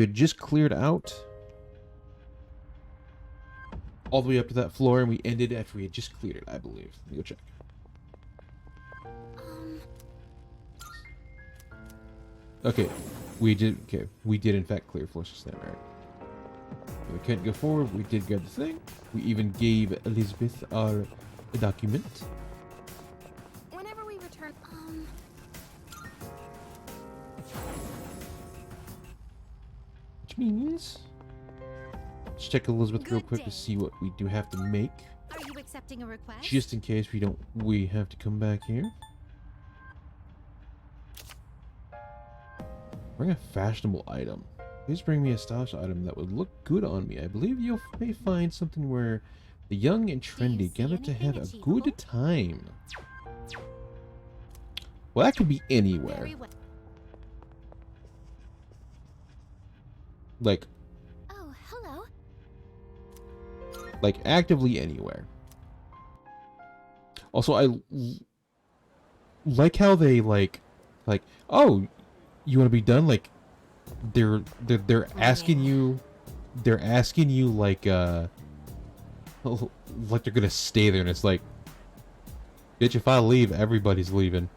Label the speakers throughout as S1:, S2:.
S1: We had just cleared out all the way up to that floor, and we ended after we had just cleared it, I believe. Let me go check. Okay, we did. Okay, we did in fact clear floor 69, right? We couldn't go forward. We did grab the thing. We even gave Elizabeth our document.
S2: Whenever we return,
S1: Which means, let's check Elizabeth real quick to see what we do have to make,
S2: are you accepting a request?
S1: just in case we have to come back here. Bring a fashionable item. Please bring me a stylish item that would look good on me. I believe you may find something where the young and trendy gather to have a good time. Well, that could be anywhere.
S2: Very well.
S1: Like,
S2: Oh, hello.
S1: like actively anywhere. Also, I like how they like, oh, you want to be done? Like, they're asking you, like like they're gonna stay there, and it's like, bitch, if I leave, everybody's leaving.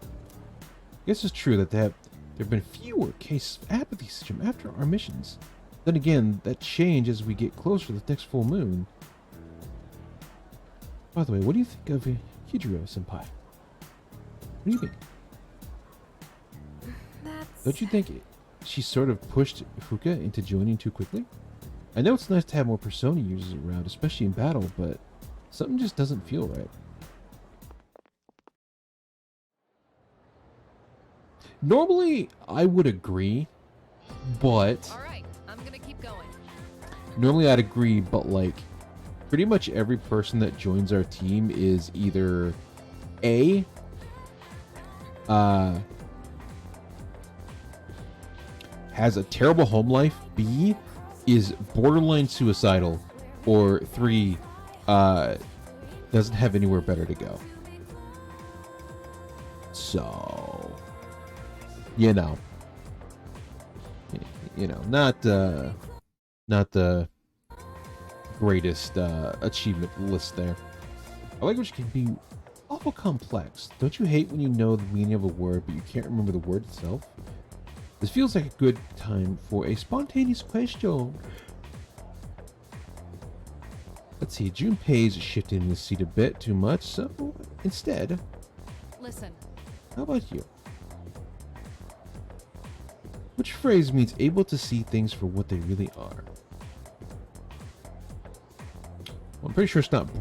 S1: I guess it's true that there have been fewer cases of apathy syndrome after our missions. Then again, that change as we get closer to the next full moon. By the way, what do you think of Hidro-senpai? What do you think? Don't you think she sort of pushed Fuka into joining too quickly? I know it's nice to have more Persona users around, especially in battle, but something just doesn't feel right. Normally, I would agree, but...
S3: Alright, I'm gonna keep going.
S1: Normally, I'd agree, but, like, pretty much every person that joins our team is either A... has a terrible home life, B, is borderline suicidal, or 3, doesn't have anywhere better to go. So, you know, not the greatest achievement list there. A language can be awful complex. Don't you hate when you know the meaning of a word, but you can't remember the word itself? This feels like a good time for a spontaneous question. Let's see, Junpei's shifting in his seat a bit too much, so instead...
S3: Listen.
S1: How about you? Which phrase means able to see things for what they really are? Well, I'm pretty sure it's not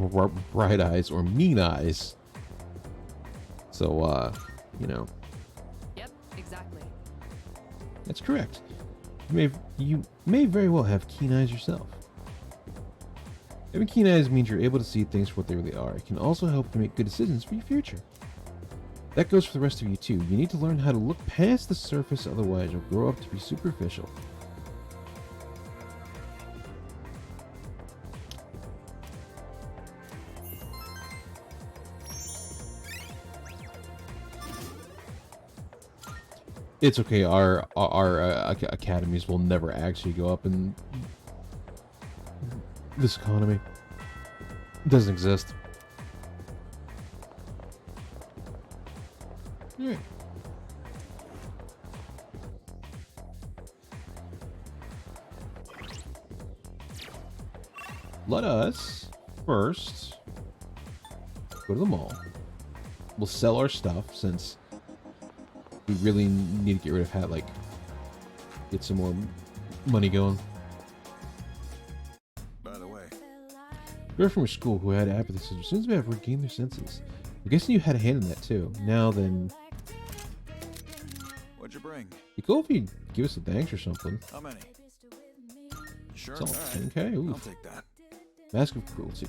S1: bright eyes or mean eyes. So, you know.
S3: Yep, exactly.
S1: That's correct. You may very well have keen eyes yourself. Having keen eyes means you're able to see things for what they really are. It can also help you make good decisions for your future. That goes for the rest of you too. You need to learn how to look past the surface, otherwise you'll grow up to be superficial. It's okay. Our academies will never actually go up in this economy. It doesn't exist. Alright. Let us first go to the mall. We'll sell our stuff since we really need to get rid of hat, like, get some more money going.
S4: By the way,
S1: Girl from your school who had apathy syndrome seems to have regained their senses. I'm guessing you had a hand in that too. Now then,
S4: what'd you bring?
S1: be cool if you give us a thanks or something.
S4: How many? Sure.
S1: It's all
S4: All right.
S1: 10K.
S4: I'll
S1: Oof.
S4: take that.
S1: Mask of cruelty.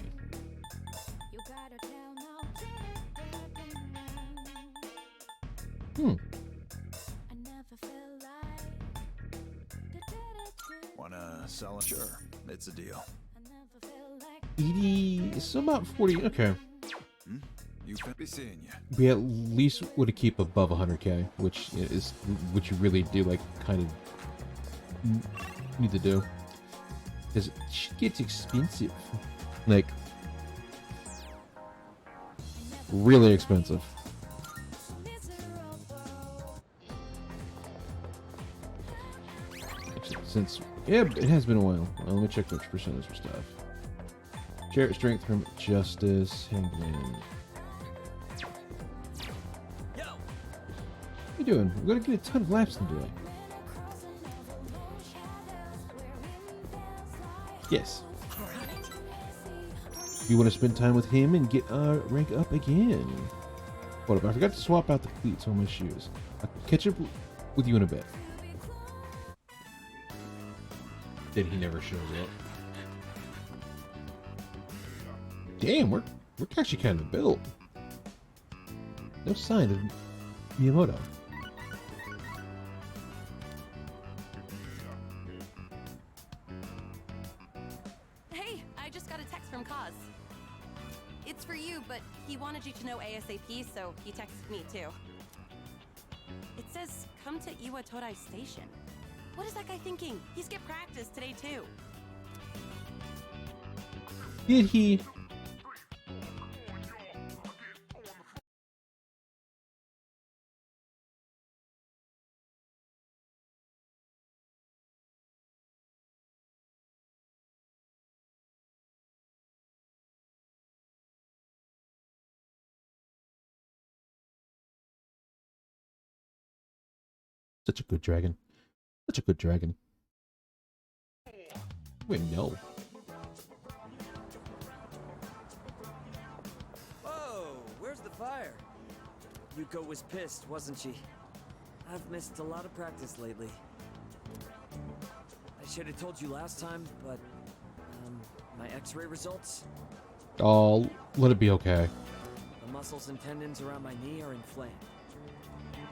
S1: Hmm.
S4: Wanna sell it? Sure. It's a deal.
S1: 80. So about 40. Okay.
S4: You could be seeing you.
S1: We at least would keep above 100K, which you really do like kind of need to do. Because shit gets expensive. Like, really expensive. Actually, since, yeah, it has been a while. Let me check which percentage of stuff. Chariot strength from justice, hangman. How you doing? We're gonna get a ton of laps in today. Yes. You want to spend time with him and get our rank up again. Hold up, I forgot to swap out the cleats on my shoes. I'll catch up with you in a bit. Then he never shows up. Damn, we're actually kind of built. No sign of Miyamoto.
S5: Hey, I just got a text from Kaz. It's for you, but he wanted you to know ASAP, so he texted me too. It says, come to Iwa Todai Station. What is that guy thinking? He skipped practice today too.
S1: Did he? Such a good dragon. Such a good dragon. Wait, no.
S6: Whoa, where's the fire? Yuko was pissed, wasn't she? I've missed a lot of practice lately. I should have told you last time, but my x-ray results?
S1: Oh, let it be okay.
S6: The muscles and tendons around my knee are inflamed.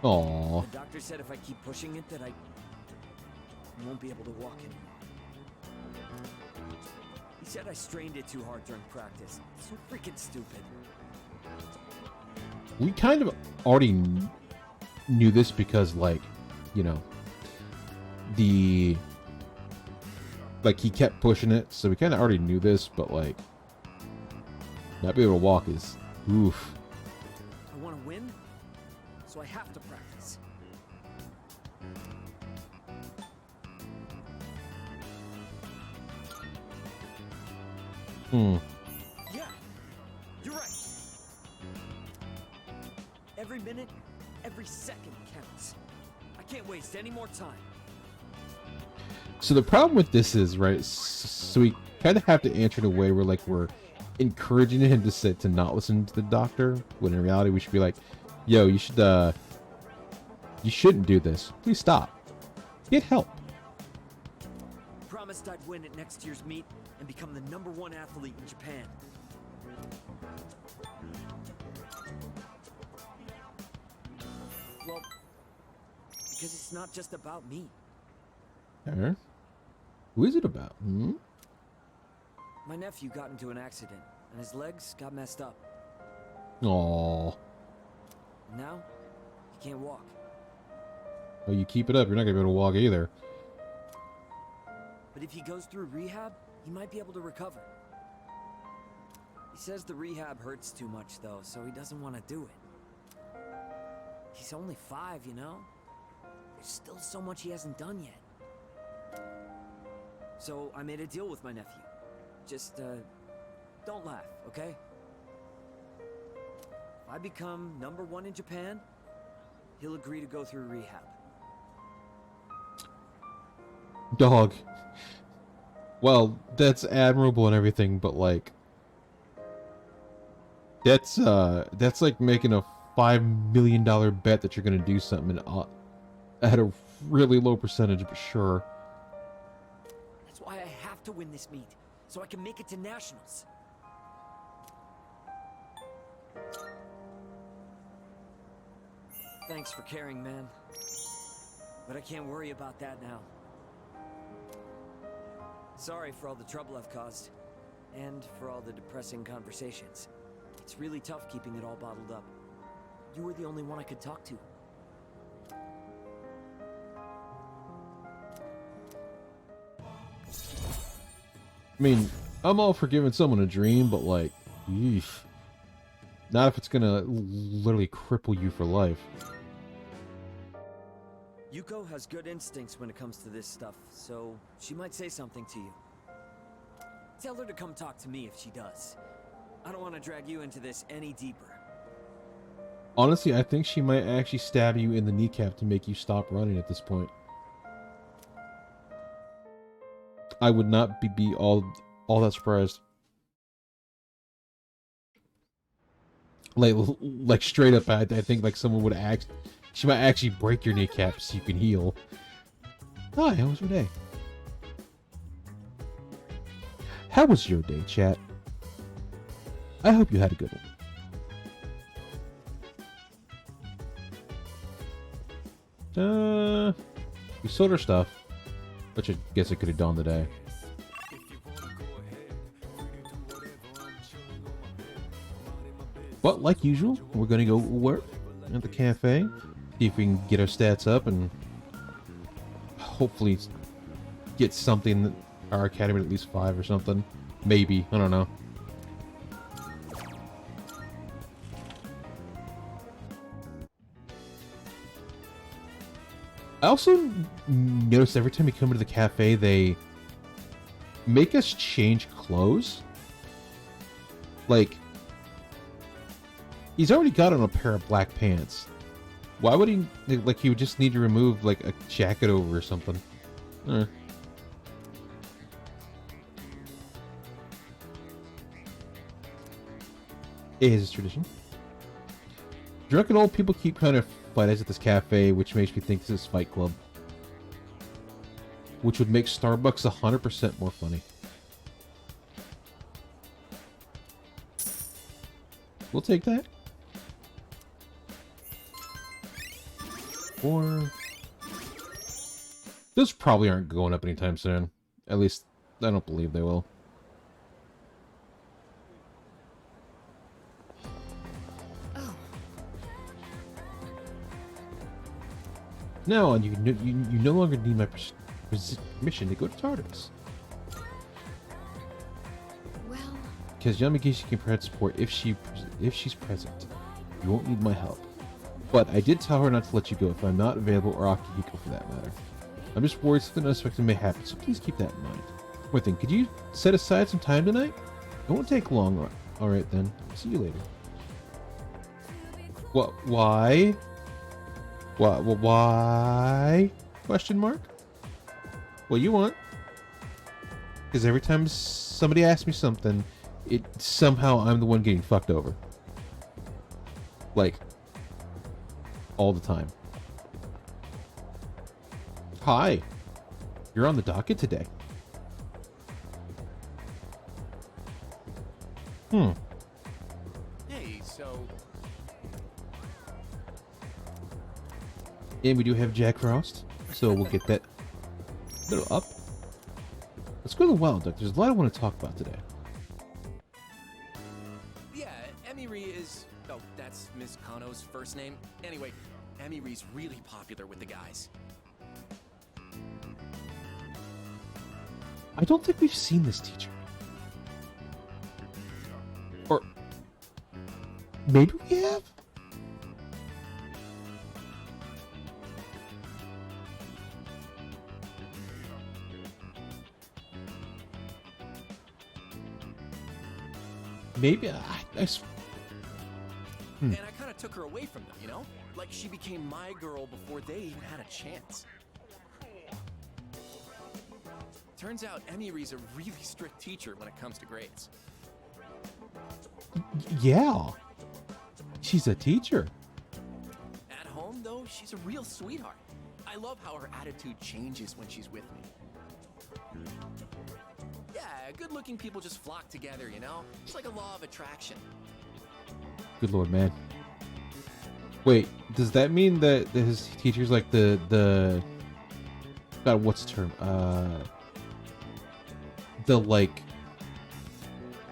S1: Aww.
S6: The doctor said if I keep pushing it that I won't be able to walk anymore. He said I strained it too hard during practice. So freaking stupid.
S1: We kind of already knew this because, like, you know, like, he kept pushing it, so we kind of already knew this, but, like, not being able to walk is, oof.
S6: I want to win, so I have to practice. Yeah, you're right. Every minute, every second counts. I can't waste any more time.
S1: So the problem with this is, right, so we kind of have to answer in a way where, like, we're encouraging him to not listen to the doctor, when in reality we should be like, yo, you shouldn't do this. Please stop. Get help.
S6: Promised I'd win at next year's meet and become the #1 athlete in Japan. Well, because it's not just about me.
S1: Huh? Who is it about? Hmm?
S6: My nephew got into an accident, and his legs got messed up.
S1: Aww.
S6: Now, he can't walk.
S1: Well, you keep it up, you're not gonna be able to walk either.
S6: But if he goes through rehab, he might be able to recover. He says the rehab hurts too much, though, so he doesn't want to do it. He's only 5, you know? There's still so much he hasn't done yet. So I made a deal with my nephew. Just, don't laugh, okay? If I become #1 in Japan, he'll agree to go through rehab.
S1: Dog. Well, that's admirable and everything, but, like, that's like making a $5 million bet that you're gonna do something at a really low percentage, but sure.
S6: That's why I have to win this meet, so I can make it to nationals. Thanks for caring, man. But I can't worry about that now. Sorry for all the trouble I've caused, and for all the depressing conversations. It's really tough keeping it all bottled up. You were the only one I could talk to.
S1: I mean, I'm all for giving someone a dream, but like, yeesh. Not if it's gonna literally cripple you for life.
S6: Yuko has good instincts when it comes to this stuff, so she might say something to you. Tell her to come talk to me if she does. I don't want to drag you into this any deeper.
S1: Honestly, I think she might actually stab you in the kneecap to make you stop running at this point. I would not be all that surprised. Like straight up, I think like someone would act. She might actually break your kneecap so you can heal. Hi, how was your day? How was your day, chat? I hope you had a good one. We sold our stuff, which I guess I could have done today. But like usual, we're gonna go work at the cafe, see if we can get our stats up and hopefully get something, our academy at least 5 or something. Maybe, I don't know. I also noticed every time we come into the cafe, they make us change clothes. Like, he's already got on a pair of black pants. Why would he, like, he would just need to remove, like, a jacket over or something. It is a tradition. Drunken old people keep kind of fighting at this cafe, which makes me think this is Fight Club. Which would make Starbucks 100% more funny. We'll take that. Or... those probably aren't going up anytime soon. At least, I don't believe they will. Now on, you no longer need my permission to go to Tartarus.
S2: Well,
S1: Because Yamagishi can provide support if she's present. You won't need my help. But I did tell her not to let you go if I'm not available, or Akihiko for that matter. I'm just worried something unexpected may happen, so please keep that in mind. One thing, could you set aside some time tonight? It won't take long. Alright then. See you later. What? Why? Why? Question mark? What you want? Because every time somebody asks me something, somehow I'm the one getting fucked over. Like, all the time. Hi. You're on the docket today.
S7: Hey, so...
S1: And we do have Jack Frost, so we'll get that little up. Let's go to the Wild Duck. There's a lot I want to talk about today.
S7: Yeah, Emiri is... oh, that's Miss Kano's first name. Anyway, Emiri's really popular with the guys.
S1: I don't think we've seen this teacher. Or... maybe we have? Maybe
S7: And I kind of took her away from them, you know? Like she became my girl before they even had a chance. Turns out Emiri's a really strict teacher when it comes to grades.
S1: yeah. She's a teacher.
S7: At home, though, she's a real sweetheart. I love how her attitude changes when she's with me. Yeah, good-looking people just flock together, you know? It's like a law of attraction.
S1: Good lord, man. Wait, does that mean that his teacher's like the God, what's the term? The like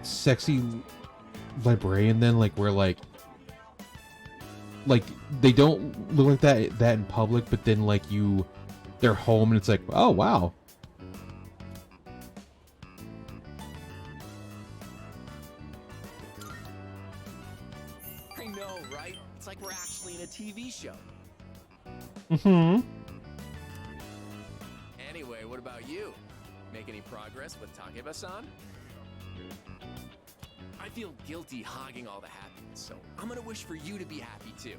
S1: sexy librarian then, like where like they don't look like that in public, but then like they're home and it's like, oh wow.
S7: we're actually in a TV show.
S1: Mm-hmm.
S7: Anyway, what about you? Make any progress with Takeba-san? I feel guilty hogging all the happiness, so I'm gonna wish for you to be happy too.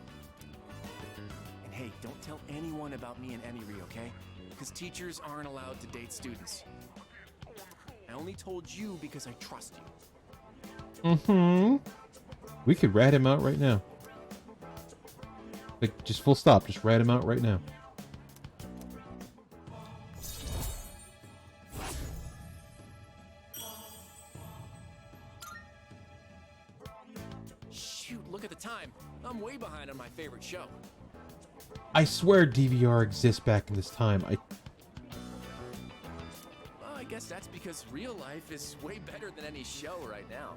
S7: And hey, don't tell anyone about me and Emiri, okay? Because teachers aren't allowed to date students. I only told you because I trust you.
S1: Mm-hmm. We could rat him out right now. Like, just full stop. Just rat him out right now.
S7: Shoot, look at the time. I'm way behind on my favorite show.
S1: I swear DVR exists back in this time.
S7: Well, I guess that's because real life is way better than any show right now.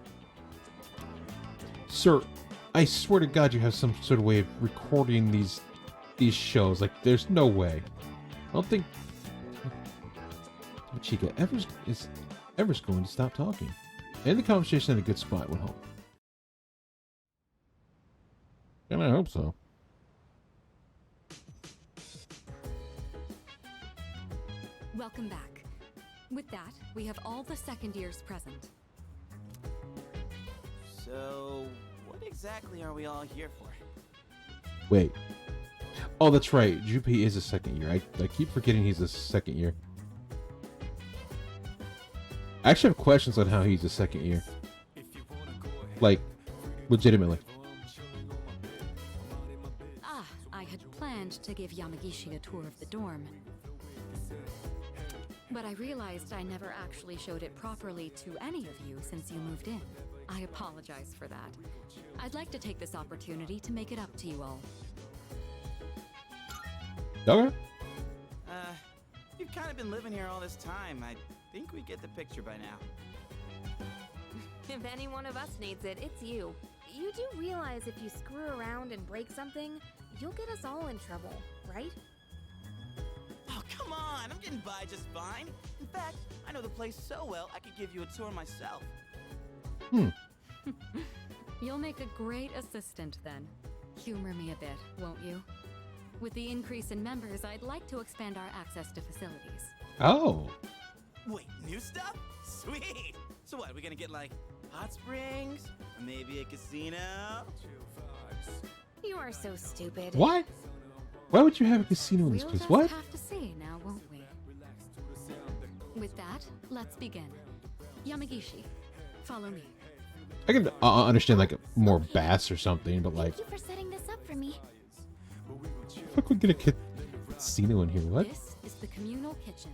S1: Sir, I swear to God you have some sort of way of recording these shows. Like, there's no way. I don't think Chica ever's going to stop talking. End the conversation at a good spot went home. And I hope so.
S8: Welcome back. With that, we have all the second years present.
S9: So, what exactly are we all here for?
S1: Wait. Oh, that's right. Junpei is a second year. I keep forgetting he's a second year. I actually have questions on how he's a second year. Like, legitimately.
S8: Ah, I had planned to give Yamagishi a tour of the dorm. But I realized I never actually showed it properly to any of you since you moved in. I apologize for that. I'd like to take this opportunity to make it up to you all.
S1: Okay.
S9: You've kind of been living here all this time. I think we get the picture by now.
S2: If any one of us needs it, it's you. You do realize if you screw around and break something, you'll get us all in trouble, right?
S9: Oh, come on! I'm getting by just fine. In fact, I know the place so well, I could give you a tour myself.
S8: You'll make a great assistant then. Humor me a bit, won't you? With the increase in members, I'd like to expand our access to facilities.
S1: Oh.
S9: Wait, new stuff? Sweet! So what, we gonna get like hot springs? Or maybe a casino?
S2: You are so stupid.
S1: What? Why would you have a casino in this
S8: We'll
S1: place?
S8: just
S1: What?
S8: have to see now, won't we? With that, let's begin. Yamagishi, follow me.
S1: I can understand like more bass or something, but like,
S2: Thank you for setting this up for me.
S1: fuck, we get a casino in here? What?
S8: This is the communal kitchen.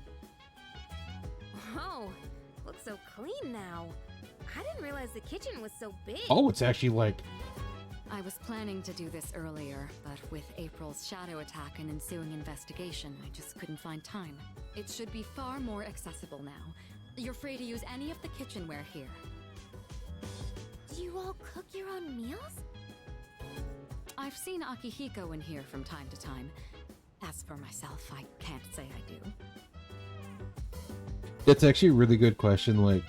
S2: Oh, looks so clean now. I didn't realize the kitchen was so big.
S1: Oh, it's actually like.
S8: I was planning to do this earlier, but with April's shadow attack and ensuing investigation, I just couldn't find time. It should be far more accessible now. You're free to use any of the kitchenware here.
S2: Do you all cook your own meals?
S8: I've seen Akihiko in here from time to time. As for myself, I can't say I do.
S1: That's actually a really good question. Like,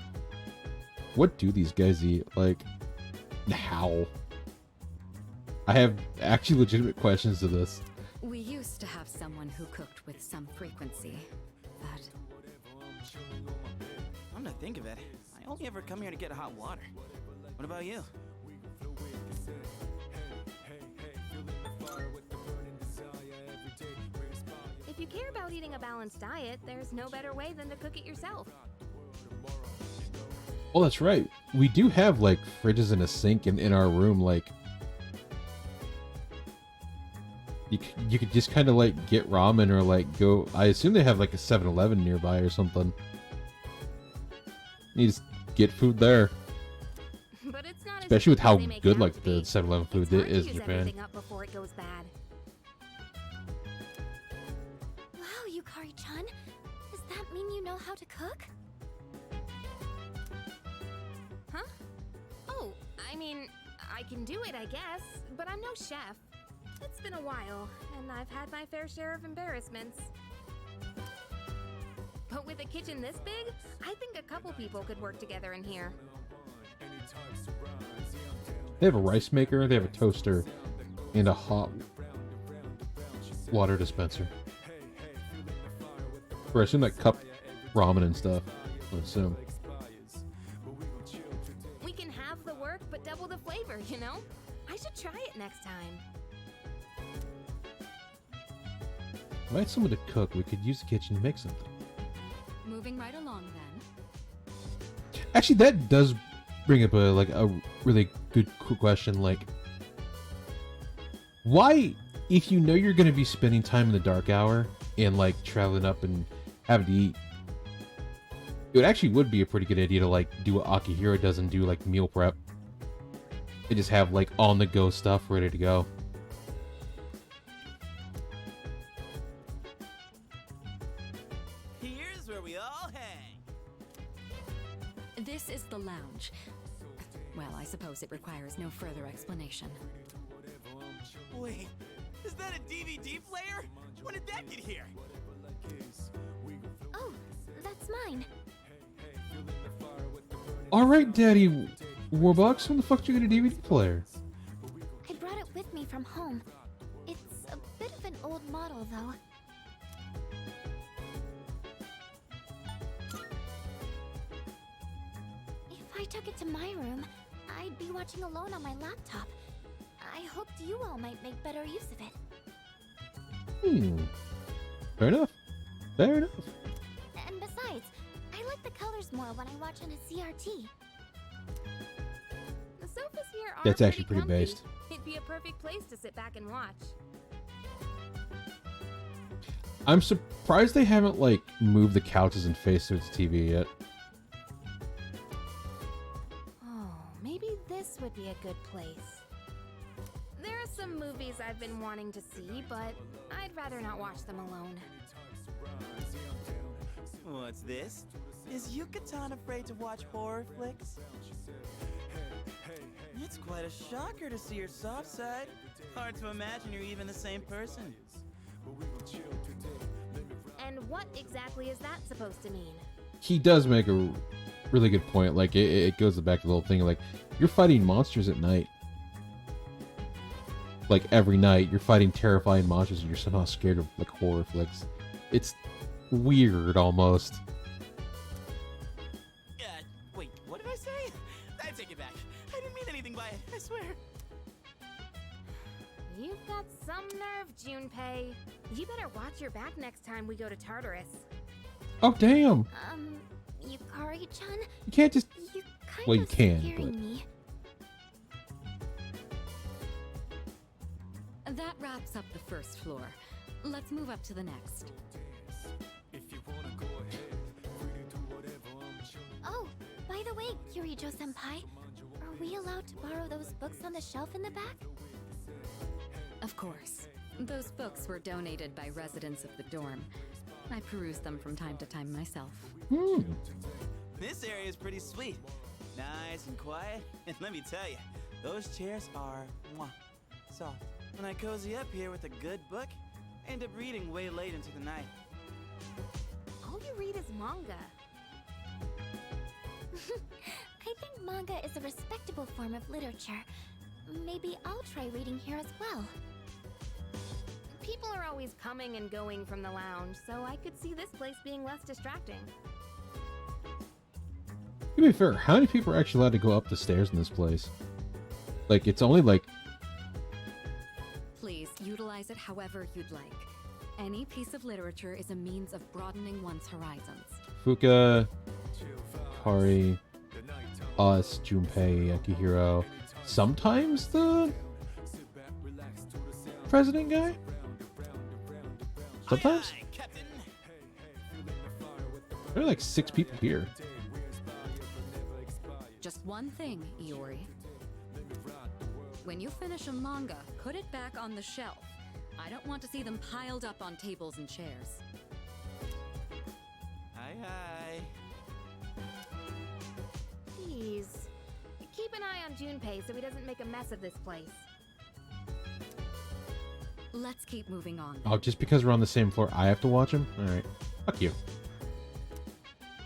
S1: what do these guys eat? Like, how? I have actually legitimate questions to this.
S8: We used to have someone who cooked with some frequency, but
S9: Come to think of it, I only ever come here to get hot water. What about you?
S2: If you care about eating a balanced diet, there's no better way than to cook it yourself.
S1: Oh, that's right. We do have like fridges and a sink in our room. Like, you could just kind of like get ramen or like go. I assume they have like a 7-Eleven nearby or something. You just get food there.
S2: But it's not as
S1: Especially with
S2: easy
S1: how
S2: as they make
S1: good
S2: out
S1: like
S2: to
S1: the
S2: be.
S1: 7-Eleven
S2: It's
S1: food
S2: hard to
S1: is in
S2: use
S1: Japan.
S2: everything up before it goes bad. Wow, Yukari-chan, does that mean you know how to cook? Huh? Oh, I mean, I can do it, I guess, but I'm no chef. It's been a while, and I've had my fair share of embarrassments. But with a kitchen this big, I think a couple people could work together in here.
S1: They have a rice maker. They have a toaster. And a hot water dispenser. Or I assume like cup ramen and stuff. I assume.
S2: We can have the work, but double the flavor, you know? I should try it next time.
S1: If I had someone to cook, we could use the kitchen to make something.
S8: Moving right along then.
S1: Actually, that does bring up a really good question. Like, why, if you know you're going to be spending time in the dark hour and like traveling up and having to eat, it actually would be a pretty good idea to like do what Akihiro does and do like meal prep. And just have like on the go stuff ready to go.
S9: Here's where we all hang.
S8: This is the lounge. Well, I suppose it requires no further explanation.
S9: Wait, is that a DVD player? When did that get here?
S2: Oh, that's mine.
S1: Alright, Daddy Warbucks, when the fuck did you get a DVD player?
S2: I brought it with me from home. It's a bit of an old model, though. If I took it to my room, I'd be watching alone on my laptop. I hoped you all might make better use of it.
S1: Fair enough. Fair enough.
S2: And besides, I like the colors more when I watch on a CRT. The sofas here are
S1: That's actually pretty
S2: comfy.
S1: based.
S2: It'd be a perfect place to sit back and watch.
S1: I'm surprised they haven't like moved the couches and face to its TV yet.
S2: Oh, maybe this would be a good place. There are some movies I've been wanting to see, but I'd rather not watch them alone.
S9: What's this? Is Yucatan afraid to watch horror flicks? It's quite a shocker to see your soft side. Hard to imagine you're even the same person.
S2: And what exactly is that supposed to mean?
S1: He does make a really good point. Like it goes back to the whole thing. Like you're fighting monsters at night. Like every night, you're fighting terrifying monsters, and you're somehow scared of like horror flicks. It's weird almost.
S9: Wait, what did I say? I take it back. I didn't mean anything by it, I swear.
S2: You've got some nerve, Junpei. You better watch your back next time we go to Tartarus.
S1: Oh damn!
S2: Yukari-chan?
S1: You can't just.
S2: You kind
S1: Well,
S2: of
S1: you can,
S2: scaring
S1: but
S2: me.
S8: That wraps up the first floor. Let's move up to the next.
S2: Oh, by the way, Kirijo-senpai, are we allowed to borrow those books on the shelf in the back?
S8: Of course. Those books were donated by residents of the dorm. I peruse them from time to time myself.
S9: This area is pretty sweet. Nice and quiet. And let me tell you, those chairs are soft. When I cozy up here with a good book, I end up reading way late into the night.
S2: All you read is manga. I think manga is a respectable form of literature. Maybe I'll try reading here as well. People are always coming and going from the lounge, so I could see this place being less distracting.
S1: To be fair, how many people are actually allowed to go up the stairs in this place? Like, it's only like.
S8: Please utilize it however you'd like. Any piece of literature is a means of broadening one's horizons.
S1: Fuka, Kari, us, Junpei, Akihiro. Sometimes the president guy? Sometimes?
S9: Aye, aye, Captain.
S1: There are like 6 people here.
S8: Just one thing, Iori. When you finish a manga, put it back on the shelf. I don't want to see them piled up on tables and chairs.
S9: Hi, hi.
S2: Please. Keep an eye on Junpei so he doesn't make a mess of this place.
S8: Let's keep moving on.
S1: Oh, just because we're on the same floor, I have to watch him? Alright. Fuck you.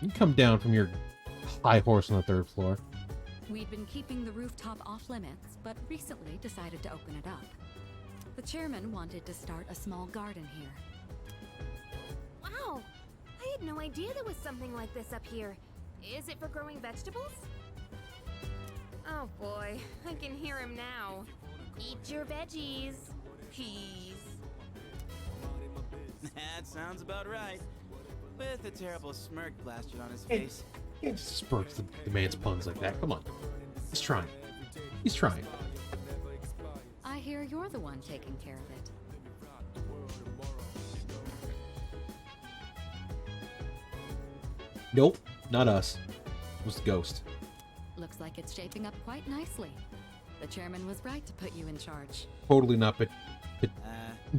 S1: You can come down from your high horse on the 3rd floor.
S8: We'd been keeping the rooftop off limits, but recently decided to open it up. chairman wanted to start a small garden here.
S2: Wow! I had no idea there was something like this up here. Is it for growing vegetables? Oh boy, I can hear him now. Eat your veggies. Peas.
S9: That sounds about right. With a terrible smirk plastered on his face.
S1: You can't just spurk the man's puns like that. Come on. He's trying. He's trying.
S8: I hear you're the one taking care of it.
S1: Nope, not us. It was the ghost.
S8: Looks like it's shaping up quite nicely. The chairman was right to put you in charge.
S1: Totally not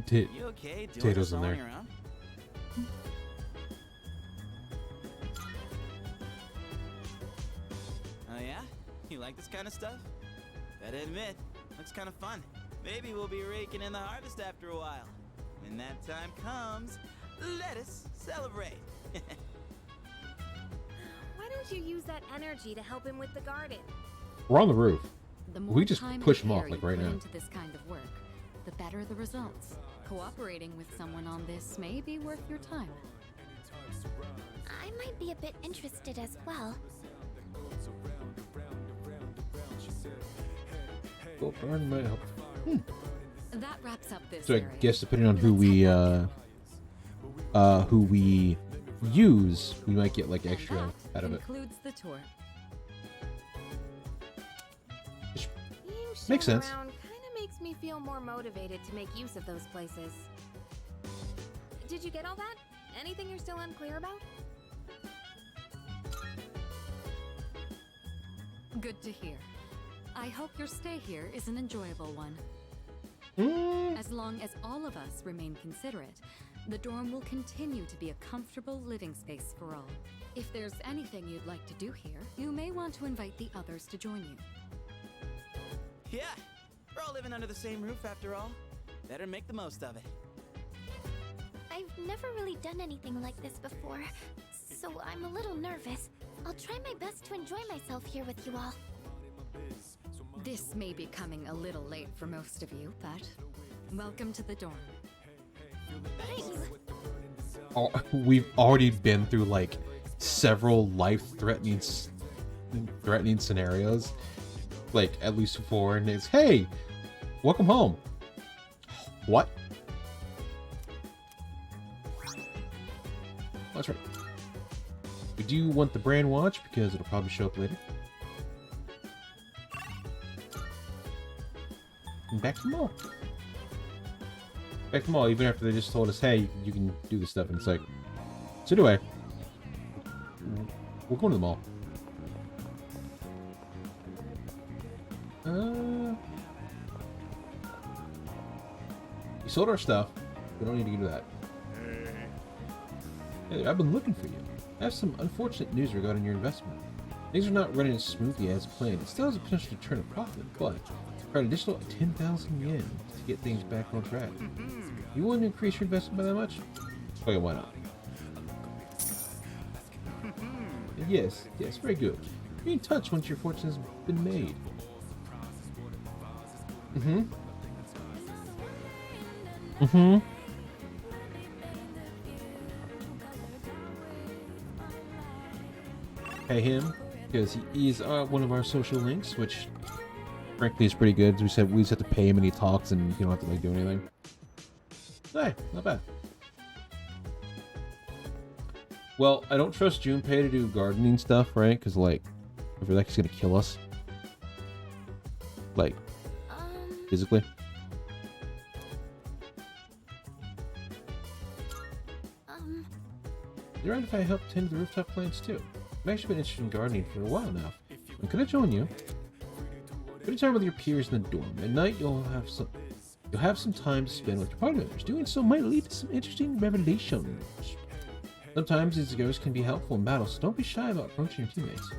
S9: You okay?
S1: Potatoes in there.
S9: Around? Oh yeah? You like this kind of stuff? Gotta admit, looks kind of fun. Maybe we'll be raking in the harvest after a while. When that time comes, let us celebrate.
S2: Why don't you use that energy to help him with the garden?
S1: We're on the roof.
S8: The more
S1: We just
S8: time
S1: push
S8: and
S1: him off,
S8: care
S1: like,
S8: you
S1: right
S8: put
S1: now.
S8: into this kind of work, the better the results. Cooperating with someone on this may be worth your time.
S2: I might be a bit interested as well.
S1: Well, garden might help.
S8: That wraps up this
S1: So I
S8: area.
S1: guess depending on who we use, we might get like extra
S8: That
S1: out of it.
S8: concludes the tour.
S2: Being
S1: Makes
S2: shown
S1: sense.
S2: around kind of makes me feel more motivated to make use of those places. Did you get all that? Anything you're still unclear about?
S8: Good to hear. I hope your stay here is an enjoyable one. As long as all of us remain considerate, the dorm will continue to be a comfortable living space for all. If there's anything you'd like to do here, you may want to invite the others to join you.
S9: Yeah, we're all living under the same roof after all. Better make the most of it.
S2: I've never really done anything like this before, so I'm a little nervous. I'll try my best to enjoy myself here with you all.
S8: This may be coming a little late for most of you, but welcome to the dorm.
S2: Thanks.
S1: We've already been through like several life-threatening scenarios, like at least 4, and it's hey, welcome home. What? That's right. We do want the brand watch because it'll probably show up later. And back to the mall. Back to the mall, even after they just told us, hey, you can do this stuff, and it's like, so do I. We're going to the mall. We sold our stuff. We don't need to do that. Hey, I've been looking for you. I have some unfortunate news regarding your investment. Things are not running as smoothly as planned. It still has the potential to turn a profit, but for an additional 10,000 yen to get things back on track. You want to increase your investment by that much? Okay, why not? Yes, very good. Be in touch once your fortune has been made. Pay him because he is one of our social links, which frankly is pretty good. We said we just have to pay him and he talks, and you don't have to like do anything. Hey, not bad. Well, I don't trust Junpei to do gardening stuff, right? Because like, I feel like he's gonna kill us, like physically. You're right if I help tend to the rooftop plants too. I've actually been interested in gardening for a while now. And could I join you? Spend time with your peers in the dorm. At night, you'll have some time to spend with your party members. Doing so might lead to some interesting revelations. Sometimes these ghosts can be helpful in battle, so don't be shy about approaching your teammates.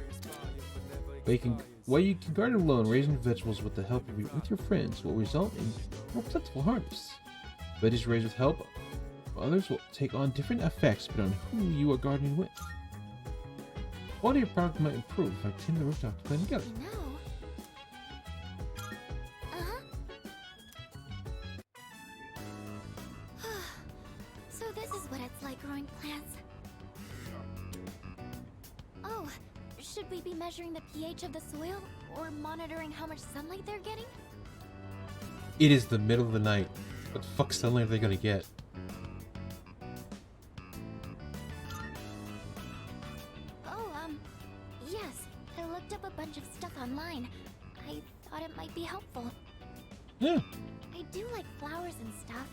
S1: While you can garden alone, raising vegetables with the help of your friends will result in more plentiful harvests. Veggies raised with help of others will take on different effects depending on who you are gardening with. Quality of product might improve if I tend the rooftop to plan together.
S2: Should we be measuring the pH of the soil or monitoring how much sunlight they're getting?
S1: It is the middle of the night. What the fuck sunlight are they gonna get?
S2: Oh, yes. I looked up a bunch of stuff online. I thought it might be helpful.
S1: Yeah.
S2: I do like flowers and stuff,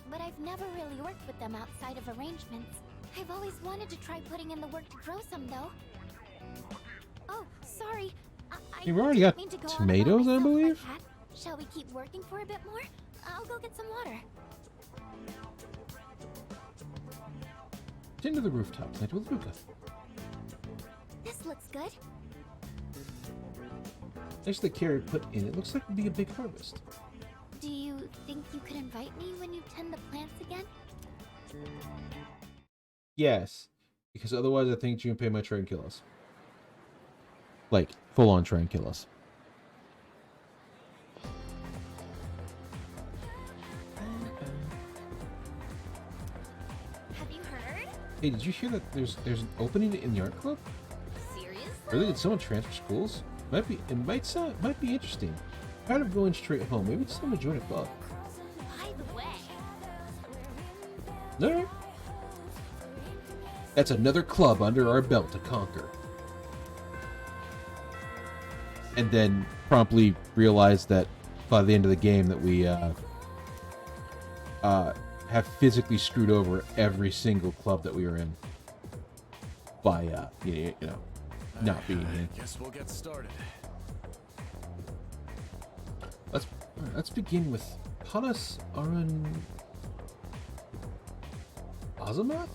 S2: but I've never really worked with them outside of arrangements. I've always wanted to try putting in the work to grow some, though. Oh, sorry.
S1: You've already got
S2: didn't mean to go on
S1: tomatoes,
S2: about
S1: I
S2: myself
S1: believe?
S2: like that. Shall we keep working for a bit more? I'll go get some water.
S1: Into the rooftop tonight with Luca.
S2: This looks good.
S1: Next to the carrot put in, it looks like it'd be a big harvest.
S2: Do you think you could invite me when you tend the plants again?
S1: Yes, because otherwise I think Junpei might try and kill us. Like, full on try and kill us.
S2: Have you heard?
S1: Hey, did you hear that there's an opening in the art club?
S2: Seriously?
S1: Really? Did someone transfer schools? Might be interesting. Tired of going straight home. Maybe it's time to join a club.
S2: By the way,
S1: Alright. That's another club under our belt to conquer. And then promptly realize that by the end of the game that we have physically screwed over every single club that we were in by you know, not being in.
S4: Guess we'll get started.
S1: Let's begin with Panas Aran Azamoth?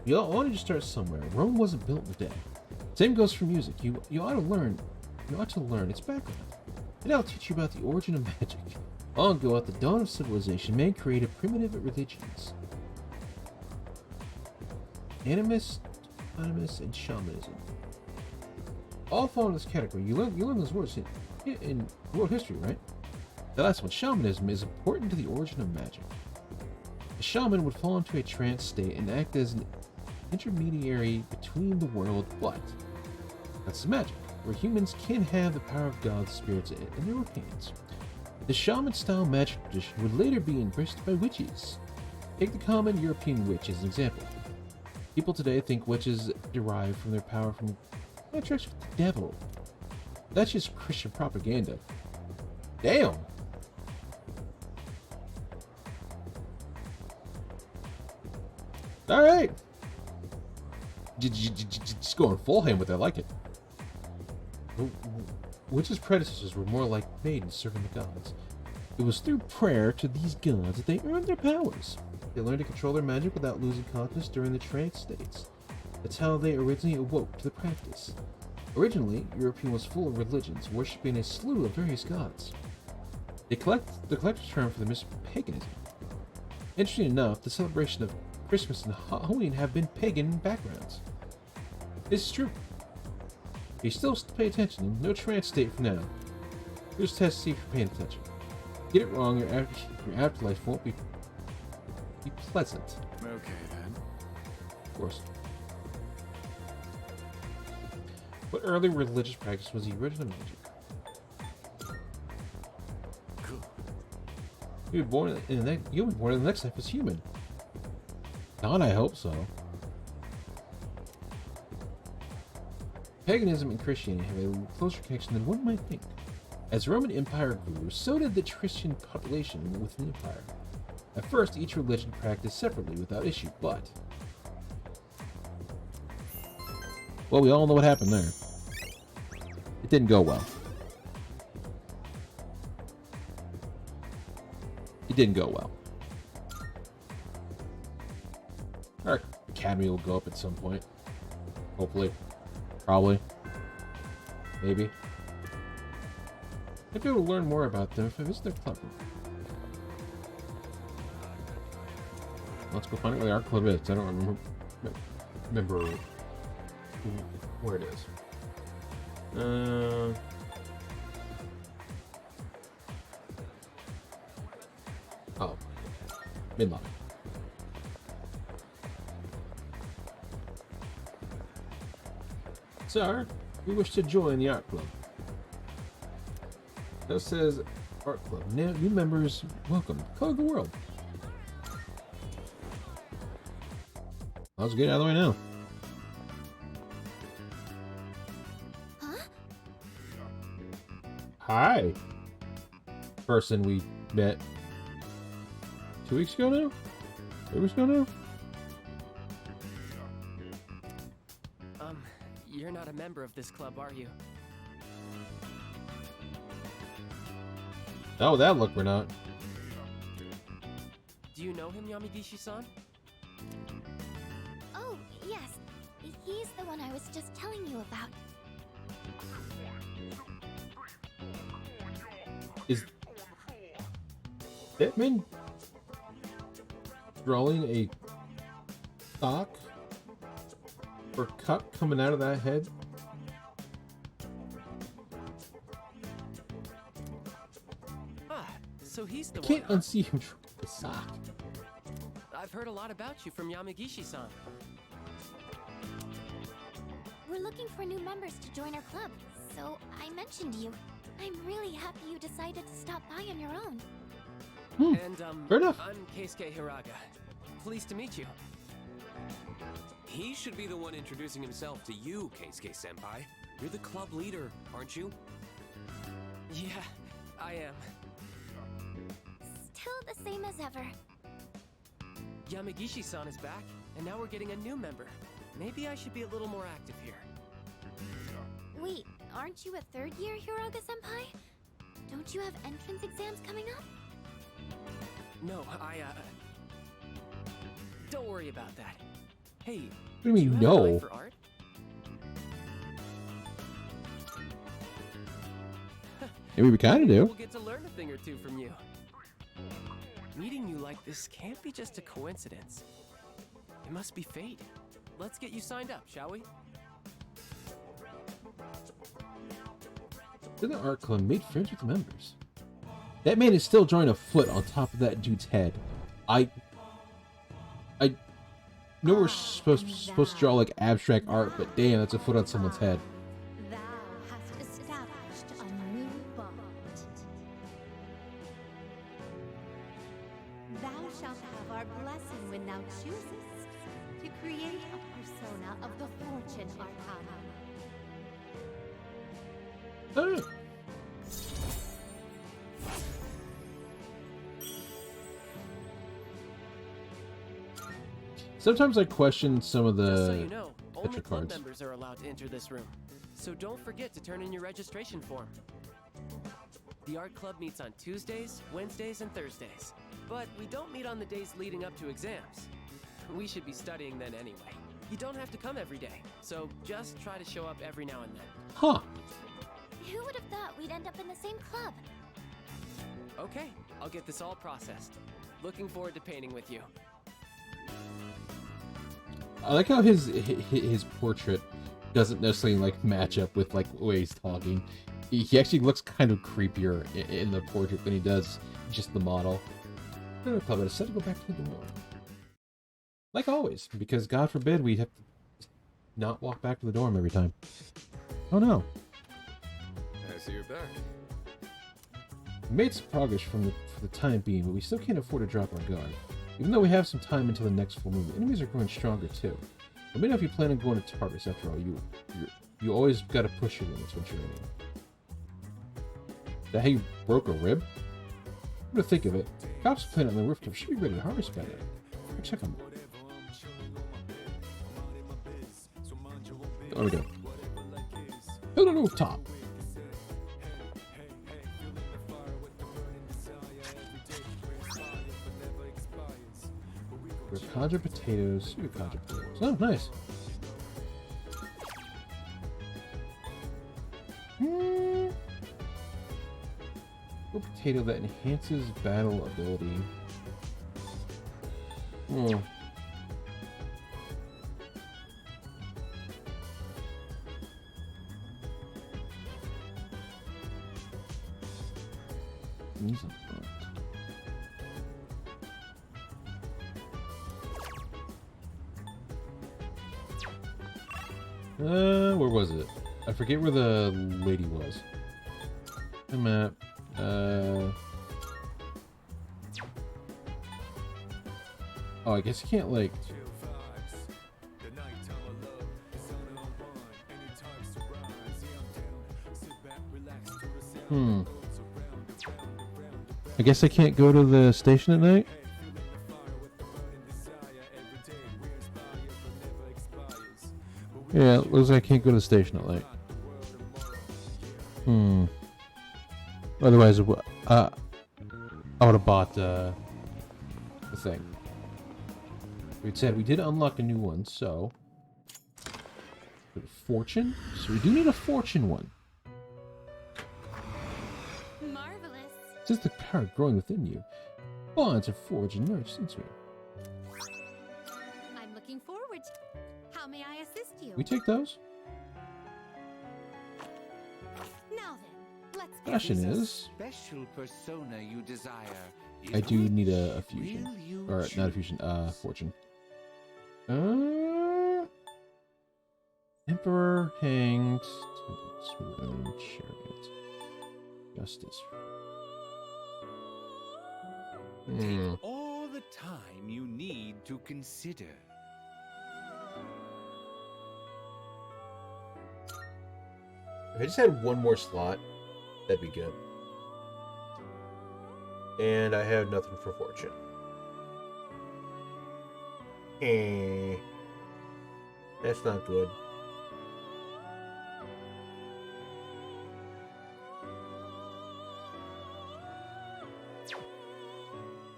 S1: You wanted to start somewhere. Rome wasn't built in a day. Same goes for music. You ought to learn its background. And I'll teach you about the origin of magic. Long ago, at the dawn of civilization, man created primitive religions. Animist, autonomous, and shamanism. All fall in this category. You learn those words in world history, right? The last one, shamanism, is important to the origin of magic. A shaman would fall into a trance state and act as an intermediary between the world, but that's the magic, where humans can have the power of God's spirits in their opinions. The shaman-style magic tradition would later be embraced by witches. Take the common European witch as an example. People today think witches derive from their power from contracts with the devil. That's just Christian propaganda. Damn! Alright! Just going full hand with it, I like it. Witches' predecessors were more like maidens serving the gods. It was through prayer to these gods that they earned their powers. They learned to control their magic without losing consciousness during the trance states. That's how they originally awoke to the practice. Originally, European was full of religions, worshipping a slew of various gods. The collective term for them is paganism. Interesting enough, the celebration of Christmas and Halloween have been pagan backgrounds. This is true. You still pay attention, no trance state for now. Here's a test to see if you're paying attention. Get it wrong, your afterlife won't be pleasant.
S4: Okay then.
S1: Of course. What early religious practice was the origin of magic?
S4: Cool.
S1: You'll be born in the next life as human. God, I hope so. Paganism and Christianity have a closer connection than one might think. As the Roman Empire grew, so did the Christian population within the empire. At first, each religion practiced separately without issue, but... well, we all know what happened there. It didn't go well. It didn't go well. Our academy will go up at some point. Hopefully. Probably. Maybe. I'd be able to learn more about them if I visit their club room. Let's go find out where the art club is. I don't remember where it is. Oh. Midline. Sir, we wish to join the art club. That says art club. Now, new members, welcome. Color the world. Let's get it out of the way now.
S2: Huh?
S1: Hi. Person we met 2 weeks ago now? 3 weeks ago now?
S10: You're not a member of this club, are you?
S1: Oh, that look we're not.
S10: Do you know him, Yamigishi-san?
S2: Oh, yes. He's the one I was just telling you about.
S1: Is that man drawing a sock or cup coming out of that head?
S10: Ah, so he's the
S1: I can't
S10: one.
S1: unsee him drawing the sock.
S10: I've heard a lot about you from Yamigishi-san.
S2: We're looking for new members to join our club, so I mentioned you. I'm really happy you decided to stop by on your own.
S10: And,
S1: fair enough.
S10: I'm Keisuke Hiraga. Pleased to meet you.
S11: He should be the one introducing himself to you, Keisuke-senpai. You're the club leader, aren't you?
S10: Yeah, I am.
S2: Still the same as ever.
S10: Yamigishi-san is back, and now we're getting a new member. Maybe I should be a little more active here.
S2: Wait, aren't you a third year Hiraga-senpai? Don't you have entrance exams coming up?
S10: No, don't worry about that. Hey,
S1: What do you mean,
S10: have an
S1: no?
S10: eye for art?
S1: Maybe we kind of do.
S10: We'll get to learn a thing or two from you. Meeting you like this can't be just a coincidence. It must be fate. Let's get you signed up, shall we?
S1: Then the art club made friends with the members. That man is still drawing a foot on top of that dude's head. I know we're supposed to draw like abstract art, but damn, that's a foot on someone's head.
S12: Thou hast established a new bond. Thou shalt have our blessing when thou choosest to create a persona of the Fortune Arcana.
S1: Alright. Sometimes I question some of
S10: Just so
S1: the
S10: you know, only
S1: picture
S10: club
S1: cards.
S10: members are allowed to enter this room. So don't forget to turn in your registration form. The art club meets on Tuesdays, Wednesdays, and Thursdays. But we don't meet on the days leading up to exams. We should be studying then anyway. You don't have to come every day, so just try to show up every now and then.
S1: Huh.
S2: Who would have thought we'd end up in the same club?
S10: Okay, I'll get this all processed. Looking forward to painting with you.
S1: I like how his portrait doesn't necessarily like match up with like the way he's talking. He actually looks kind of creepier in the portrait than he does just the model. The club is set to go back to the dorm. Like always, because God forbid we have to not walk back to the dorm every time. Oh no.
S4: I see you're back.
S1: We made some progress for the time being, but we still can't afford to drop our guard. Even though we have some time until the next full moon, the enemies are growing stronger too. Let me know if you plan on going to Tartarus. After all, you always gotta push your limits when training. Is that how you broke a rib? Come to think of it, cops playing on the rooftop should be ready to harvest by now. Check them. There we go. To the rooftop. Conjure potatoes, sweet conjure potatoes. Oh, nice. A potato that enhances battle ability. Hmm. These are burnt. Where was it? I forget where the lady was. The map. Oh, I guess you can't, like... I guess I can't go to the station at night? Yeah, it looks like I can't go to the station at night. Otherwise, I would have bought the thing. We said we did unlock a new one, so... Fortune? So we do need a fortune one.
S2: Marvelous.
S1: Since the power growing within you, bonds are forged and nourished into it.
S12: I'm looking forward to... How may I assist you?
S1: We take those.
S12: Now then, let's
S1: Question is...
S13: Special persona you desire.
S1: I do need a fusion. Or, not a fusion, fortune. Emperor, Hanged, Swoon, Chariot, Justice.
S13: Take all the time you need to consider.
S1: If I just had one more slot, that'd be good. And I have nothing for fortune. That's not good.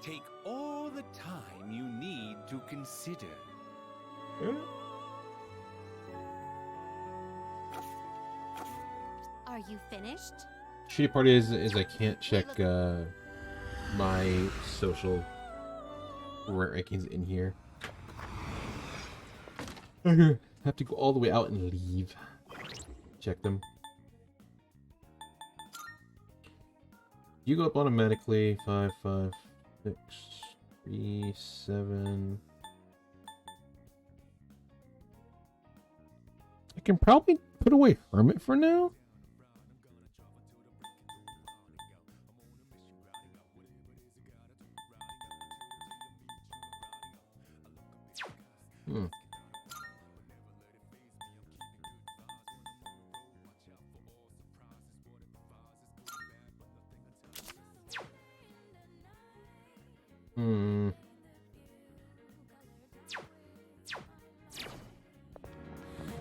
S13: Take all the time you need to consider.
S12: Are you finished?
S1: Shitty part is I can't check my social rankings in here. I have to go all the way out and leave. Check them. You go up automatically. 5, 5, 6, 3, 7. I can probably put away Hermit for now.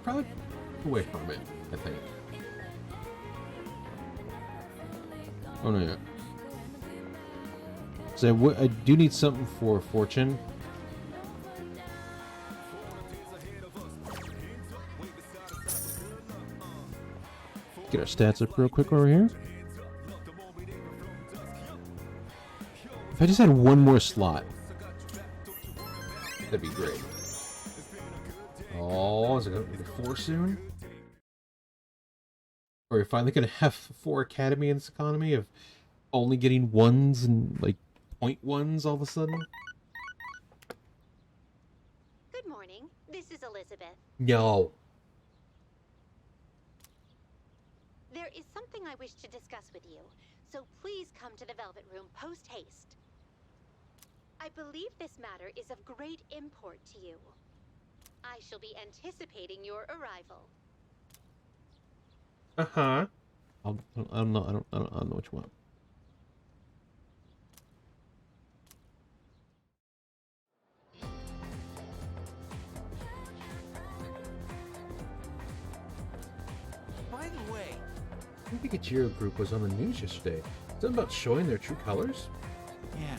S1: Probably away from it, I think. Oh no, yeah. So I do need something for fortune. Get our stats up real quick over here. If I just had one more slot, that'd be great. Oh, is it going to be 4 soon? Or are we finally going to have 4 Academy in this economy of only getting 1s and like 0.1s all of a sudden?
S12: Good morning. This is Elizabeth.
S1: No.
S12: There is something I wish to discuss with you, so please come to the Velvet Room post-haste. I believe this matter is of great import to you. I shall be anticipating your arrival.
S1: Uh-huh. I don't know what you want.
S13: By the way,
S1: I think a Giro group was on the news yesterday. Something about showing their true colors?
S13: yeah.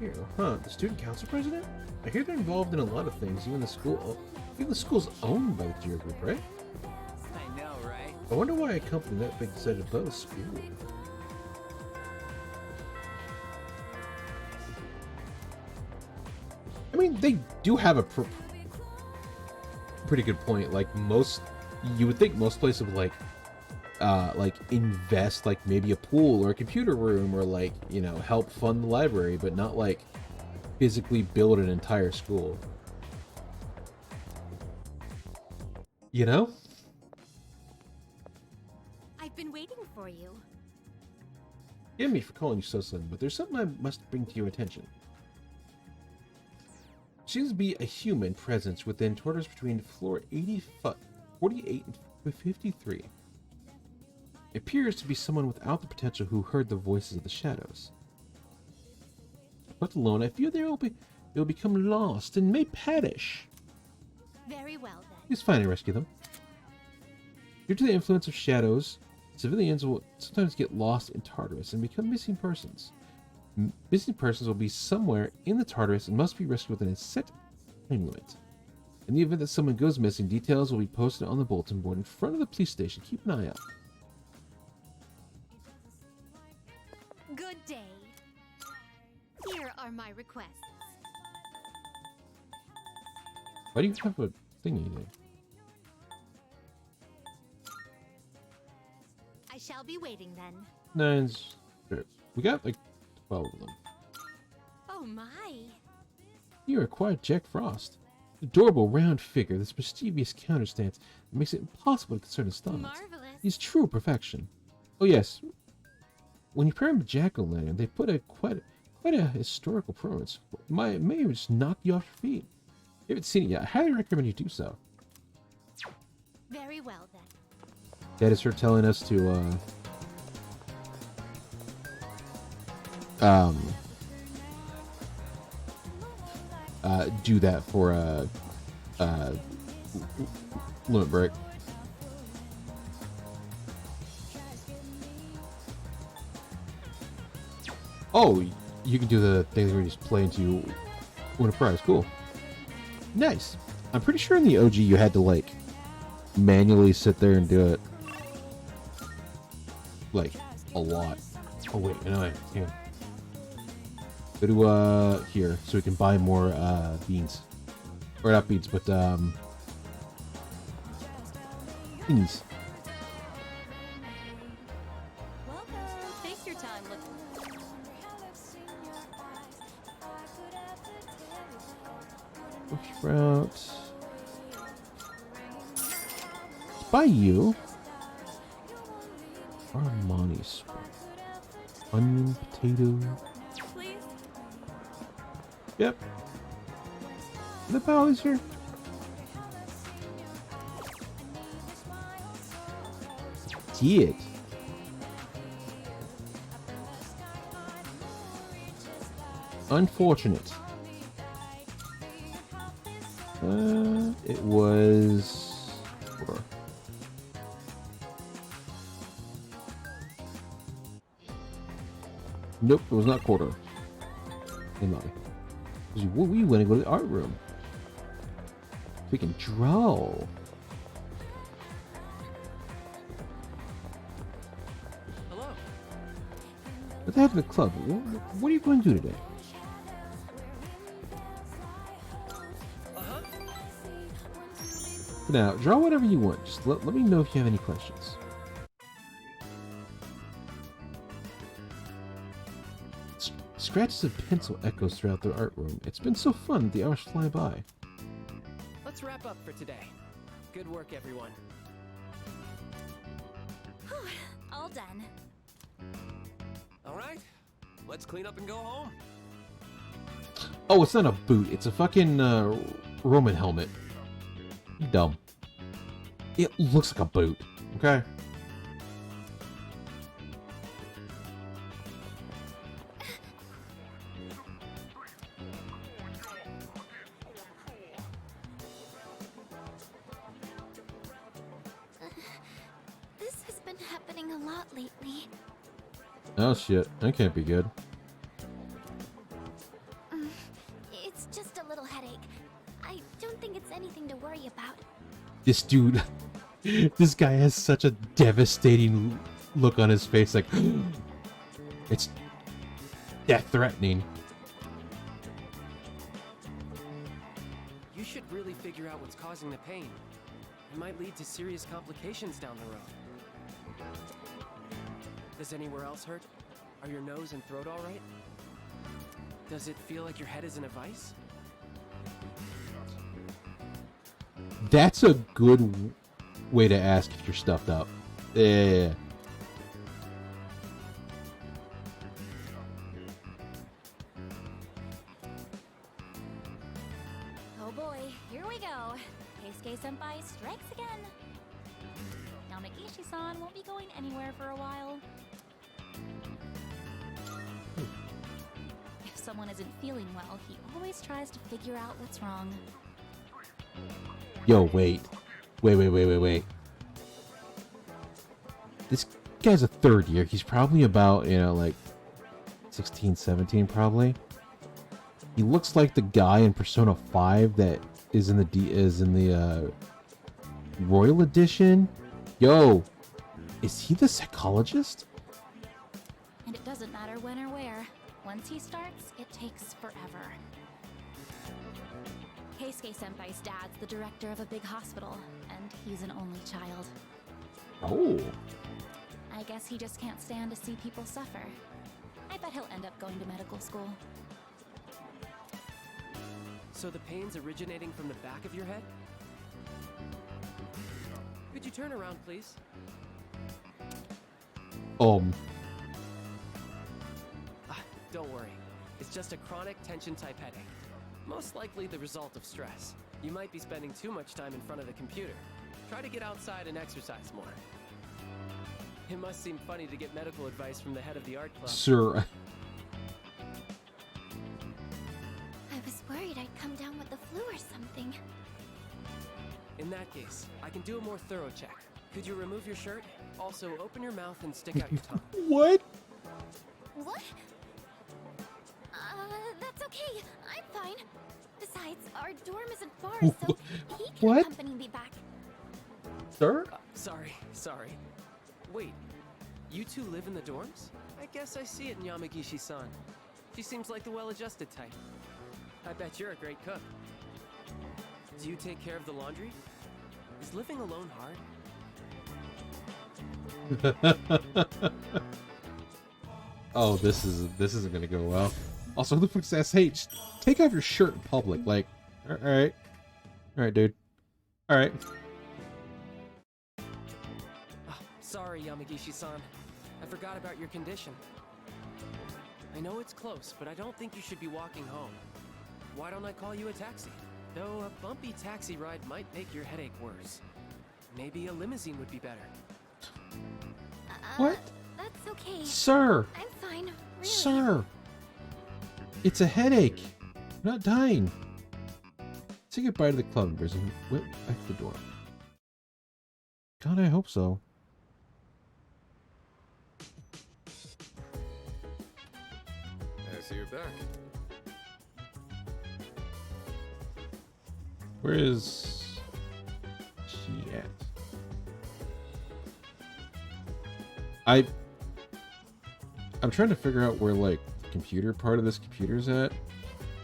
S1: Here, huh? The student council president? I hear they're involved in a lot of things. Even the school's owned by the Giro group, right?
S13: I know, right?
S1: I wonder why a company that big decided to blow a school. I mean, they do have a pretty good point. Like you would think most places would like invest like maybe a pool or a computer room or like, you know, help fund the library, but not like physically build an entire school. You know?
S2: I've been waiting for you.
S1: Forgive me for calling you so sudden, but there's something I must bring to your attention. Seems to be a human presence within corridors between floor 48 and 53. It appears to be someone without the potential who heard the voices of the shadows. Left alone, I fear they will become lost and may perish.
S2: Very well then.
S1: Please find and rescue them. Due to the influence of shadows, civilians will sometimes get lost in Tartarus and become missing persons. Missing persons will be somewhere in the Tartarus and must be rescued within a set time limit. In the event that someone goes missing, details will be posted on the bulletin board in front of the police station. Keep an eye out.
S2: Good day. Here are my requests.
S1: Why do you have a thingy there?
S2: I shall be waiting then.
S1: Nines. We got like 12 of them.
S2: Oh my.
S1: You are quite Jack Frost. Adorable round figure, this mischievous counterstance that makes it impossible to concern his thoughts.
S2: Marvelous.
S1: He's true perfection. Oh yes, when you pair him with Jack-o'-lantern, they put quite a historical performance. May just knock you off your feet. If you haven't seen it yet, I highly recommend you do so.
S2: Very well then.
S1: That is her telling us to do that for limit break. Oh, you can do the thing where you just play until you win a prize. Cool. Nice. I'm pretty sure in the OG you had to like manually sit there and do it. Like a lot. Oh wait, no, hang on. Go to here so we can buy more beans. Or not beans, but beans.
S5: Welcome. Take your time looking.
S1: Sprout. By you. Armani sprout. Onion, potato.
S5: Please?
S1: Yep. The ball is here. Get. Unfortunate. It was. Hold on. Nope, it was not quarter. Am I? We want to go to the art room. We can draw.
S10: Hello.
S1: What the heck of the club? What are you going to do today? For now, draw whatever you want. Just let me know if you have any questions. Scratches of pencil echoes throughout the art room. It's been so fun, the hours fly by.
S10: Let's wrap up for today. Good work, everyone.
S2: All done.
S11: All right, let's clean up and go home.
S1: Oh, it's not a boot. It's a fucking Roman helmet. You dumb. It looks like a boot. Okay.
S2: This has been happening a lot lately.
S1: Oh shit, that can't be good.
S2: It's just a little headache. I don't think it's anything to worry about.
S1: This dude, this guy has such a devastating look on his face, like, it's death threatening.
S10: You should really figure out what's causing the pain. It might lead to serious complications down the road. Does anywhere else hurt? Are your nose and throat all right? Does it feel like your head is in a vice?
S1: That's a good way to ask if you're stuffed up. Yeah.
S2: Oh boy, here we go. Keisuke-senpai strikes again. Yamagishi-san won't be going anywhere for a while. If someone isn't feeling well, he always tries to figure out what's wrong.
S1: Yo, wait. Wait. This guy's a third year. He's probably about, like 16, 17 probably. He looks like the guy in Persona 5 that is in the Royal Edition. Yo, is he the psychologist?
S2: And it doesn't matter when or where. Once he starts, it takes forever. Keisuke-senpai's dad's the director of a big hospital, and he's an only child.
S1: Oh.
S2: I guess he just can't stand to see people suffer. I bet he'll end up going to medical school.
S10: So the pain's originating from the back of your head? Could you turn around, please? Don't worry. It's just a chronic tension type headache. Most likely the result of stress. You might be spending too much time in front of the computer. Try to get outside and exercise more. It must seem funny to get medical advice from the head of the art club.
S1: Sir.
S2: I was worried I'd come down with the flu or something.
S10: In that case, I can do a more thorough check. Could you remove your shirt? Also, open your mouth and stick out your tongue.
S1: What?
S2: What? That's okay. I'm fine. Besides, our dorm isn't far, so he can
S1: What?
S2: accompany me back.
S1: Sir?
S10: Sorry. Wait, you two live in the dorms? I guess I see it in Yamagishi-san. She seems like the well-adjusted type. I bet you're a great cook. Do you take care of the laundry? Is living alone hard?
S1: Oh, this isn't gonna go well. Also, who the fuck says, hey, just take off your shirt in public? Like, all right, dude. All right.
S10: Sorry, Yamagishi-san. I forgot about your condition. I know it's close, but I don't think you should be walking home. Why don't I call you a taxi? Though a bumpy taxi ride might make your headache worse. Maybe a limousine would be better.
S1: What?
S2: That's okay.
S1: Sir!
S2: I'm fine, really.
S1: Sir! It's a headache. I'm not dying. Say goodbye to the club members and whip back to the door. God, I hope so.
S4: I see you're back.
S1: Where is she at? I'm trying to figure out where, like, the computer part of this computer's at.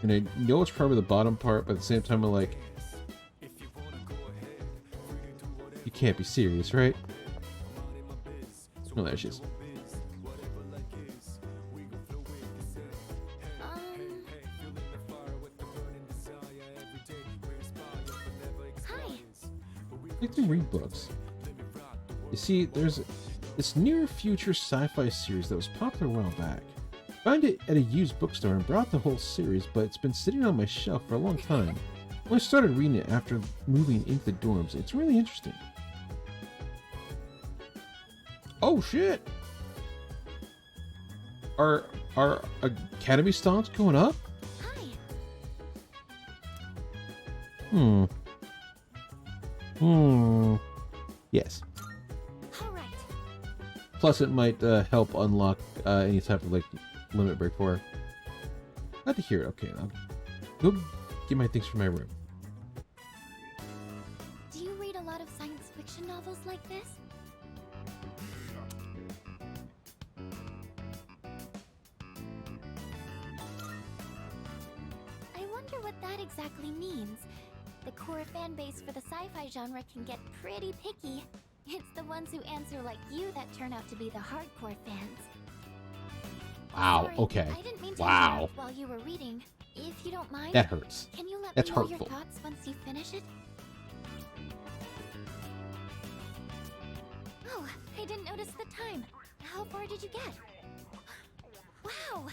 S1: And I know it's probably the bottom part, but at the same time I'm like, you can't be serious, right? Oh, there she is.
S2: Hi.
S1: I like to read books. You see, there's this near future sci-fi series that was popular a while back. Found it at a used bookstore and brought the whole series, but it's been sitting on my shelf for a long time. When I started reading it after moving into the dorms, it's really interesting. Oh shit! Are academy stocks going up?
S2: Hi.
S1: Yes.
S2: All right.
S1: Plus, it might help unlock any type of, like, limit break for her. Glad to hear it. Okay, I'll go get my things from my room.
S2: Do you read a lot of science fiction novels like this? I wonder what that exactly means. The core fan base for the sci-fi genre can get pretty picky. It's the ones who answer like you that turn out to be the hardcore fans.
S1: Wow,
S2: Sorry,
S1: okay.
S2: I didn't mean to
S1: Wow.
S2: interrupt while you were reading. If you don't mind,
S1: That hurts.
S2: Can you let
S1: That's
S2: me know
S1: hurtful.
S2: your thoughts once you finish it? Oh, I didn't notice the time. How far did you get? Wow,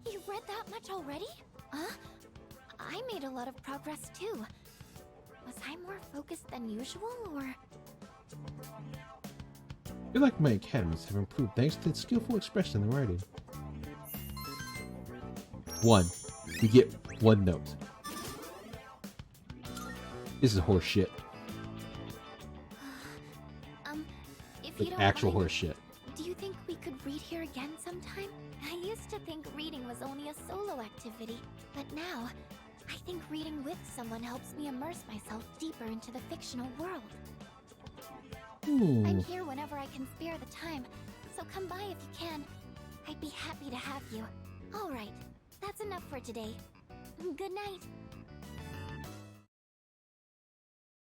S2: you read that much already? Huh? I made a lot of progress too. Was I more focused than usual, or?
S1: I feel like my academies have improved thanks to skillful expression in the writing. 1. We get 1 note. This is horse shit.
S2: If you
S1: Like
S2: don't
S1: actual
S2: mind,
S1: horse shit.
S2: do you think we could read here again sometime? I used to think reading was only a solo activity, but now, I think reading with someone helps me immerse myself deeper into the fictional world. I'm here whenever I can spare the time, so come by if you can. I'd be happy to have you. Alright, that's enough for today. Good night.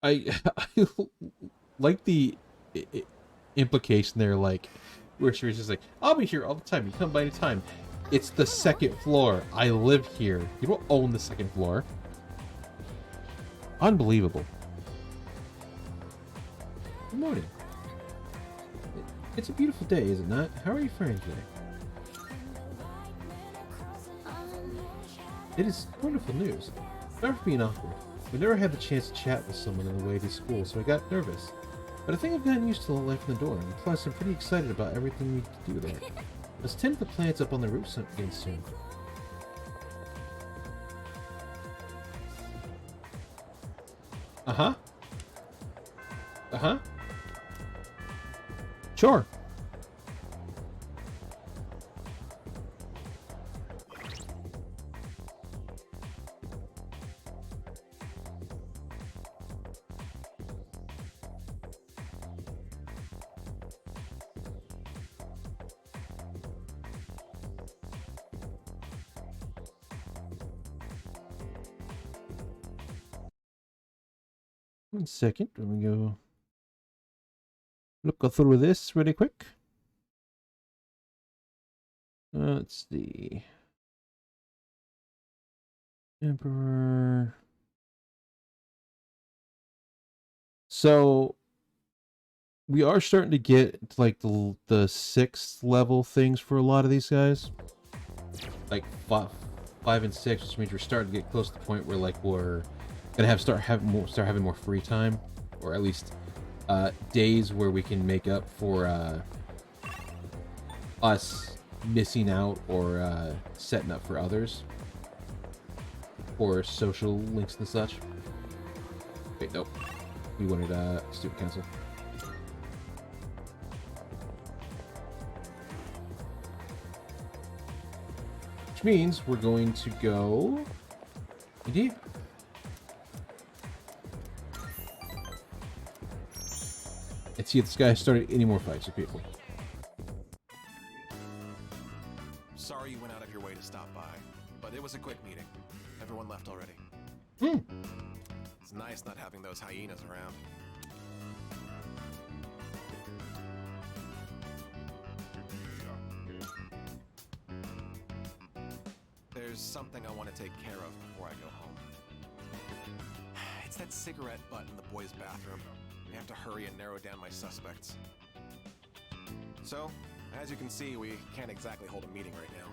S1: I like the implication there, like, where she was just like, I'll be here all the time, you come by any time. It's the 2nd floor. I live here. You don't own the 2nd floor. Unbelievable. Good morning. It's a beautiful day, is it not? How are you faring today? It is wonderful news. Sorry for being awkward. We never had the chance to chat with someone on the way to school, so I got nervous. But I think I've gotten used to the life in the dorm, and plus I'm pretty excited about everything we can do there. Let's tend to the plants up on the roof again soon. Uh-huh. Uh-huh. Sure. One second, let me go look through this really quick. Let's see. Emperor. So we are starting to get like the 6th level things for a lot of these guys. Like 5 and 6, which means we're starting to get close to the point where like we're gonna start having more free time, or at least days where we can make up for us missing out or setting up for others for social links and such. Wait, nope. We wanted student council. Which means we're going to go indeed. And see if this guy started any more fights with people.
S7: Sorry you went out of your way to stop by, but it was a quick meeting. Everyone left already. It's nice not having those hyenas around. There's something I want to take care of before I go home. It's that cigarette butt in the boys' bathroom. I have to hurry and narrow down my suspects. So, as you can see, we can't exactly hold a meeting right now.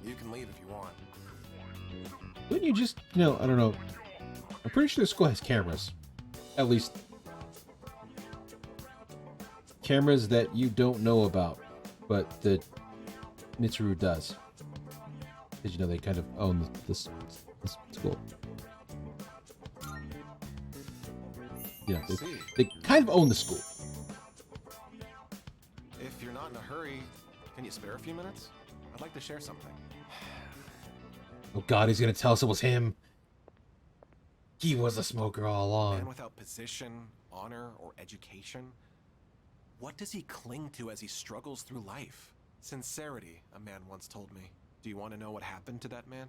S7: You can leave if you want.
S1: Wouldn't you just, I don't know. I'm pretty sure the school has cameras. At least cameras that you don't know about, but that Mitsuru does. Because they kind of own this school. They kind of own the school.
S7: If you're not in a hurry, can you spare a few minutes? I'd like to share something.
S1: Oh God, he's gonna tell us it was him. He was a smoker all
S7: A
S1: along.
S7: man without position, honor, or education? What does he cling to as he struggles through life? Sincerity, a man once told me. Do you want to know what happened to that man?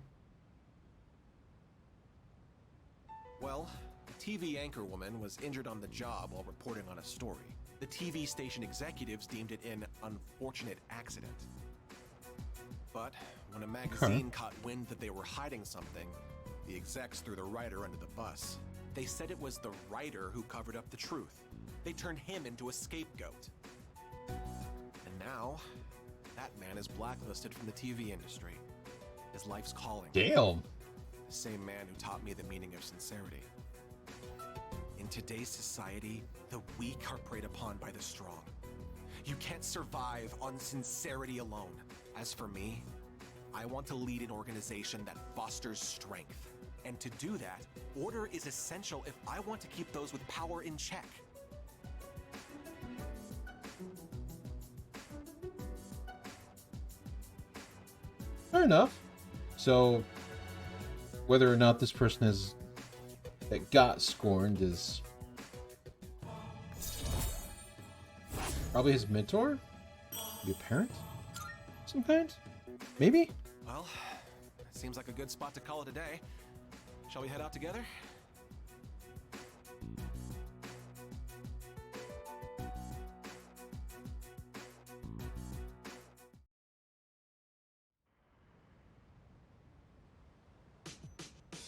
S7: Well, the TV anchor woman was injured on the job while reporting on a story. The TV station executives deemed it an unfortunate accident. But when a magazine caught wind that they were hiding something, the execs threw the writer under the bus. They said it was the writer who covered up the truth.
S14: They turned him into a scapegoat. And now, that man is blacklisted from the TV industry. His life's calling.
S1: Damn.
S14: The same man who taught me the meaning of sincerity. In today's society, the weak are preyed upon by the strong. You can't survive on sincerity alone. As for me, I want to lead an organization that fosters strength. And to do that, order is essential if I want to keep those with power in check.
S1: Fair enough. So, whether or not this person that got scorned is probably his mentor? Maybe a parent? Some kind? Maybe?
S14: Well, seems like a good spot to call it a day. Shall we head out together?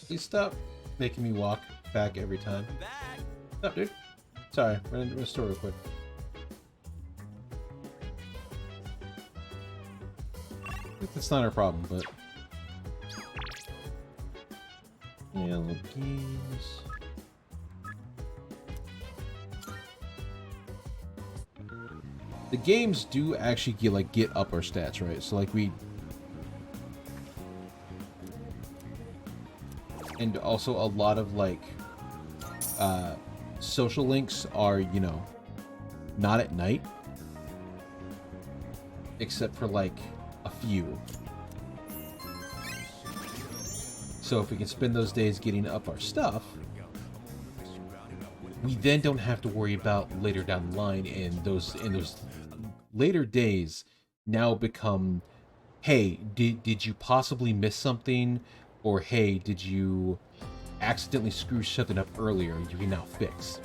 S1: Please stop making me walk back every time.
S9: Back.
S1: Stop, dude. Sorry, we're in the store real quick. That's not our problem, but yellow games. The games do actually get up our stats, right? So like and also a lot of social links are, not at night, except for a few. So if we can spend those days getting up our stuff, we then don't have to worry about later down the line, and those later days now become, hey, did you possibly miss something? Or hey, did you accidentally screw something up earlier you can now fix?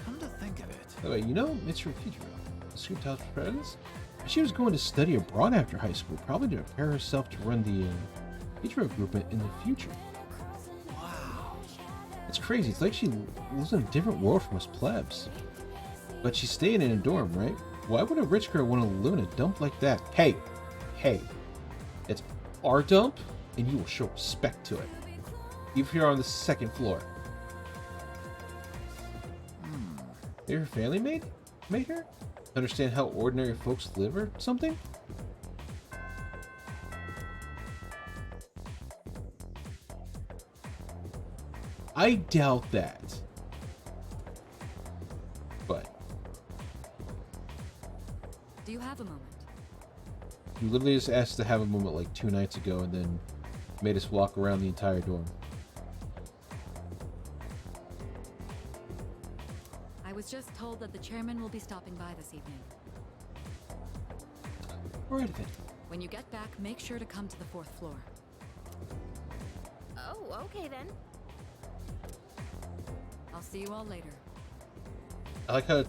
S7: Come to think of it.
S1: By the way, it's your future. The Scoop House Presidents. She was going to study abroad after high school, probably to prepare herself to run the Ichiro group in the future.
S7: Wow.
S1: It's crazy. It's like she lives in a different world from us plebs. But she's staying in a dorm, right? Why would a rich girl want to live in a dump like that? Hey. It's our dump, and you will show respect to it. Even if you're on the second floor. Maybe her family made her? Understand how ordinary folks live or something? I doubt that. But
S8: Do you have a moment?
S1: you literally just asked to have a moment 2 nights ago and then made us walk around the entire dorm.
S8: I was just told that the chairman will be stopping by this evening.
S1: Alright then.
S8: When you get back, make sure to come to the 4th floor.
S2: Oh, okay then.
S8: I'll see you all later.
S1: I like how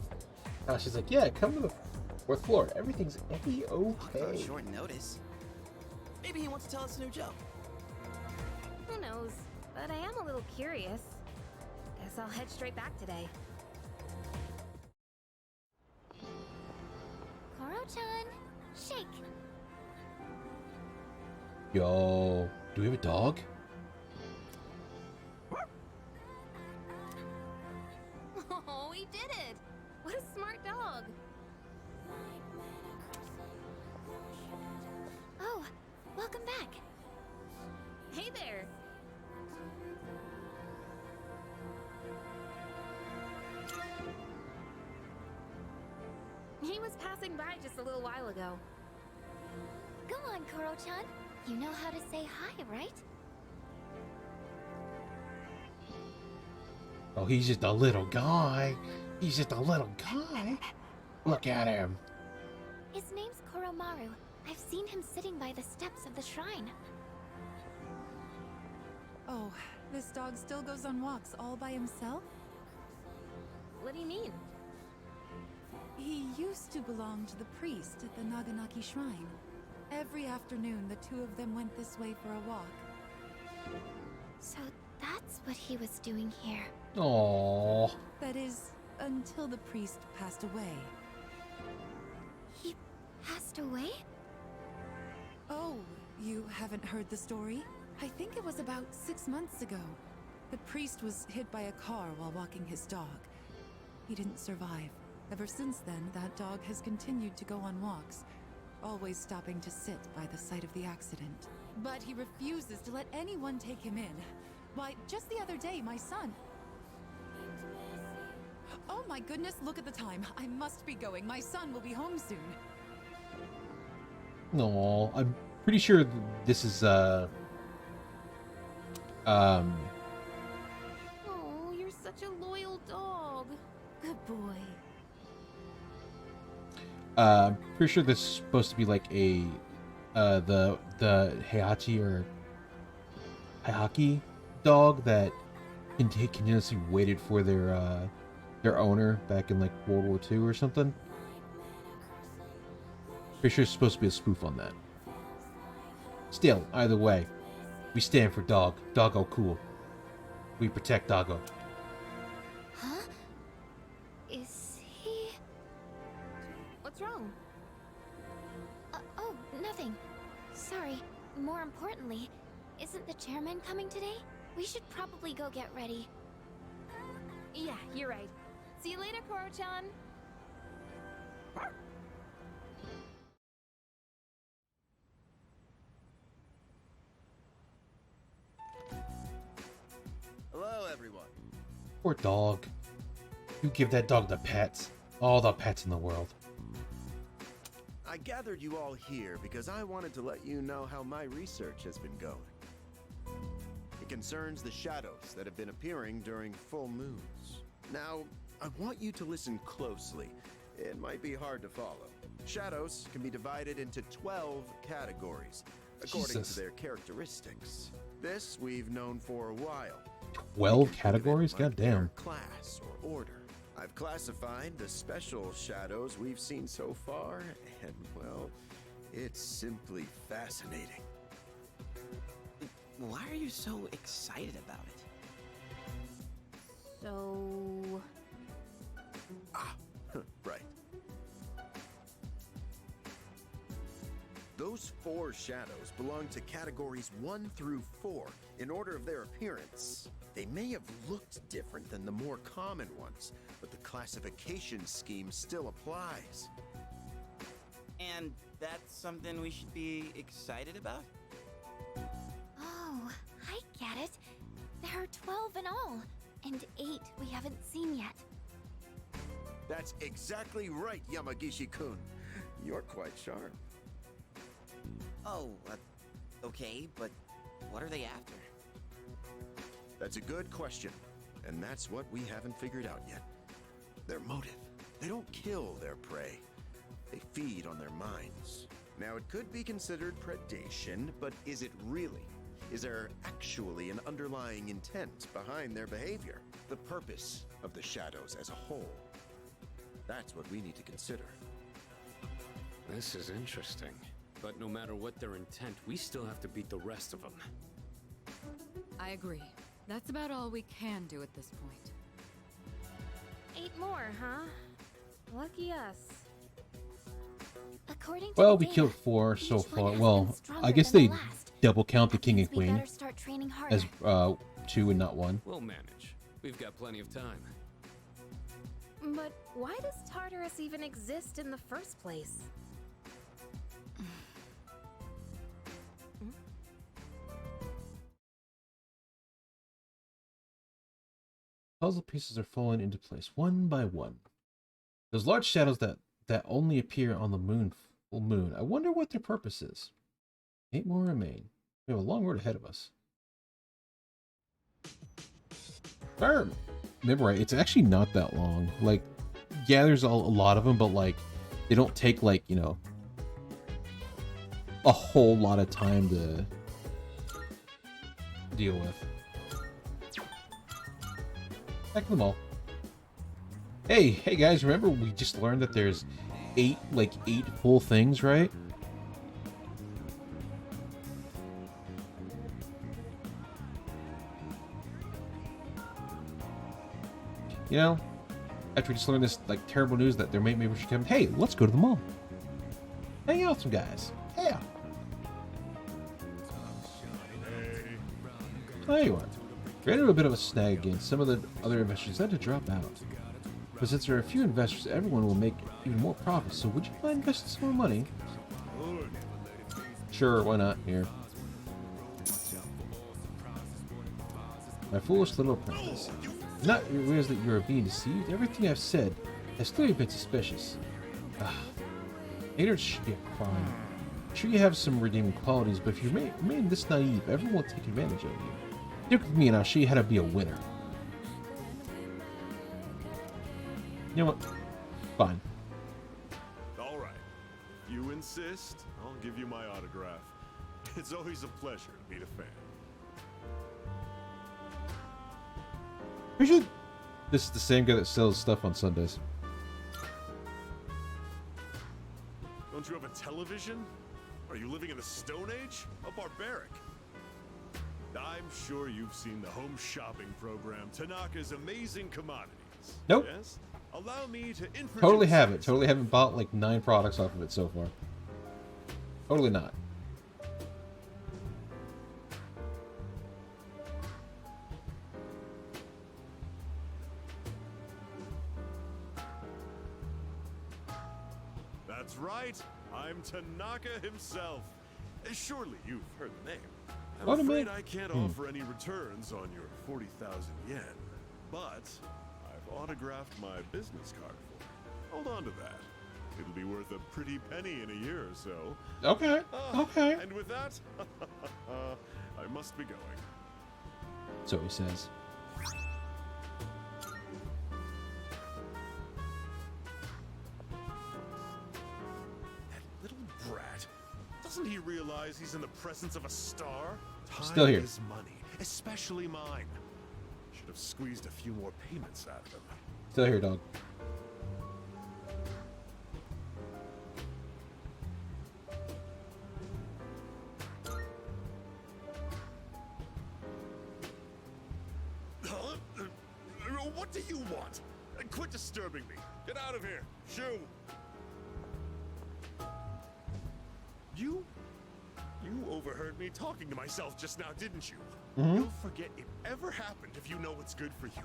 S1: she's like, yeah, come to the 4th floor. Everything's
S9: Talk on
S1: A-okay.
S9: short notice. Maybe he wants to tell us a new joke.
S2: Who knows? But I am a little curious. Guess I'll head straight back today. Koro-chan, shake.
S1: Yo, do we have a dog?
S2: Oh, he did it! What a smart dog! Oh, welcome back. Hey there. He was passing by just a little while ago. Go on, Koro-chan. You know how to say hi, right?
S1: Oh, he's just a little guy. He's just a little guy. Look at him.
S2: His name's Koromaru. I've seen him sitting by the steps of the shrine.
S15: Oh, this dog still goes on walks all by himself?
S2: What do you mean?
S15: He used to belong to the priest at the Naganaki Shrine. Every afternoon, the two of them went this way for a walk.
S2: So that's what he was doing here.
S1: Aww.
S15: That is, until the priest passed away.
S2: He passed away?
S15: Oh, you haven't heard the story? I think it was about 6 months ago. The priest was hit by a car while walking his dog. He didn't survive. Ever since then, that dog has continued to go on walks, always stopping to sit by the site of the accident. But he refuses to let anyone take him in. Why, just the other day, my son... Oh my goodness, look at the time. I must be going. My son will be home soon.
S1: No, I'm pretty sure this is
S2: Oh, you're such a loyal dog. Good boy.
S1: pretty sure this is supposed to be like a the Heihachi or Heihachi dog that continuously waited for their owner back in like World War II or something. Pretty sure it's supposed to be a spoof on that. Still, either way, we stand for dog. Doggo cool. We protect Doggo.
S2: Huh? Is he...
S3: What's wrong?
S2: Oh, nothing. Sorry. More importantly, isn't the chairman coming today? We should probably go get ready.
S3: Yeah, you're right. See you later, Koro-chan.
S16: Hello, everyone.
S1: Poor dog. You give that dog the pets. All the pets in the world.
S16: I gathered you all here because I wanted to let you know how my research has been going. It concerns the shadows that have been appearing during full moons. Now, I want you to listen closely. It might be hard to follow. Shadows can be divided into 12 categories, according
S1: Jesus.
S16: to their characteristics. This we've known for a while.
S1: 12 categories? God damn.
S16: Class or order. I've classified the special shadows we've seen so far, and well, it's simply fascinating.
S9: Why are you so excited about it?
S2: So...
S16: Right. Those 4 shadows belong to categories 1 through 4 in order of their appearance. They may have looked different than the more common ones, but the classification scheme still applies.
S9: And that's something we should be excited about?
S2: Oh, I get it. There are 12 in all, and 8 we haven't seen yet.
S16: That's exactly right, Yamagishi-kun. You're quite sharp.
S9: Oh, okay, but what are they after?
S16: That's a good question, and that's what we haven't figured out yet. Their motive. They don't kill their prey. They feed on their minds. Now, it could be considered predation, but is it really? Is there actually an underlying intent behind their behavior? The purpose of the shadows as a whole. That's what we need to consider.
S11: This is interesting. But no matter what their intent, we still have to beat the rest of them.
S8: I agree. That's about all we can do at this point.
S3: 8 more, huh? Lucky us.
S2: According to
S1: Well,
S2: the
S1: we
S2: data,
S1: killed 4 so
S2: each one
S1: far.
S2: has
S1: Well,
S2: been stronger
S1: I guess
S2: than
S1: they
S2: the last.
S1: double count the
S2: That
S1: king
S2: means
S1: and
S2: we
S1: queen
S2: better start training harder.
S1: as 2 and not 1.
S11: We'll manage. We've got plenty of time.
S3: But why does Tartarus even exist in the first place?
S1: Puzzle pieces are falling into place one by one. Those large shadows that only appear on the full moon. I wonder what their purpose is. 8 more remain. We have a long road ahead of us. If I remember right, it's actually not that long. Like, yeah, there's a lot of them, but like, they don't take like, you know, a whole lot of time to deal with. Back to the mall. Hey guys, remember we just learned that there's 8 full things, right? You know, after we just learned this like terrible news that their mate maybe should come. Hey, let's go to the mall. Hang out with some guys. Yeah. There you are. Ran into a bit of a snag again. Some of the other investors had to drop out. But since there are a few investors, everyone will make even more profits. So would you mind investing some more money? Sure, why not? Here. My foolish little apprentice. Not realize that you are being deceived. Everything I've said has clearly been suspicious. Ignorance should be a crime. Sure, you have some redeeming qualities, but if you remain this naive, everyone will take advantage of you. Stick with me and I'll show you how to be a winner. You know what? Fine.
S17: All right. If you insist, I'll give you my autograph. It's always a pleasure to meet a fan.
S1: This is the same guy that sells stuff on Sundays.
S17: Don't you have a television? Are you living in the Stone Age? How barbaric. I'm sure you've seen the home shopping program, Tanaka's Amazing Commodities.
S1: Nope.
S17: Yes? Allow me to introduce...
S1: Totally haven't. Totally haven't bought like 9 products off of it so far. Totally not.
S17: That's right. I'm Tanaka himself. Surely you've heard the name. I'm afraid I can't offer any returns on your 40,000 yen, but I've autographed my business card for you. Hold on to that. It'll be worth a pretty penny in a year or so.
S1: Okay. Okay.
S17: And with that, I must be going.
S1: So he says.
S17: Doesn't he realize he's in the presence of a star? Time
S1: Still here.
S17: is money, especially mine. Should have squeezed a few more payments out of him.
S1: Still here, dog.
S17: Huh? What do you want? Quit disturbing me. Get out of here. Shoo. You overheard me talking to myself just now, didn't you? You'll forget it ever happened if you know what's good for you.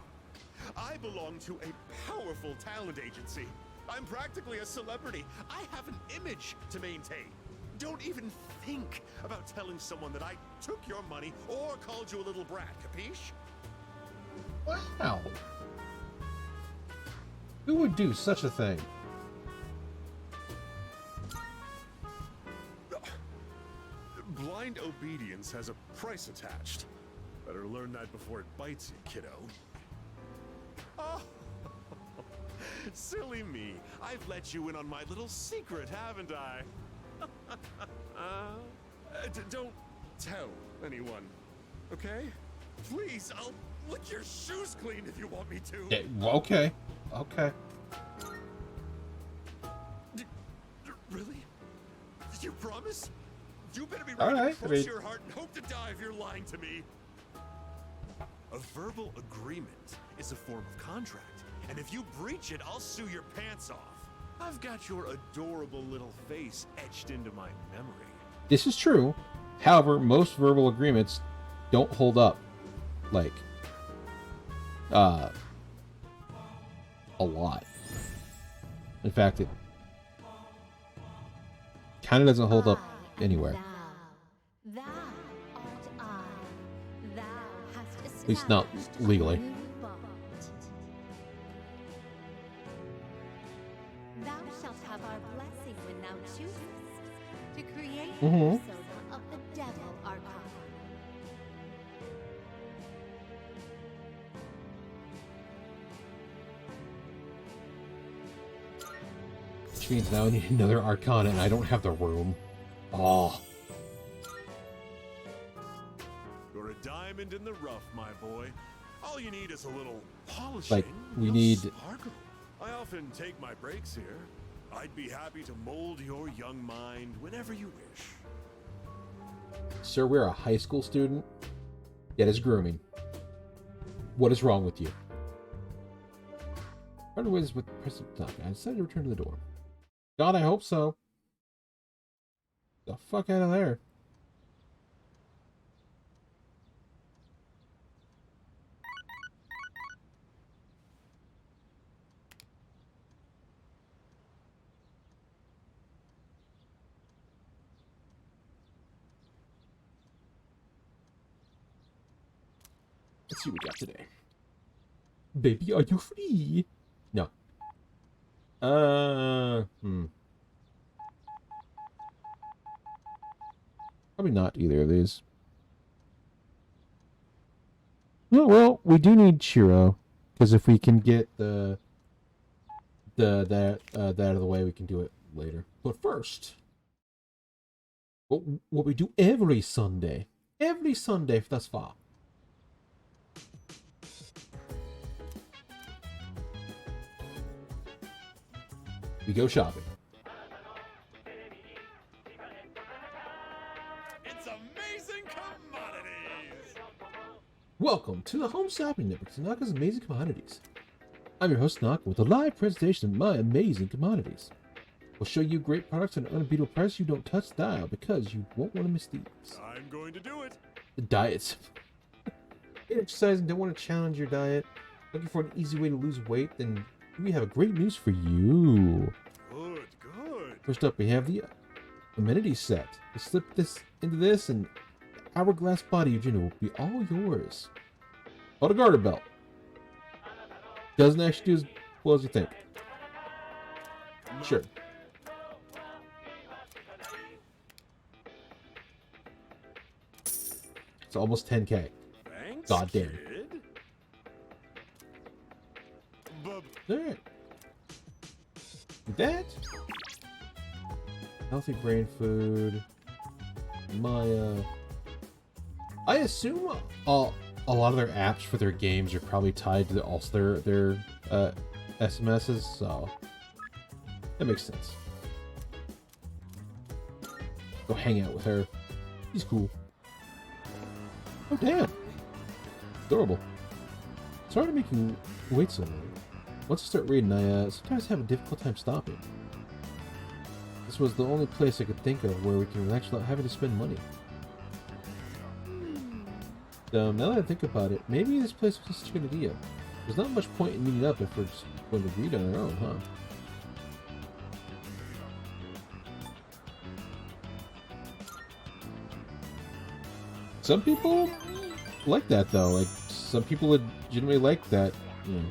S17: I belong to a powerful talent agency. I'm practically a celebrity. I have an image to maintain. Don't even think about telling someone that I took your money or called you a little brat, capiche?
S1: Wow. Who would do such a thing?
S17: Blind obedience has a price attached. Better learn that before it bites you, kiddo. Oh, silly me. I've let you in on my little secret, haven't I? Don't tell anyone, okay? Please, I'll lick your shoes clean if you want me to.
S1: Yeah, okay. Okay.
S17: Really? Did you promise? You better be ready to cross your heart and hope to die if you're lying to me. A verbal agreement is a form of contract, and if you breach it, I'll sue your pants off. I've got your adorable little face etched into my memory.
S1: This is true. However, most verbal agreements don't hold up. Like, a lot. In fact, it kind of doesn't hold up anywhere. At least not legally.
S12: Thou shalt have our blessing when thou choosest to create a
S1: Mm-hmm.
S12: persona of the devil archon.
S1: Which means now I need another Arcana and I don't have the room. Oh.
S17: You're a diamond in the rough, my boy. All you need is a little polishing.
S1: Like, we
S17: You'll
S1: need...
S17: sparkle. I often take my breaks here. I'd be happy to mold your young mind whenever you wish.
S1: Sir, we're a high school student. Yet is grooming. What is wrong with you? Parted ways with President Duck. I decided to return to the door. God, I hope so. The fuck out of there. Let's see what we got today. Baby, are you free? No. Probably not either of these. Oh, well, we do need Shiro, because if we can get that out of the way, we can do it later. But first, what we do every Sunday thus far. We go shopping.
S17: It's amazing commodities.
S1: Welcome to the Home Shopping Network, Tanaka's Amazing Commodities. I'm your host, Tanaka, with a live presentation of my amazing commodities. We'll show you great products at an unbeatable price. You don't touch the dial because you won't want to miss these.
S17: I'm going to do it.
S1: The diets. You're exercising, don't want to challenge your diet, looking for an easy way to lose weight, then we have a great news for you.
S17: Good, good.
S1: First up, we have the amenities set. You slip this into this, and the hourglass body unit will be all yours. Oh, the garter belt. Doesn't actually do as well as you think. Sure. It's almost 10K.
S17: Thanks,
S1: God damn.
S17: kid.
S1: Alright. With that, healthy brain food. Maya. I assume a lot of their apps for their games are probably tied to also their SMSs, so that makes sense. Go hang out with her. He's cool. Oh damn. Adorable. Sorry to make you wait so long. Once I start reading, I sometimes have a difficult time stopping. This was the only place I could think of where we can relax without having to spend money. Now that I think about it, maybe this place was such a good idea. There's not much point in meeting up if we're just going to read on our own, huh? Some people like that, though. Like, some people legitimately like that, you know.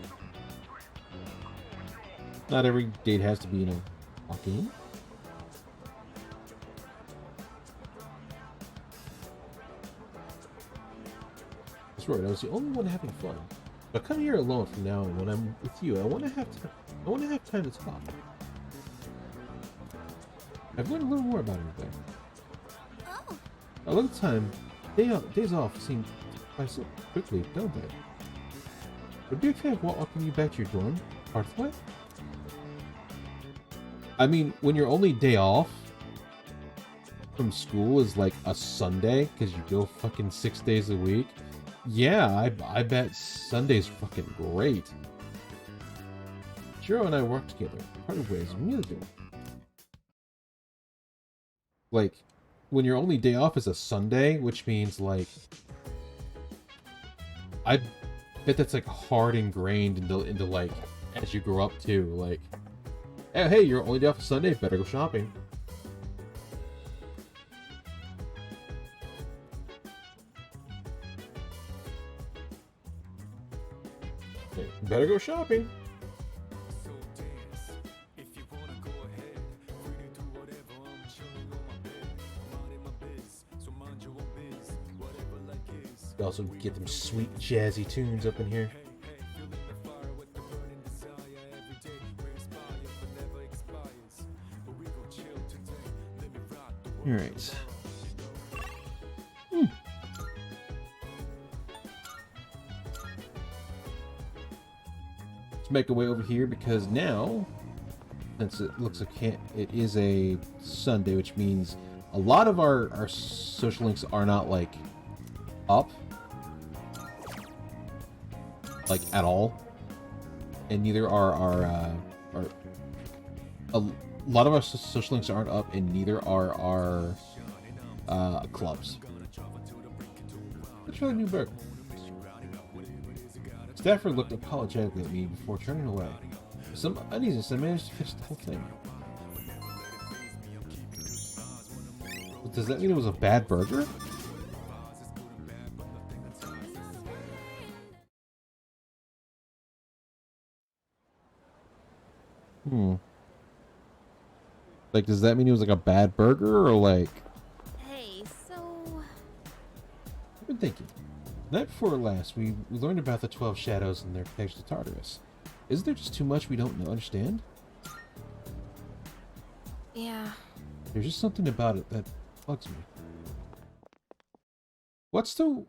S1: Not every date has to be, you know, walking. That's right, I was the only one having fun. But come here alone from now on. When I'm with you, I want to have time to talk. I've learned a little more about everything.
S2: Oh.
S1: A lot of time, days off seem by so quickly, don't they? Would you expect walking you back to your dorm part of the way? I mean, when your only day off from school is like a Sunday, because you go fucking 6 days a week, yeah, I bet Sunday's fucking great. Jiro and I work together, parted ways immediately. Like, when your only day off is a Sunday, which means like, I bet that's like hard ingrained into like as you grow up too. Like, hey, you're only day off a Sunday, better go shopping. Hey, better go shopping. You also get them sweet jazzy tunes up in here. Alright. Let's make our way over here because now, since it looks like it is a Sunday, which means a lot of our social links are not like up. Like at all. and neither are our a lot of our social links aren't up, and neither are our clubs. Let's try the new burger. Stafford looked apologetically at me before turning away. With some uneasiness, I managed to finish the whole thing. But does that mean it was a bad burger? Like, does that mean it was like a bad burger, or like...
S3: Hey, so...
S1: I've been thinking. The night before last, we learned about the 12 shadows and their connection to Tartarus. Isn't there just too much we don't understand?
S3: Yeah.
S1: There's just something about it that bugs me. What's to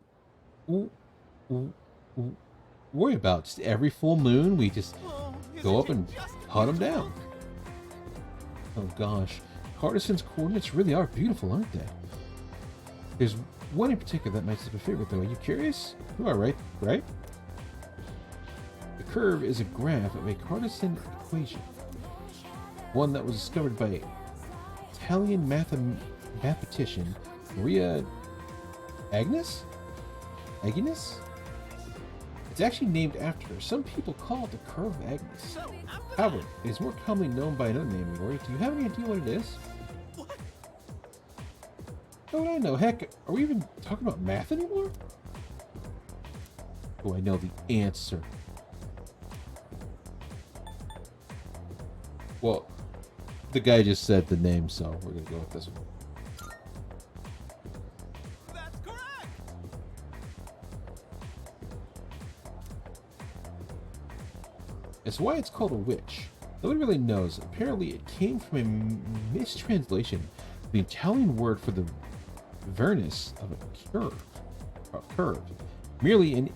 S1: worry about? Just every full moon, we just go up and hunt them down. Oh gosh, Hardison's coordinates really are beautiful, aren't they? There's one in particular that might be my favorite, though. Are you curious? You are, right? The curve is a graph of a Cartesian equation. One that was discovered by Italian mathematician Maria Agnes? It's actually named after her. Some people call it the curve of Agnes. However, it is more commonly known by another name, Lori. Do you have any idea what it is? How would I know? Heck, are we even talking about math anymore? Oh, I know the answer. Well, the guy just said the name, so we're gonna go with this one.
S9: That's correct!
S1: It's why it's called a witch. Nobody really knows. Apparently, it came from a mistranslation. The Italian word for the vernus of a curve. Merely an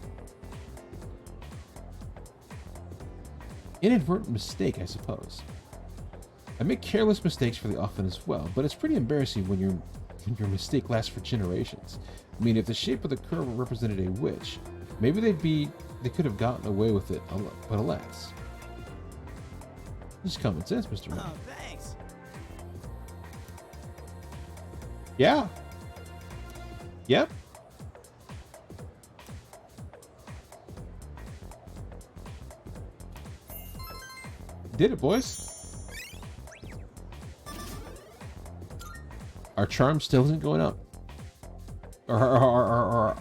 S1: inadvertent mistake, I suppose. I make careless mistakes fairly often as well, but it's pretty embarrassing when your mistake lasts for generations. I mean, if the shape of the curve represented a witch, maybe they could have gotten away with it, but alas. Just common sense, Mr. Wright.
S9: Oh, thanks.
S1: Yeah. Yep. Did it, boys. Our charm still isn't going up. Our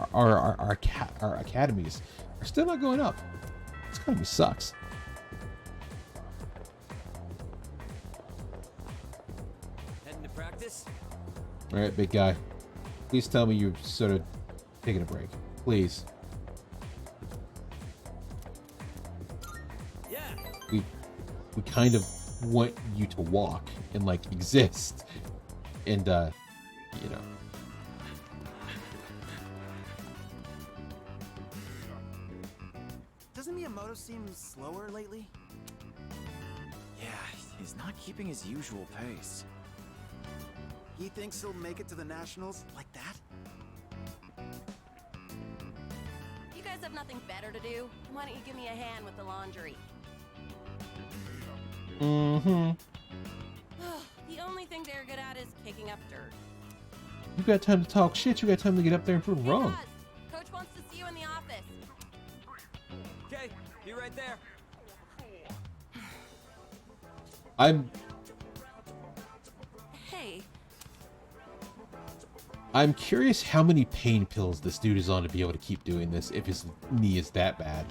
S1: academies are still not going up. This economy sucks.
S6: Heading to practice?
S1: All right, big guy. Please tell me you're sort of taking a break. Please.
S6: Yeah.
S1: We kind of want you to walk and like exist. And you know.
S9: Doesn't Miyamoto seem slower lately? Yeah, he's not keeping his usual pace. He thinks he'll make it to the Nationals like that?
S5: You guys have nothing better to do? Why don't you give me a hand with the laundry?
S1: Mm-hmm.
S5: The only thing they're good at is kicking up dirt.
S1: You got time to talk shit. You got time to get up there and prove wrong.
S5: Coach wants to see you in the office.
S6: Okay, be right there.
S5: Hey.
S1: I'm curious how many pain pills this dude is on to be able to keep doing this if his knee is that bad.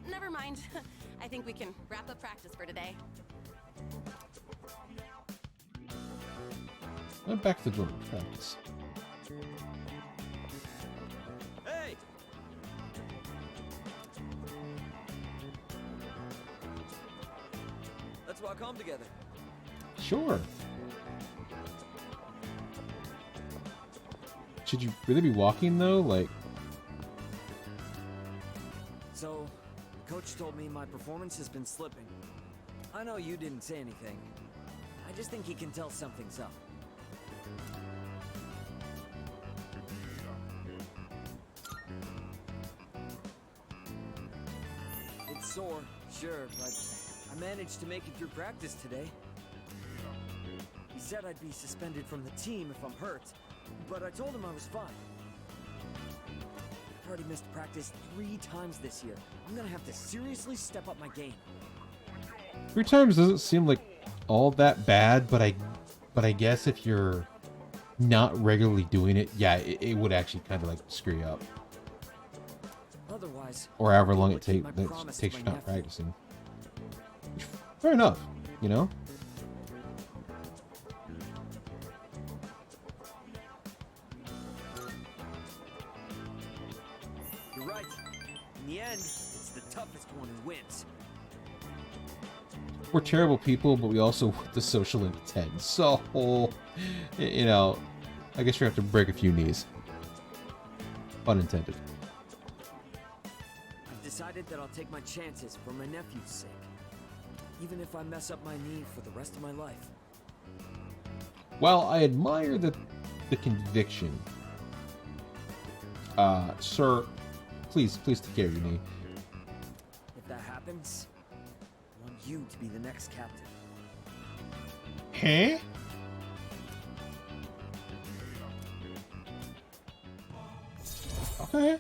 S5: Never mind. I think we can wrap up practice for today.
S1: I'm back to the dorm practice.
S6: Hey! Let's walk home together.
S1: Sure. Should you really be walking though? Like,
S6: So, Coach told me my performance has been slipping. I know you didn't say anything. I just think he can tell something's up. It sore, sure, but I managed to make it through practice today. He said I'd be suspended from the team if I'm hurt, but I told him I was fine. I've already missed practice 3 times this year. I'm gonna have to seriously step up my game.
S1: 3 times doesn't seem like all that bad, but I guess if you're not regularly doing it, yeah, it would actually kind of like screw you up.
S6: Otherwise,
S1: or however long it
S6: keep my
S1: takes
S6: promise
S1: you
S6: to my
S1: not
S6: nephew.
S1: practicing. Fair enough, you know?
S6: You're right. In the end, it's the toughest one who wins.
S1: We're terrible people, but we also want the social intent. So, you know, I guess you have to break a few knees. Unintended.
S6: I've decided that I'll take my chances for my nephew's sake. Even if I mess up my knee for the rest of my life.
S1: While I admire the conviction, sir, please take care of your knee.
S6: If that happens, I want you to be the next captain.
S1: Huh? Okay.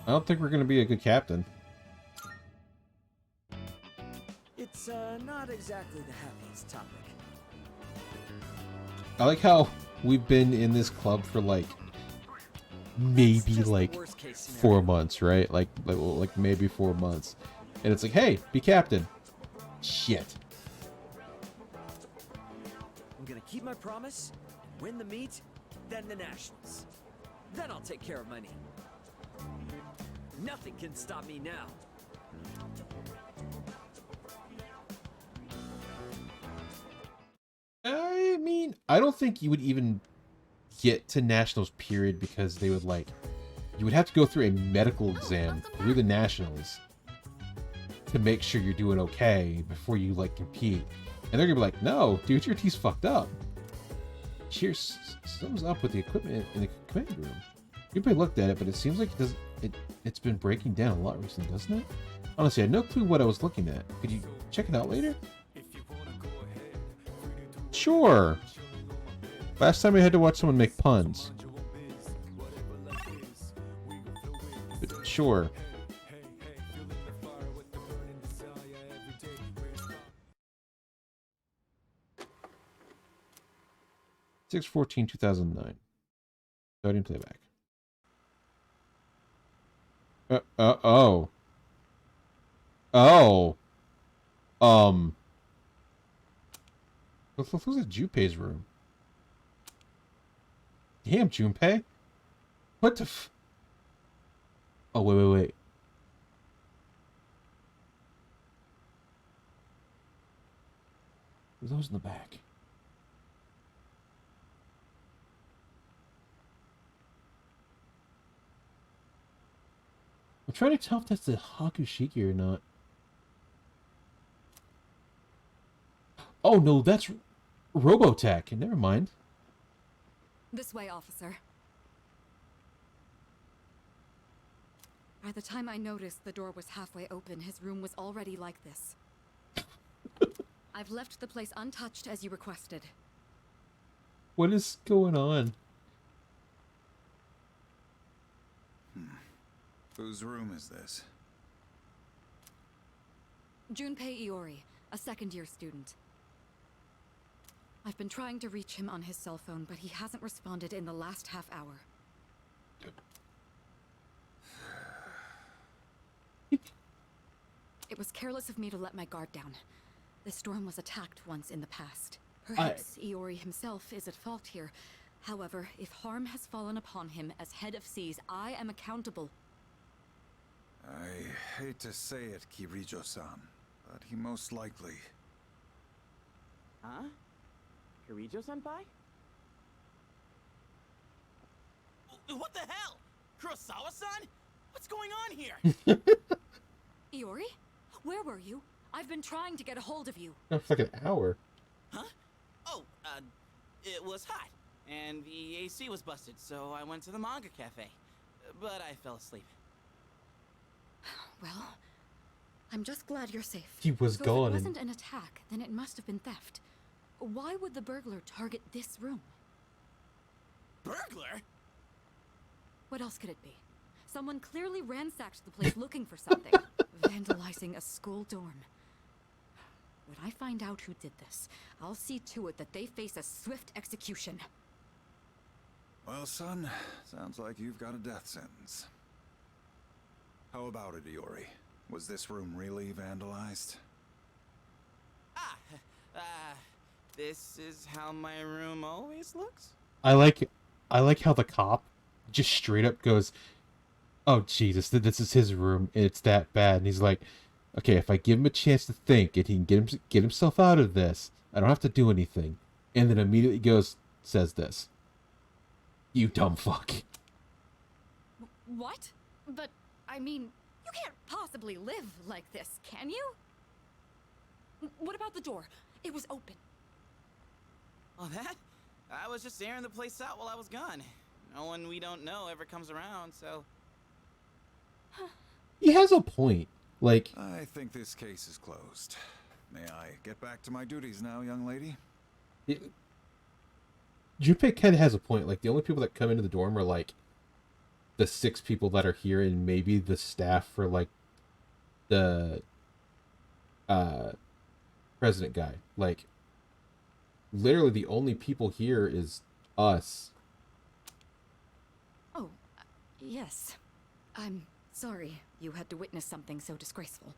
S1: I don't think we're gonna be a good captain.
S6: It's not exactly the happiest topic.
S1: I like how we've been in this club for like maybe like 4 months, right? Like maybe 4 months, and it's like, hey, be captain. Shit.
S6: I'm gonna keep my promise, win the meet, then the nationals. Then I'll take care of my knee. Nothing can stop me now.
S1: I mean, I don't think you would even get to nationals period, because they would like, you would have to go through a medical exam through the nationals to make sure you're doing okay before you like compete. And they're gonna be like, no, dude, your teeth's fucked up. Cheers, something's up with the equipment in the command room. Everybody looked at it, but it seems like it's been breaking down a lot recently, doesn't it? Honestly, I had no clue what I was looking at. Could you check it out later? Sure. Last time I had to watch someone make puns. But sure. Six 14/2009. Starting playback. Oh. Who's at Junpei's room? Damn, Junpei. What the f... Oh, wait. Those in the back. I'm trying to tell if that's the Hakushiki or not. Oh, no, that's Robotech. Never mind.
S8: This way, officer. By the time I noticed the door was halfway open, his room was already like this. I've left the place untouched as you requested.
S1: What is going on?
S13: Whose room is this?
S8: Junpei Iori, a second-year student. I've been trying to reach him on his cell phone, but he hasn't responded in the last half hour. It was careless of me to let my guard down. The storm was attacked once in the past. Perhaps Iori himself is at fault here. However, if harm has fallen upon him as head of Seas, I am accountable.
S13: I hate to say it, Kirijo-san, but he most likely...
S18: Huh? Kirijo-senpai?
S9: What the hell? Kurosawa-san? What's going on here?
S8: Iori? Where were you? I've been trying to get a hold of you.
S1: For like an hour.
S9: Huh? Oh, it was hot, and the AC was busted, so I went to the manga cafe. But I fell asleep.
S8: Well, I'm just glad you're safe.
S1: He was
S8: So
S1: gone
S8: if it
S1: and-
S8: wasn't an attack, then it must have been theft. Why would the burglar target this room?
S9: Burglar?
S8: What else could it be? Someone clearly ransacked the place looking for something, vandalizing a school dorm. When I find out who did this, I'll see to it that they face a swift execution.
S19: Well, son, sounds like you've got a death sentence. How about it, Iori? Was this room really vandalized?
S9: This is how my room always looks?
S1: I like how the cop just straight up goes, "Oh Jesus, this is his room, and it's that bad." And he's like, "Okay, if I give him a chance to think, and he can get himself out of this, I don't have to do anything." And then immediately says this, "You dumb fuck."
S8: What? But, I mean, you can't possibly live like this, can you? What about the door? It was open.
S9: Oh, that? I was just airing the place out while I was gone. No one we don't know ever comes around, so...
S1: He has a point. Like,
S19: I think this case is closed. May I get back to my duties now, young lady?
S1: Junpei kind of has a point. Like, the only people that come into the dorm are, like, the 6 people that are here and maybe the staff for, like, the president guy. Like, literally the only people here is us.
S8: Oh, yes. I'm sorry you had to witness something so disgraceful.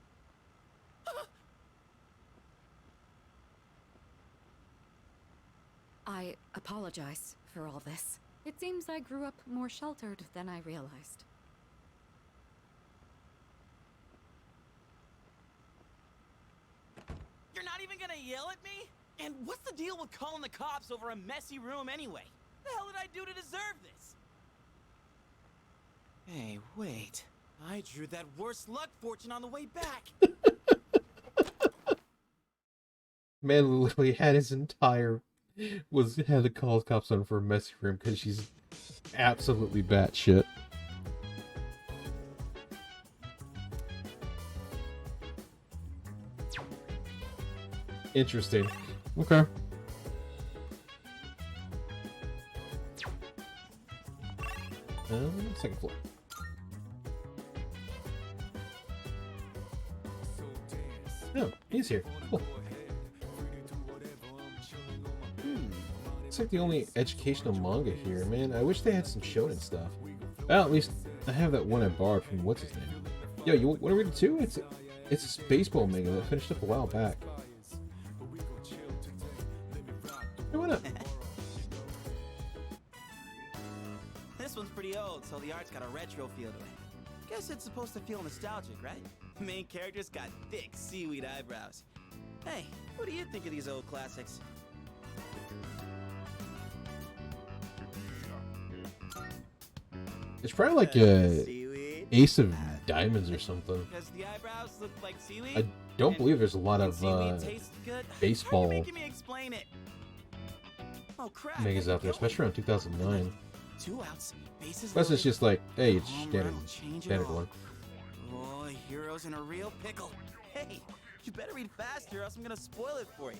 S8: I apologize for all this. It seems I grew up more sheltered than I realized.
S9: You're not even gonna yell at me? And what's the deal with calling the cops over a messy room anyway? The hell did I do to deserve this? Hey, wait. I drew that worst luck fortune on the way back.
S1: Man literally had his entire... had to call the cops on her for a messy room because she's absolutely batshit. Interesting. Okay. Second floor. No, he's here. Cool. It's like the only educational manga here, man. I wish they had some shonen stuff. Well, at least I have that one I borrowed from what's his name. Yo, you want to read it too? It's a baseball manga that finished up a while back. Hey, why not?
S9: This one's pretty old, so the art's got a retro feel to it. Guess it's supposed to feel nostalgic, right? The main character's got thick seaweed eyebrows. Hey, what do you think of these old classics?
S1: It's probably like a Ace of Diamonds or something.
S9: Does the eyebrows look like seaweed?
S1: I don't believe there's a lot of baseball
S9: Making me explain it. Oh crap!
S1: mangas out there, especially around 2009.
S9: 2 outs, bases
S1: Plus, it's
S9: loaded.
S1: just like, hey, it's
S9: Home
S1: standard,
S9: run will change it
S1: standard
S9: all.
S1: one.
S9: Oh, hero's in a real pickle. Hey, you better read faster, or else I'm gonna spoil it for you.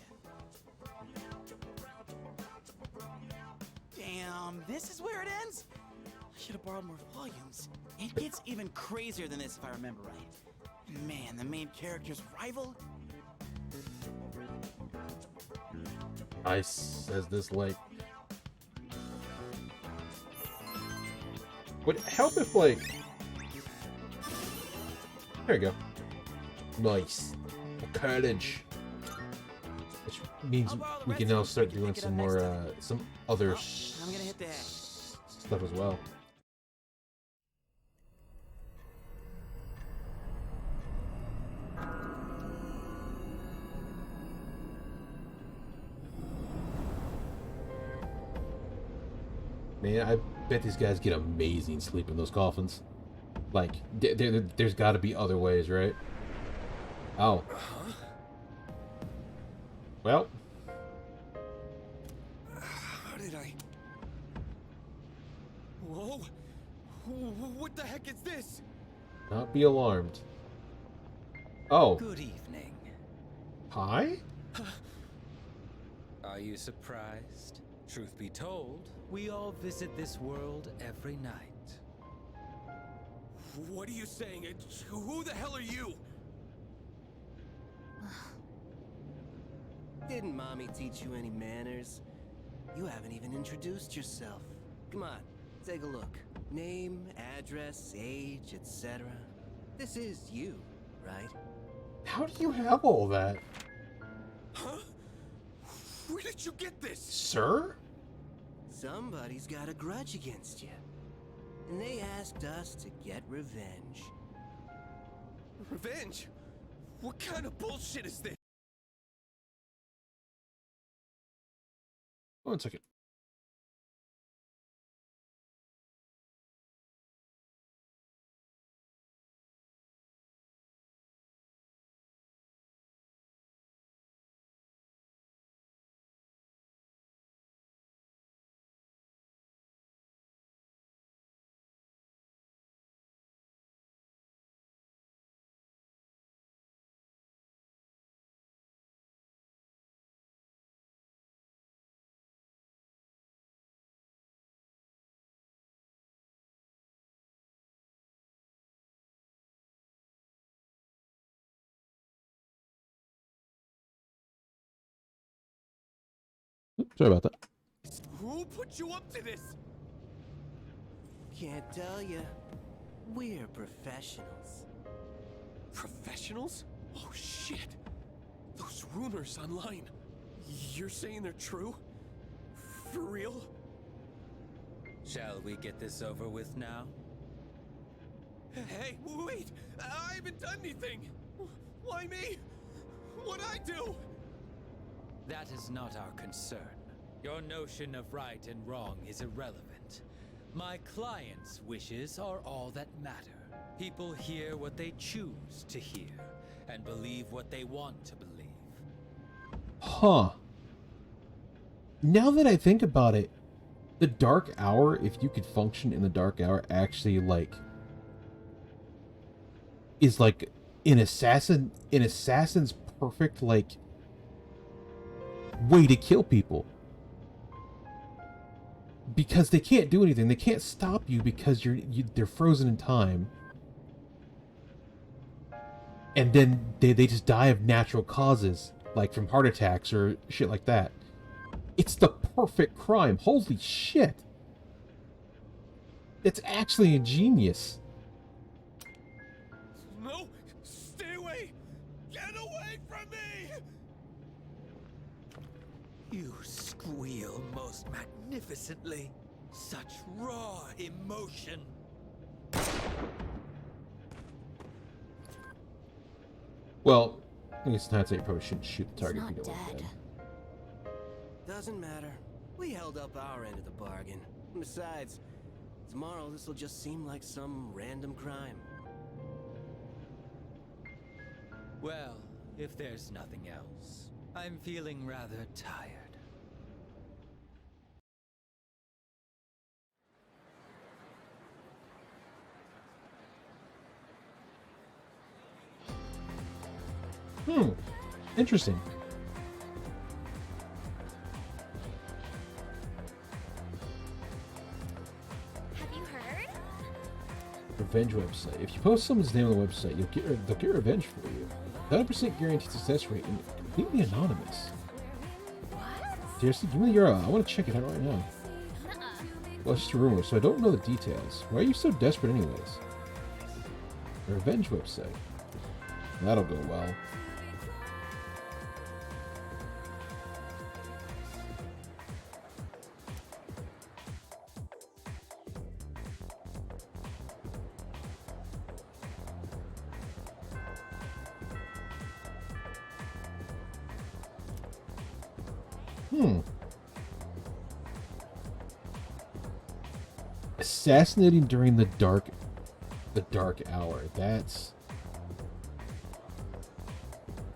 S9: Damn, this is where it ends? I should have borrowed more volumes. It gets even crazier than this if I remember right. Man, the main character's rival?
S1: Ice says this like... Would it help if, like... There you go. Nice. Courage. Which means we can now start doing some more, some other
S9: I'm gonna hit the head.
S1: stuff as well. Man, I bet these guys get amazing sleep in those coffins. Like, there's got to be other ways, right? Oh. Well.
S17: How did I... Whoa! What the heck is this?
S1: Not be alarmed. Oh.
S20: Good evening.
S1: Hi?
S20: Are you surprised? Truth be told, we all visit this world every night.
S7: What are you saying? Who the hell are you?
S10: Didn't Mommy teach you any manners? You haven't even introduced yourself. Come on, take a look. Name, address, age, etc. This is you, right?
S1: How do you have all that?
S7: Huh? Where did you get this?
S1: Sir?
S10: Somebody's got a grudge against you. And they asked us to get revenge.
S7: Revenge? What kind of bullshit is this?
S1: One second. Oops, sorry about that.
S7: Who put you up to this?
S10: Can't tell you. We're professionals.
S7: Professionals? Oh shit. Those rumors online. You're saying they're true? For real?
S20: Shall we get this over with now?
S7: Hey, wait! I haven't done anything! Why me? What'd I do?
S20: That is not our concern. Your notion of right and wrong is irrelevant. My client's wishes are all that matter. People hear what they choose to hear, and believe what they want to believe.
S1: Huh. Now that I think about it, the dark hour, if you could function in the dark hour, actually, like, is like an assassin's perfect, like, way to kill people. Because they can't do anything. They can't stop you because they're frozen in time. And then they just die of natural causes, like from heart attacks or shit like that. It's the perfect crime. Holy shit. It's actually ingenious.
S7: No! Stay away! Get away from me!
S20: You squeal most magnificently. Such raw emotion.
S1: Well, I guess in hindsight, you probably shouldn't shoot the target if you
S2: not
S1: don't want
S2: dead.
S10: Doesn't matter. We held up our end of the bargain. Besides, tomorrow this will just seem like some random crime.
S20: Well, if there's nothing else, I'm feeling rather tired.
S1: Interesting.
S2: Have you heard?
S1: Revenge website. If you post someone's name on the website, they'll get revenge for you. 90% guaranteed success rate and completely anonymous. Seriously, give me the URL. I want to check it out right now. Well, it's just a rumor, so I don't know the details. Why are you so desperate anyways? A revenge website. That'll go well. Assassinating during the dark hour. That's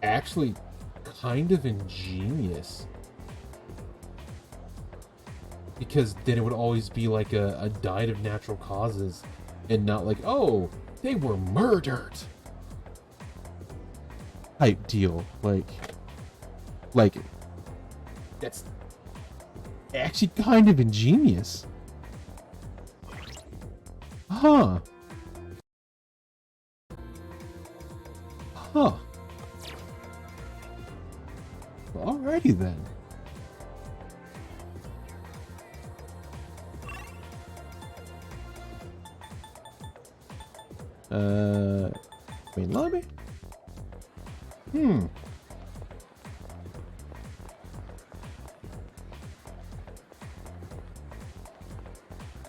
S1: actually kind of ingenious. Because then it would always be like a died of natural causes and not like, oh, they were murdered. type deal. Like that's actually kind of ingenious. Huh. Huh. Alrighty then. Main lobby?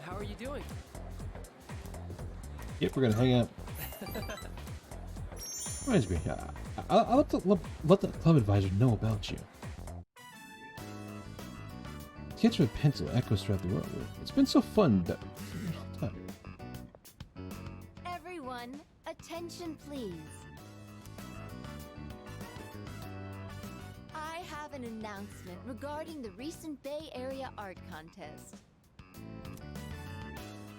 S10: How are you doing?
S1: Yep, we're gonna hang out. Reminds me, I'll let the club advisor know about you. Sketch with pencil echoes throughout the world. It's been so fun that...
S2: Everyone, attention please. I have an announcement regarding the recent Bay Area Art Contest.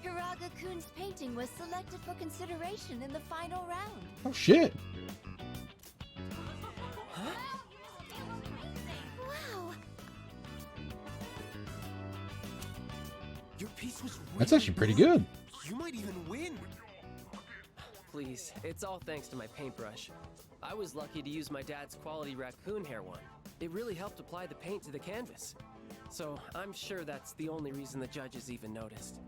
S2: Hiraga-kun's painting was selected for consideration in the final round.
S1: Oh shit!
S2: Wow!
S7: Your piece was
S1: That's actually pretty good.
S7: You might even win.
S10: Please, it's all thanks to my paintbrush. I was lucky to use my dad's quality raccoon hair one. It really helped apply the paint to the canvas. So I'm sure that's the only reason the judges even noticed.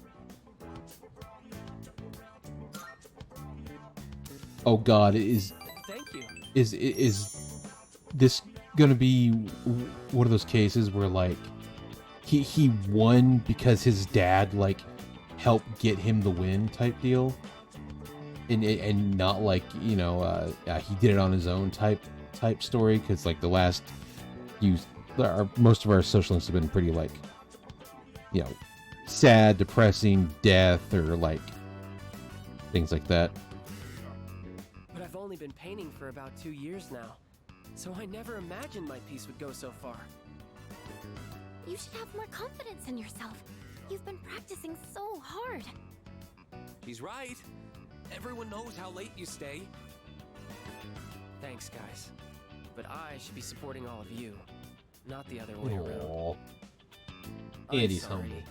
S1: Oh god, is...
S10: Thank you.
S1: Is this gonna be one of those cases where, like, he won because his dad, like, helped get him the win type deal? And not like, you know, he did it on his own type story? Because, like, the last most of our social links have been pretty, like, you know, sad, depressing, death, or like things like that.
S10: But I've only been painting for about 2 years now, so I never imagined my piece would go so far.
S2: You should have more confidence in yourself. You've been practicing so hard.
S11: She's right. Everyone knows how late you stay.
S10: Thanks, guys. But I should be supporting all of you, not the other way around.
S1: Andy's
S10: sorry.
S1: humble.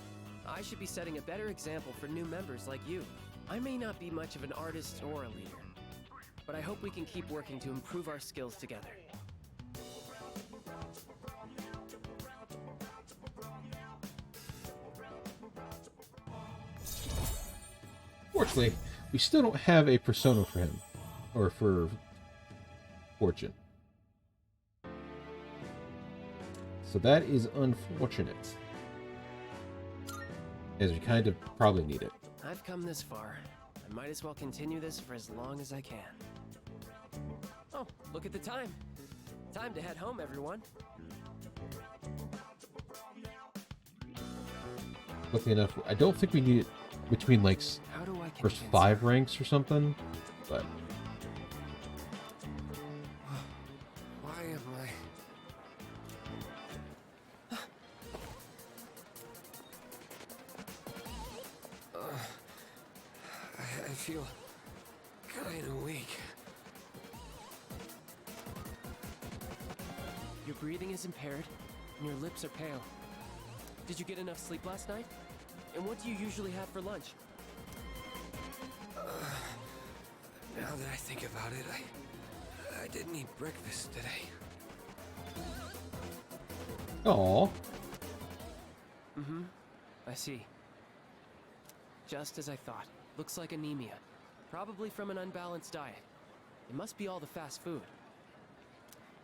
S10: I should be setting a better example for new members like you. I may not be much of an artist or a leader, but I hope we can keep working to improve our skills together.
S1: Fortunately, we still don't have a persona for him, or for Fortune. So that is unfortunate, as we kind of probably need it.
S10: I've come this far. I might as well continue this for as long as I can. Oh, look at the time. Time to head home, everyone.
S1: Luckily enough, I don't think we need it between, like, first 5 ranks or something, but...
S7: Why am I feel kind of weak.
S10: Your breathing is impaired, and your lips are pale. Did you get enough sleep last night? And what do you usually have for lunch?
S7: Now that I think about it, I didn't eat breakfast today.
S1: Aww.
S10: Mm-hmm. I see. Just as I thought. Looks like anemia. Probably from an unbalanced diet. It must be all the fast food.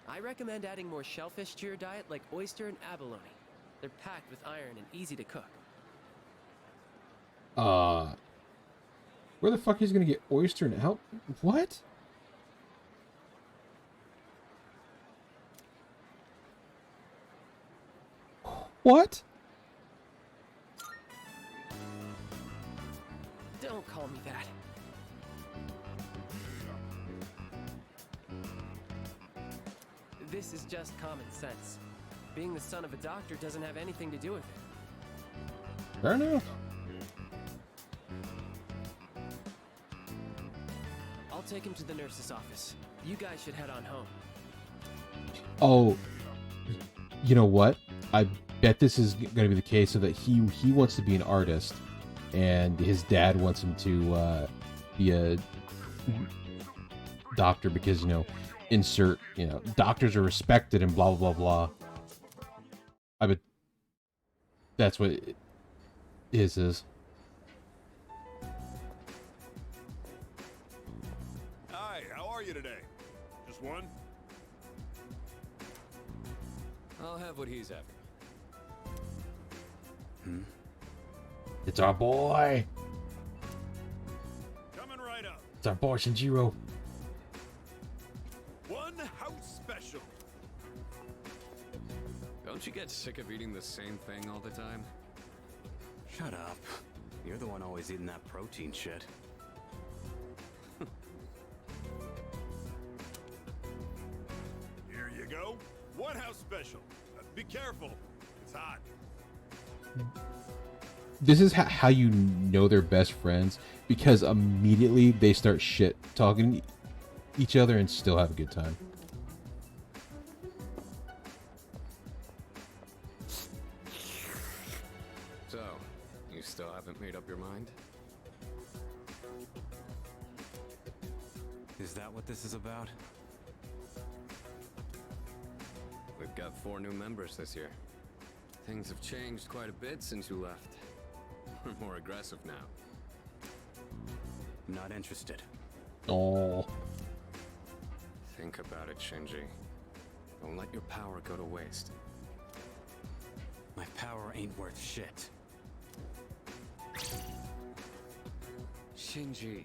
S10: I recommend adding more shellfish to your diet, like oyster and abalone. They're packed with iron and easy to cook.
S1: Where the fuck is he gonna get oyster and help? What? What?
S10: Don't call me that. This is just common sense. Being the son of a doctor doesn't have anything to do with it.
S1: Fair enough.
S10: I'll take him to the nurse's office. You guys should head on home.
S1: Oh, you know what? I bet this is going to be the case, so that he wants to be an artist, and his dad wants him to be a doctor because, you know, insert, you know, doctors are respected and blah blah blah blah. I bet that's what his is.
S17: Hi, how are you today? Just one?
S11: I'll have what he's having.
S1: It's our boy.
S17: Coming right up.
S1: It's our boy Shinjiro.
S17: One house special.
S11: Don't you get sick of eating the same thing all the time?
S9: Shut up. You're the one always eating that protein shit.
S17: Here you go. One house special. Be careful. It's hot.
S1: This is how you know they're best friends, because immediately they start shit talking each other and still have a good time.
S11: So, you still haven't made up your mind?
S9: Is that what this is about?
S11: We've got 4 new members this year. Things have changed quite a bit since you left. We're more aggressive now.
S9: Not interested.
S1: Oh.
S11: Think about it, Shinji. Don't let your power go to waste.
S9: My power ain't worth shit.
S11: Shinji.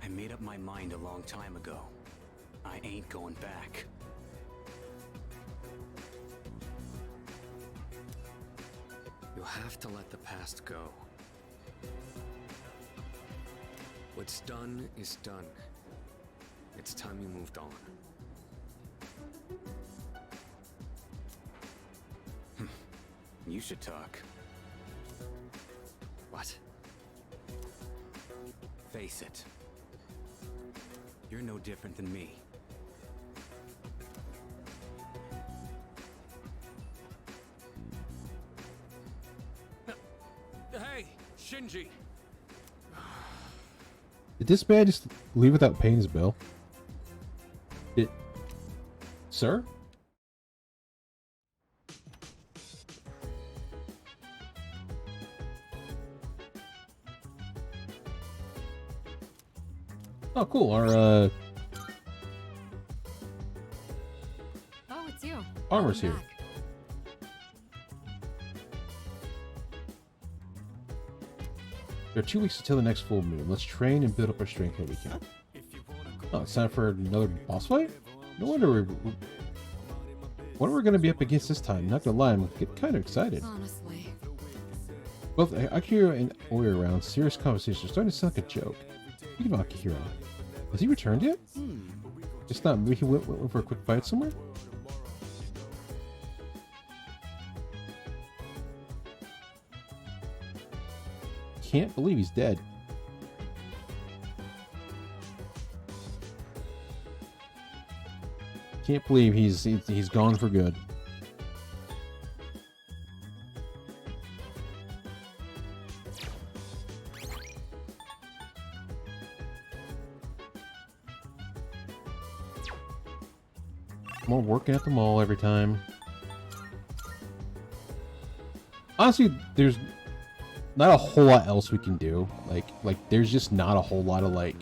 S9: I made up my mind a long time ago. I ain't going back.
S11: You have to let the past go. What's done is done. It's time you moved on.
S9: You should talk.
S11: What?
S9: Face it. You're no different than me.
S11: Hey, Shinji!
S1: Did this man just leave without paying his bill? Sir? Oh, cool. Our
S8: Oh, it's you.
S1: armor's here.
S8: Back.
S1: There are 2 weeks until the next full moon. Let's train and build up our strength that we can. Oh, it's time for another boss fight? No wonder what are we going to be up against this time? Not gonna lie, I'm getting kind of excited.
S8: Honestly.
S1: Both Akira and Oi are around. Serious conversation are starting to sound like a joke. Speaking of Akira, has he returned yet? Just not. Maybe he went for a quick fight somewhere? Can't believe he's dead. Can't believe he's gone for good. More working at the mall every time. Honestly, there's not a whole lot else we can do. Like there's just not a whole lot of like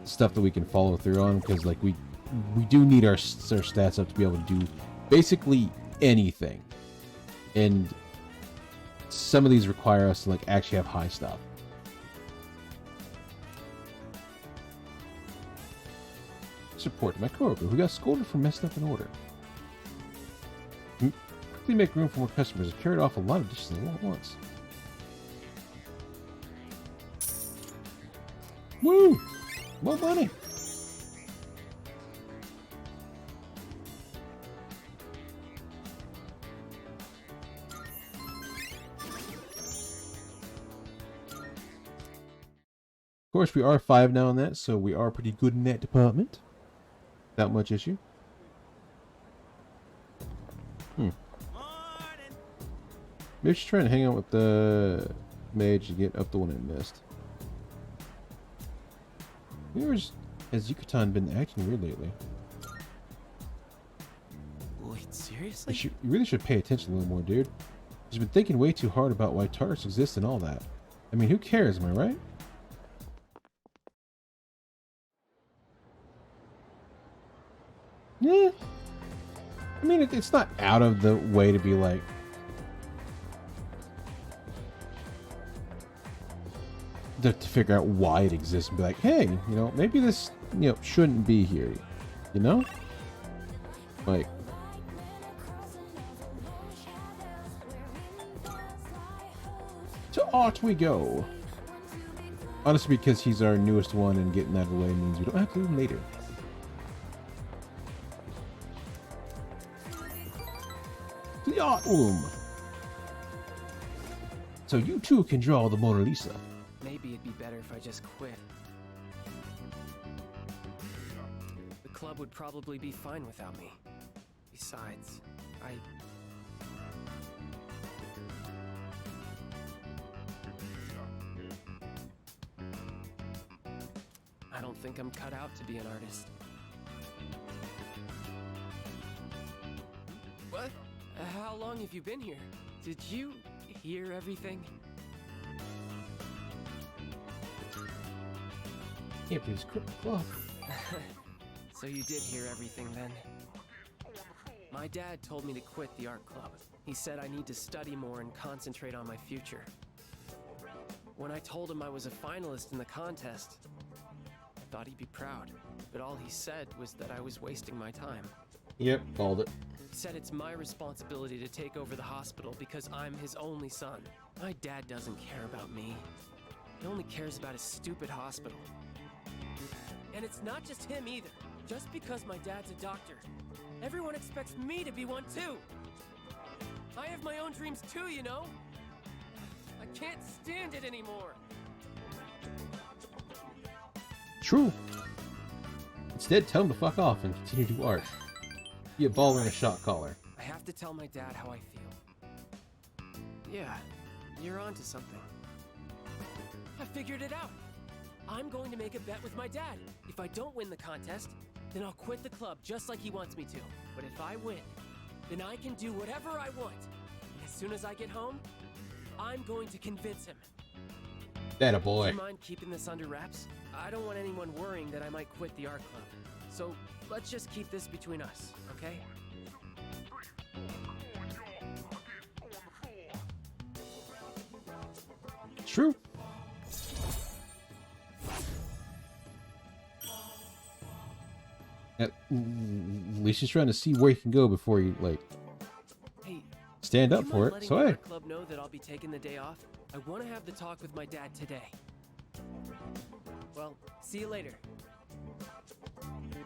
S1: stuff that we can follow through on, because like we do need our stats up to be able to do basically anything, and some of these require us to like actually have high stuff. Support to my coworker who got scolded for messing up an order. Quickly make room for more customers. I've carried off a lot of dishes at once. Woo! More money! course, we are 5 now in that, so we are pretty good in that department. Without much issue. Maybe she's trying to hang out with the mage to get up the one I missed. Has Yucatan been acting weird lately?
S10: Wait, seriously?
S1: You really should pay attention a little more, dude. She's been thinking way too hard about why Tartarus exists and all that. I mean, who cares, am I right? Yeah. I mean, it's not out of the way to be like... To figure out why it exists and be like, hey, you know, maybe this, you know, shouldn't be here. You know? Like... To Art we go. Honestly, because he's our newest one and getting that away means we don't have to do him later. To the art room. So you too can draw the Mona Lisa.
S10: Maybe it'd be better if I just quit. The club would probably be fine without me. Besides, I don't think I'm cut out to be an artist. What? How long have you been here? Did you hear everything?
S1: Can't be this club.
S10: So you did hear everything then? My dad told me to quit the art club. He said I need to study more and concentrate on my future. When I told him I was a finalist in the contest, I thought he'd be proud, but all he said was that I was wasting my time.
S1: Yep, called it.
S10: He said it's my responsibility to take over the hospital because I'm his only son. My dad doesn't care about me. He only cares about his stupid hospital. And it's not just him either. Just because my dad's a doctor, everyone expects me to be one too. I have my own dreams too, you know? I can't stand it anymore.
S1: True. Instead, tell him to fuck off and continue to do art. Be a baller and a shot caller.
S10: I have to tell my dad how I feel. Yeah, you're onto something. I figured it out. I'm going to make a bet with my dad. If I don't win the contest, then I'll quit the club just like he wants me to. But if I win, then I can do whatever I want. And as soon as I get home, I'm going to convince him.
S1: That a boy.
S10: Do you mind keeping this under wraps? I don't want anyone worrying that I might quit the art club. So let's just keep this between us, okay?
S1: True. At least he's trying to see where he can go before he, like,
S10: hey,
S1: stand up for it.
S10: letting
S1: So
S10: the
S1: hey.
S10: art club know that I'll be taking the day off? I want to have the talk with my dad today. Well, see you later.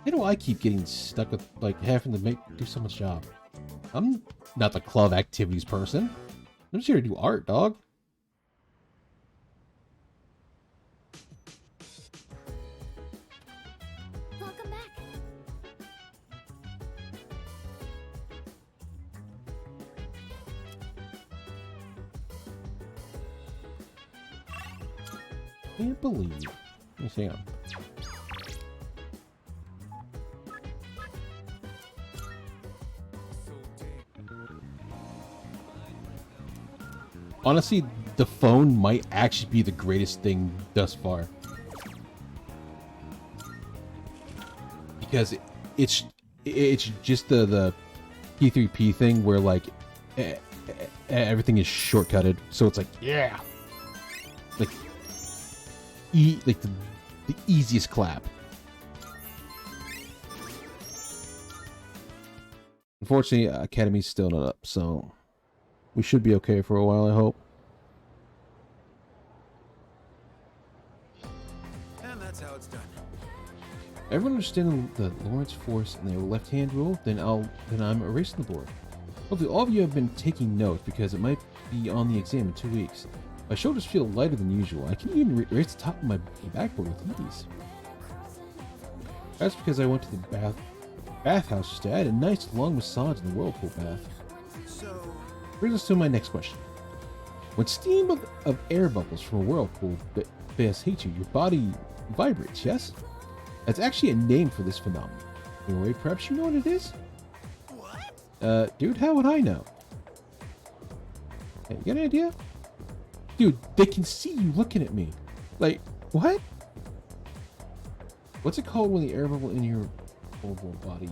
S1: Why do I keep getting stuck with, like, having to do someone's job? I'm not the club activities person. I'm just here to do art, dog.
S2: Welcome back.
S1: Can't believe. Let me see. Honestly, the phone might actually be the greatest thing thus far. Because it's just the P3P thing where, like, everything is shortcutted. So it's like, yeah. Like, like the easiest clap. Unfortunately, Academy's still not up, so we should be okay for a while, I hope.
S19: And that's how it's done.
S1: Everyone understanding the Lawrence force and their left-hand rule, then I'm erasing the board. Hopefully all of you have been taking notes because it might be on the exam in 2 weeks. My shoulders feel lighter than usual. I can even raise the top of my backboard with ease. That's because I went to the bathhouse just to add a nice long massage in the whirlpool bath.
S16: So,
S1: Brings us to my next question. When steam of air bubbles from a whirlpool bath hits you, your body vibrates, yes? That's actually a name for this phenomenon. Anyway, perhaps you know what it is? What? Dude, how would I know? Hey, you got an idea? Dude, they can see you looking at me. Like, what? What's it called when the air bubble in your body,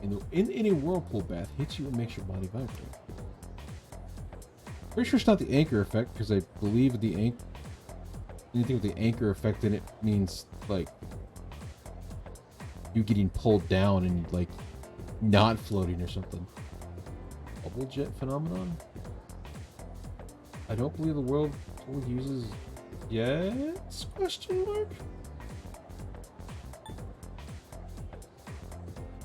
S1: in a whirlpool bath, hits you and makes your body vibrate? Pretty sure it's not the anchor effect, because I believe anything with the anchor effect in it means, like, you getting pulled down and, like, not floating or something. Bubble jet phenomenon? I don't believe the whirlpool uses jets? Question mark?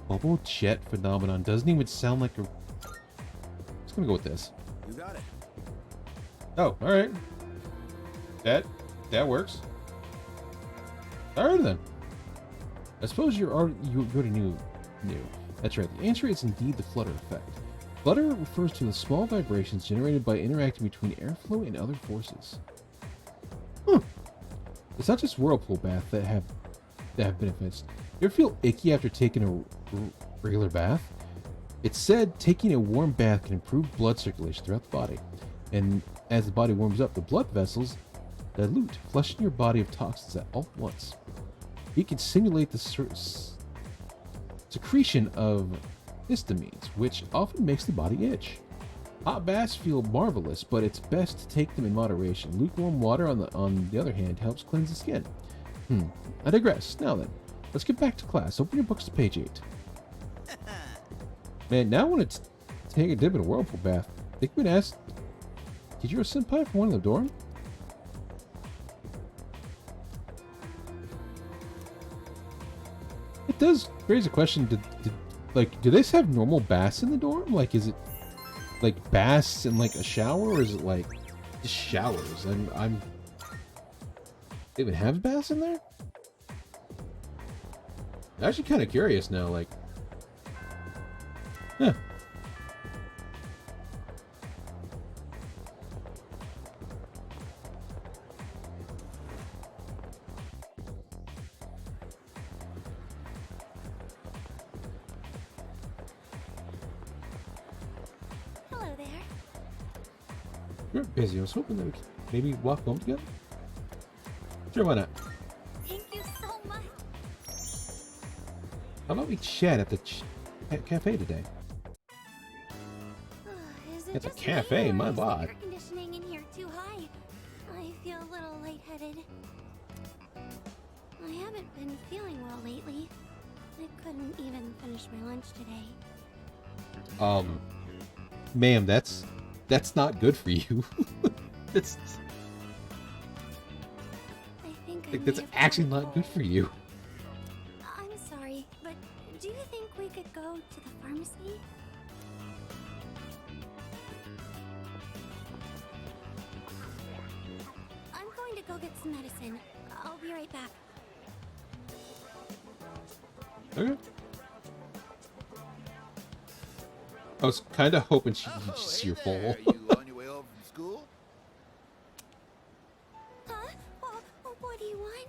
S1: Bubble jet phenomenon doesn't even sound like a... Just gonna go with this.
S16: You got it.
S1: Oh, alright. That works. Alright then. I suppose you already knew. That's right. The answer is indeed the flutter effect. Flutter refers to the small vibrations generated by interacting between airflow and other forces. It's not just whirlpool baths that have benefits. You ever feel icky after taking a regular bath? It's said taking a warm bath can improve blood circulation throughout the body, and as the body warms up, the blood vessels dilute, flushing your body of toxins all at once. It can simulate the secretion of histamines, which often makes the body itch. Hot baths feel marvelous, but it's best to take them in moderation. Lukewarm water, on the other hand, helps cleanse the skin. I digress. Now then, let's get back to class. Open your books to page 8. Man, now I want to take a dip in a whirlpool bath. Think we'd ask, did you a senpai from one of the dorm? It does raise a question. Do they have normal baths in the dorm? Like, is it like baths in like a shower, or is it like just showers? I'm they even have baths in there? I'm actually kind of curious now. Like, huh.
S2: Hello there.
S1: You're busy. I was hoping that we could maybe walk home together. Sure, why not?
S2: Thank you so much.
S1: How about we chat at the cafe today?
S2: Is
S1: It's a
S2: just me,
S1: cafe,
S2: or
S1: my
S2: is the
S1: god.
S2: air conditioning in here too high? I feel a little lightheaded. I haven't been feeling well lately. I couldn't even finish my lunch today.
S1: Ma'am, that's not good for you. It's
S2: I think
S1: like, that's actually not good for you.
S2: I'm sorry, but do you think we could go to the pharmacy? I'm going to go get some medicine. I'll be right back.
S1: Okay. I was kind of hoping she'd just see your bowl.
S21: On your way home from school?
S2: Huh? What do you want?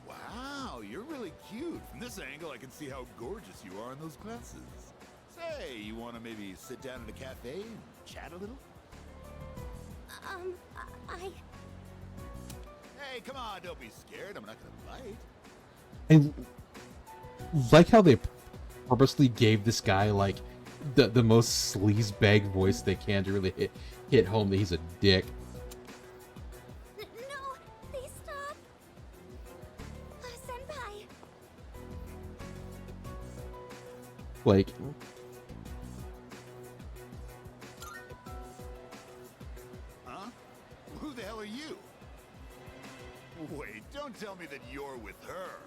S21: Wow, you're really cute. From this angle, I can see how gorgeous you are in those glasses. Say, you want to maybe sit down at a cafe and chat a little? Hey, come on, don't be scared. I'm not gonna bite.
S1: And like how they purposely gave this guy like the most sleazebag voice they can to really hit home that he's a dick.
S2: No, please stop. Senpai.
S1: Like,
S21: Huh? Who the hell are you? Wait, don't tell me that you're with her.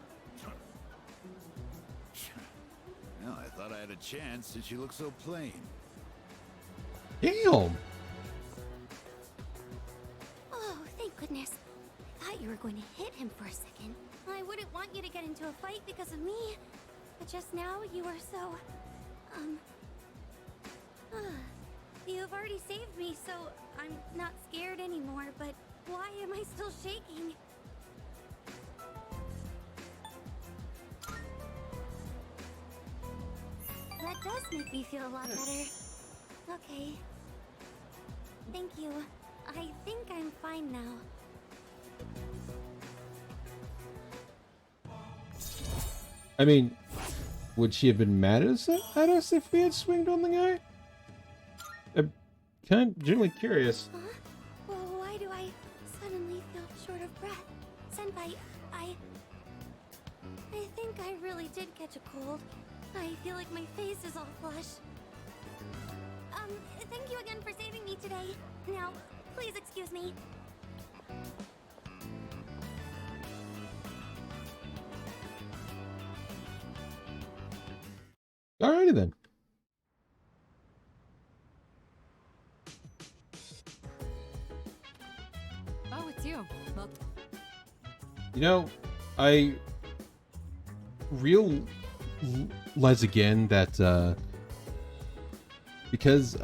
S21: Well, I thought I had a chance since you look so plain.
S1: damn.
S2: were going to hit him for a second. I wouldn't want you to get into a fight because of me. But just now, you were so... You've already saved me, so I'm not scared anymore, but why am I still shaking? That does make me feel a lot better. Okay. Thank you. I think I'm fine now.
S1: I mean, would she have been mad at us if we had swinged on the guy? I'm kind of genuinely curious.
S2: Huh? Well, why do I suddenly feel short of breath? Senpai, I think I really did catch a cold. I feel like my face is all flush. Thank you again for saving me today. Now, please excuse me.
S1: Alrighty then.
S8: Oh, it's you. Well,
S1: You know, I realize again that because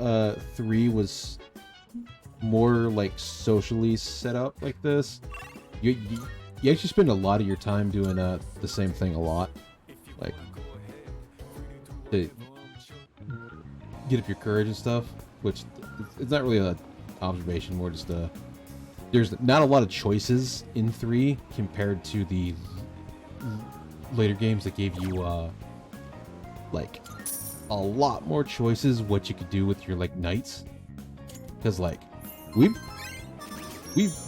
S1: 3 was more like socially set up like this, you actually spend a lot of your time doing the same thing a lot, like to get up your courage and stuff, which it's not really an observation, more just there's not a lot of choices in 3 compared to the later games that gave you like a lot more choices what you could do with your like knights, because like we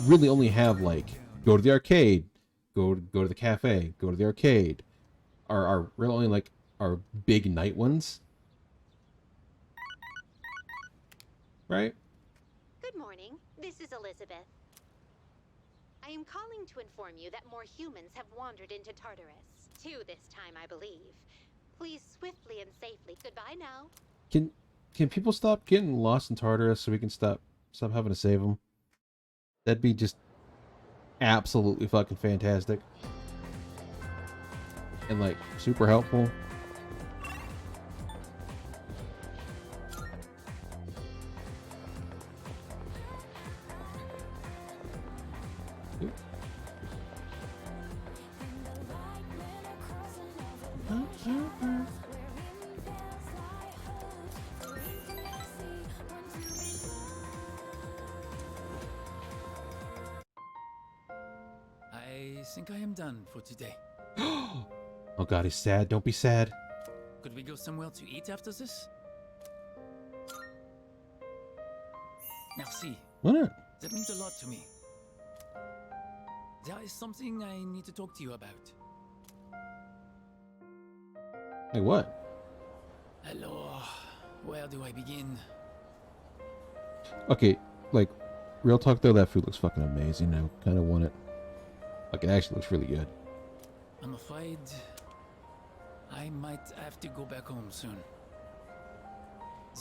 S1: really only have like go to the arcade, go to the cafe, go to the arcade, are really only like our big knight ones, right?
S12: Good morning. This is Elizabeth. I am calling to inform you that more humans have wandered into Tartarus. 2 this time, I believe. Please swiftly and safely. Goodbye now.
S1: Can people stop getting lost in Tartarus so we can stop having to save them? That'd be just absolutely fucking fantastic. And like super helpful.
S20: I think I am done for today.
S1: Oh god, he's sad. Don't be sad.
S20: Could we go somewhere to eat after this? Merci.
S1: Why not?
S20: That means a lot to me. There is something I need to talk to you about.
S1: Hey, what?
S20: Hello. Where do I begin?
S1: Okay, like, real talk though, that food looks fucking amazing. I kind of want it. Like, it actually looks really good.
S20: I'm afraid I might have to go back home soon.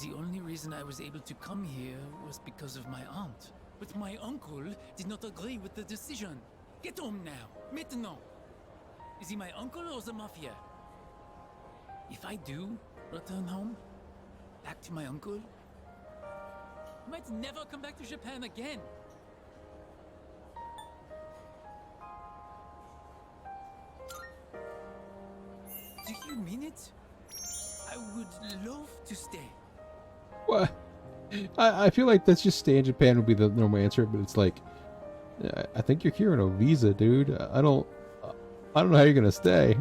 S20: The only reason I was able to come here was because of my aunt. But my uncle did not agree with the decision. Get home now, maintenant. Is he my uncle or the mafia? If I do return home, back to my uncle, I might never come back to Japan again. Do you mean it? I would love to stay.
S1: What? I feel like that's just stay in Japan would be the normal answer, but it's like, I think you're here on a visa, dude. I don't know how you're gonna stay.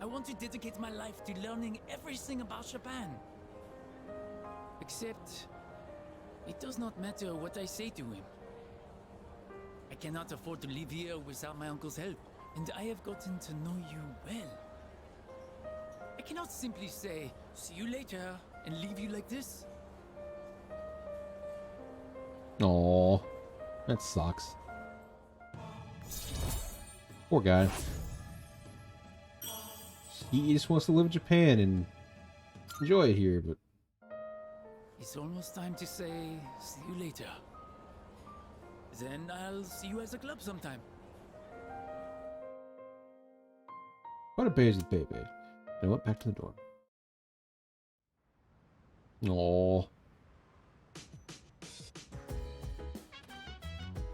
S20: I want to dedicate my life to learning everything about Japan. Except, it does not matter what I say to him. I cannot afford to live here without my uncle's help, and I have gotten to know you well. I cannot simply say, see you later, and leave you like this.
S1: Aw, that sucks. Poor guy. He just wants to live in Japan and enjoy it here, but...
S20: It's almost time to say, see you later. Then I'll see you at the club sometime.
S1: What a baby the baby. And I went back to the dorm. Oh.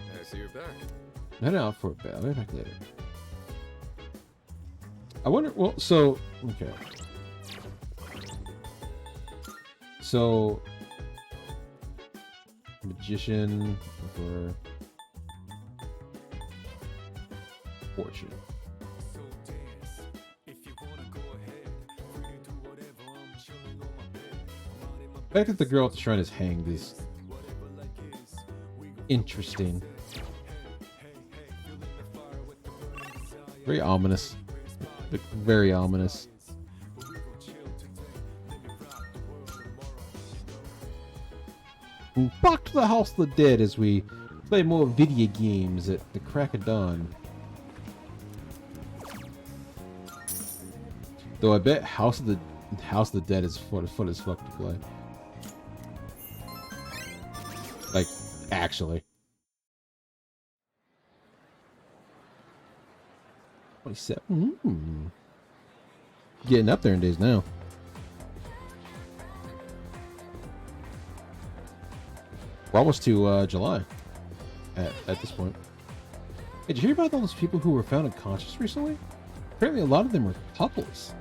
S11: I see you're back.
S1: Head out for a bit. I'll be back later. I wonder. Well, so okay. So, magician for fortune. The fact that the girl at the shrine is hanged is interesting. Very ominous. Very ominous. Back to the House of the Dead as we play more video games at the crack of dawn. Though I bet House of the Dead is fun as fuck to play. Like, actually. 27. Getting up there in days now. We're almost to July at this point. Hey, did you hear about all those people who were found unconscious recently? Apparently a lot of them were couples.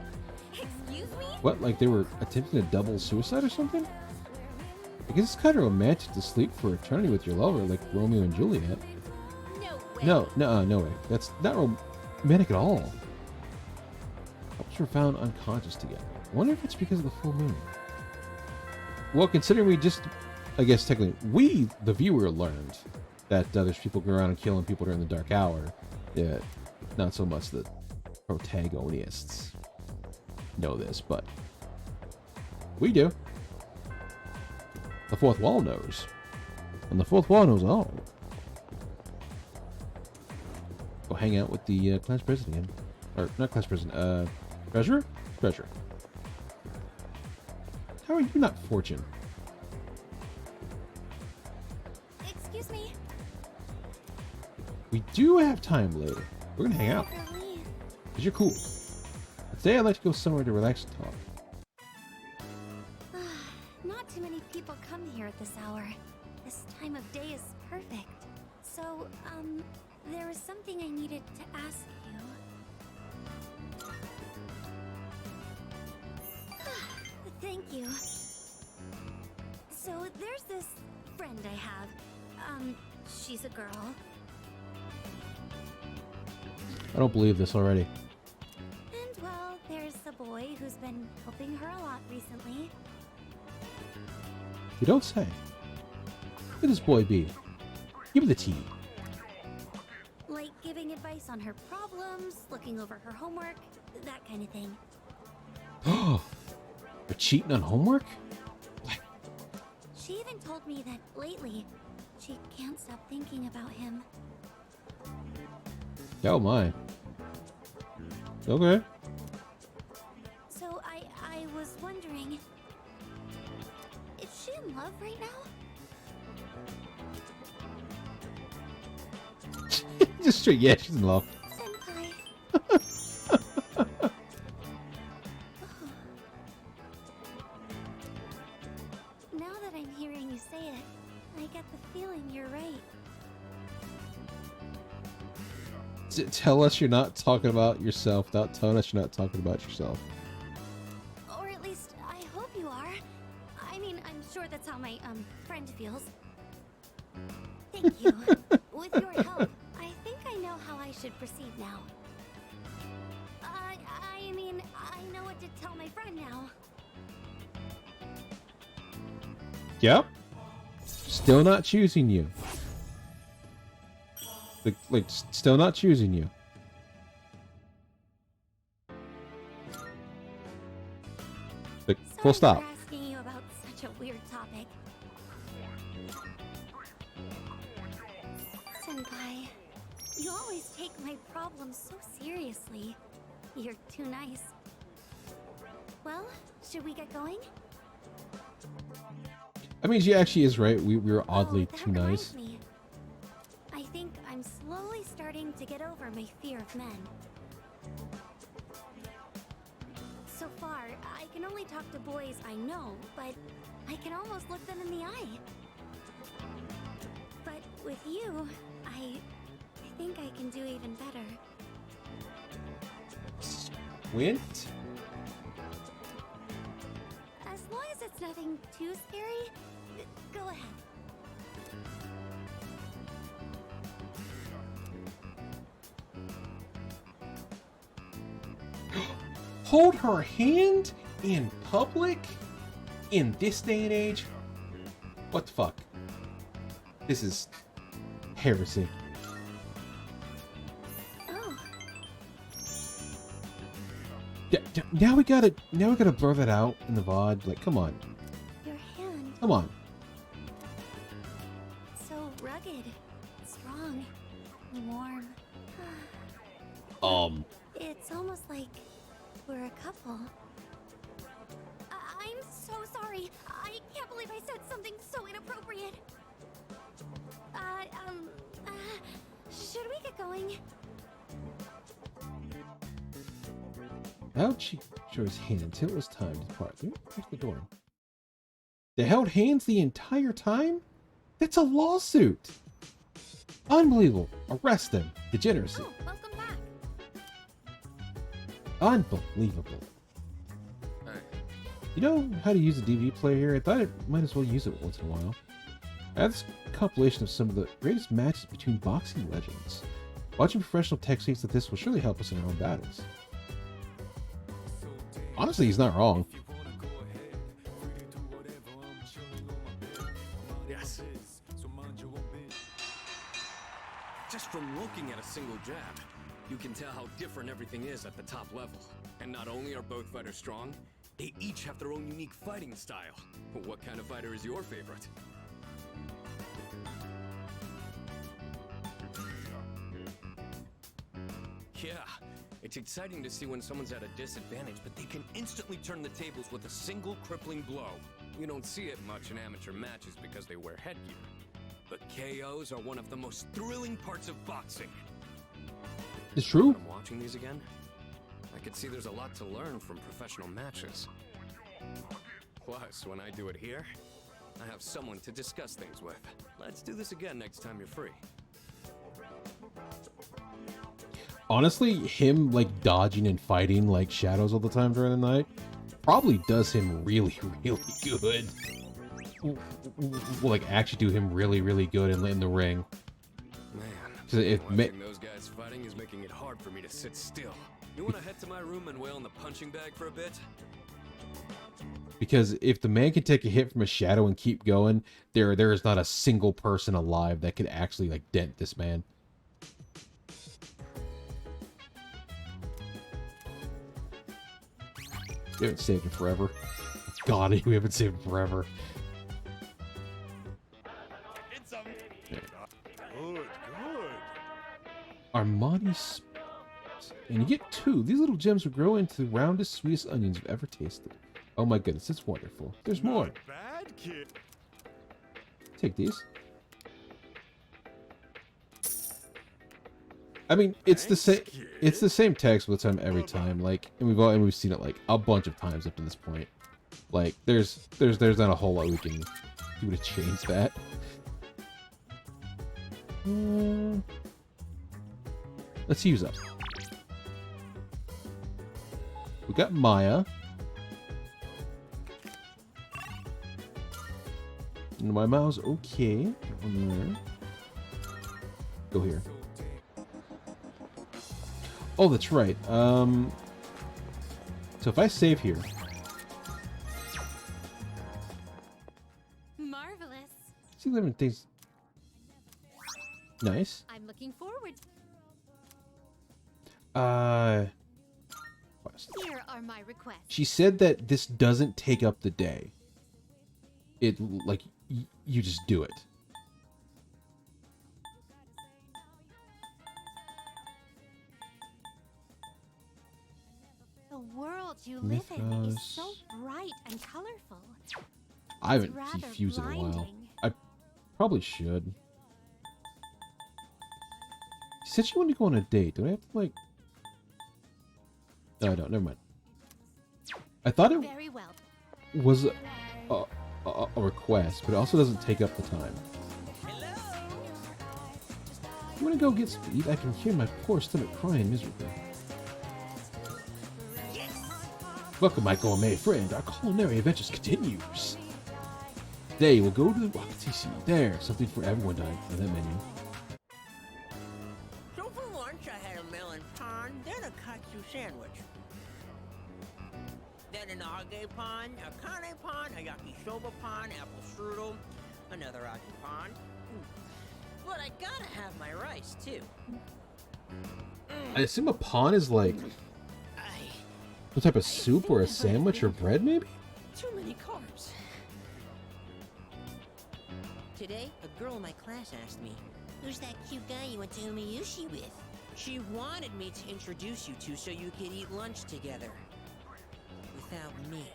S2: Excuse me?
S1: What, like they were attempting a double suicide or something? I guess it's kind of romantic to sleep for eternity with your lover like Romeo and Juliet. No way. No way. That's not romantic at all. Couples were found unconscious together. I wonder if it's because of the full moon. Well, considering we just... I guess technically, we, the viewer, learned that there's people going around and killing people during the dark hour. Yeah, not so much the protagonists know this, but we do. The fourth wall knows. And the fourth wall knows all. Go hang out with the class president again. Or, not class president, treasurer? Treasurer. How are you not fortune?
S2: Excuse me.
S1: We do have time later. We're gonna hang out. Because you're cool. But today I'd like to go somewhere to relax and talk.
S2: Not too many people come here at this hour. This time of day is perfect. So, there was something I needed to ask you. Thank you. So, there's this friend I have. She's a girl.
S1: I don't believe this already.
S2: And, well, there's a boy who's been helping her a lot recently.
S1: You don't say. Who could this boy be? Give me the tea.
S2: Like giving advice on her problems, looking over her homework, that kind of thing.
S1: Oh, you're cheating on homework?
S2: She even told me that lately, she can't stop thinking about him.
S1: Oh my. Okay.
S2: So I was wondering, is she in love right now?
S1: Just straight, yeah, she's in love.
S2: Senpai. Now that I'm hearing you say it, I get the feeling you're right.
S1: Tell us you're not talking about yourself without telling us you're not talking about yourself.
S2: Or at least, I hope you are. I mean, I'm sure that's how my, friend feels. Thank you. With your help, I think I know how I should proceed now. I mean, I know what to tell my friend now.
S1: Yep. Still not choosing you. Like, still not choosing you. Like, full stop.
S2: For asking you about such a weird topic. Senpai, you always take my problems so seriously. You're too nice. Well, should we get going?
S1: I mean, she actually is right. We were oddly
S2: That
S1: too
S2: reminds
S1: nice.
S2: me. I think I'm slowly starting to get over my fear of men. I can only talk to boys I know, but I can almost look them in the eye. But with you, I think I can do even better.
S1: Wint?
S2: As long as it's nothing too scary, go ahead.
S1: Hold her hand in public? In this day and age? What the fuck? This is heresy.
S2: Oh.
S1: Yeah, now we gotta blur that out in the VOD. Like, come on.
S2: Your hand.
S1: Come on.
S2: So rugged, strong, warm. It's almost like we're a couple. I'm so sorry. I can't believe I said something so inappropriate. Should we get going?
S1: How'd she show his hand until it was time to depart? There's the door. They held hands the entire time? That's a lawsuit! Unbelievable. Arrest them. Degeneracy.
S2: Oh, welcome back.
S1: Unbelievable. You know how to use a DVD player here? I thought I might as well use it once in a while. I have this compilation of some of the greatest matches between boxing legends. Watching professional techniques like this will surely help us in our own battles. Honestly, he's not wrong.
S11: Yes. Just from looking at a single jab, you can tell how different everything is at the top level. And not only are both fighters strong, they each have their own unique fighting style. What kind of fighter is your favorite? Yeah, it's exciting to see when someone's at a disadvantage, but they can instantly turn the tables with a single crippling blow. You don't see it much in amateur matches because they wear headgear. But KOs are one of the most thrilling parts of boxing.
S1: It's true.
S11: When I'm watching these again, I could see there's a lot to learn from professional matches. Plus, when I do it here, I have someone to discuss things with. Let's do this again next time you're free.
S1: Honestly, him like dodging and fighting like shadows all the time during the night probably does him really, really good. Will like actually do him really, really good in the ring.
S11: Man, watching those guys fighting is making it hard for me to sit still. You want to head to my room and wail in the punching bag for a bit?
S1: Because if the man can take a hit from a shadow and keep going, there is not a single person alive that could actually like dent this man. We haven't saved him forever. God, we haven't saved him forever.
S17: Good.
S1: Armani, and you get 2. These little gems will grow into the roundest, sweetest onions you've ever tasted. Oh my goodness, it's wonderful. There's more.
S17: Bad kid.
S1: Take these. I mean, it's the same. It's the same text with time every time. Like, and we've seen it like a bunch of times up to this point. Like, there's not a whole lot we can do to change that. Let's use up. We got Maya. And my mouse, okay. There. Go here. Oh, that's right. So if I save here.
S2: Marvelous.
S1: See different things. Nice.
S2: I'm looking forward. Here are my requests.
S1: She said that this doesn't take up the day. It like you just do it.
S2: The world you live in is so bright and colorful.
S1: I haven't
S2: rather
S1: fused it in a while.
S2: blinding.
S1: I probably should. She said she wanted to go on a date. Do I have to like... No, I don't. Never mind. I thought it
S2: Very well.
S1: was a request, but it also doesn't take up the time. You want to go get some to eat? I can hear my poor stomach crying miserably. Welcome, my gourmet friend. Our culinary adventures continues. Today we'll go to the ROTC. There, something for everyone dining on that menu.
S4: So for lunch, I had a melon pan, then a katsu sandwich. Then an age pan, a kane pan, a yakisoba pan, apple strudel, another age pan. But I gotta have my rice, too.
S1: I assume a pan is like some type of soup or a sandwich or bread, maybe?
S4: Too many carbs. Today, a girl in my class asked me, "Who's that cute guy you went to Umiyushi with?" She wanted me to introduce you to so you could eat lunch together. Without me.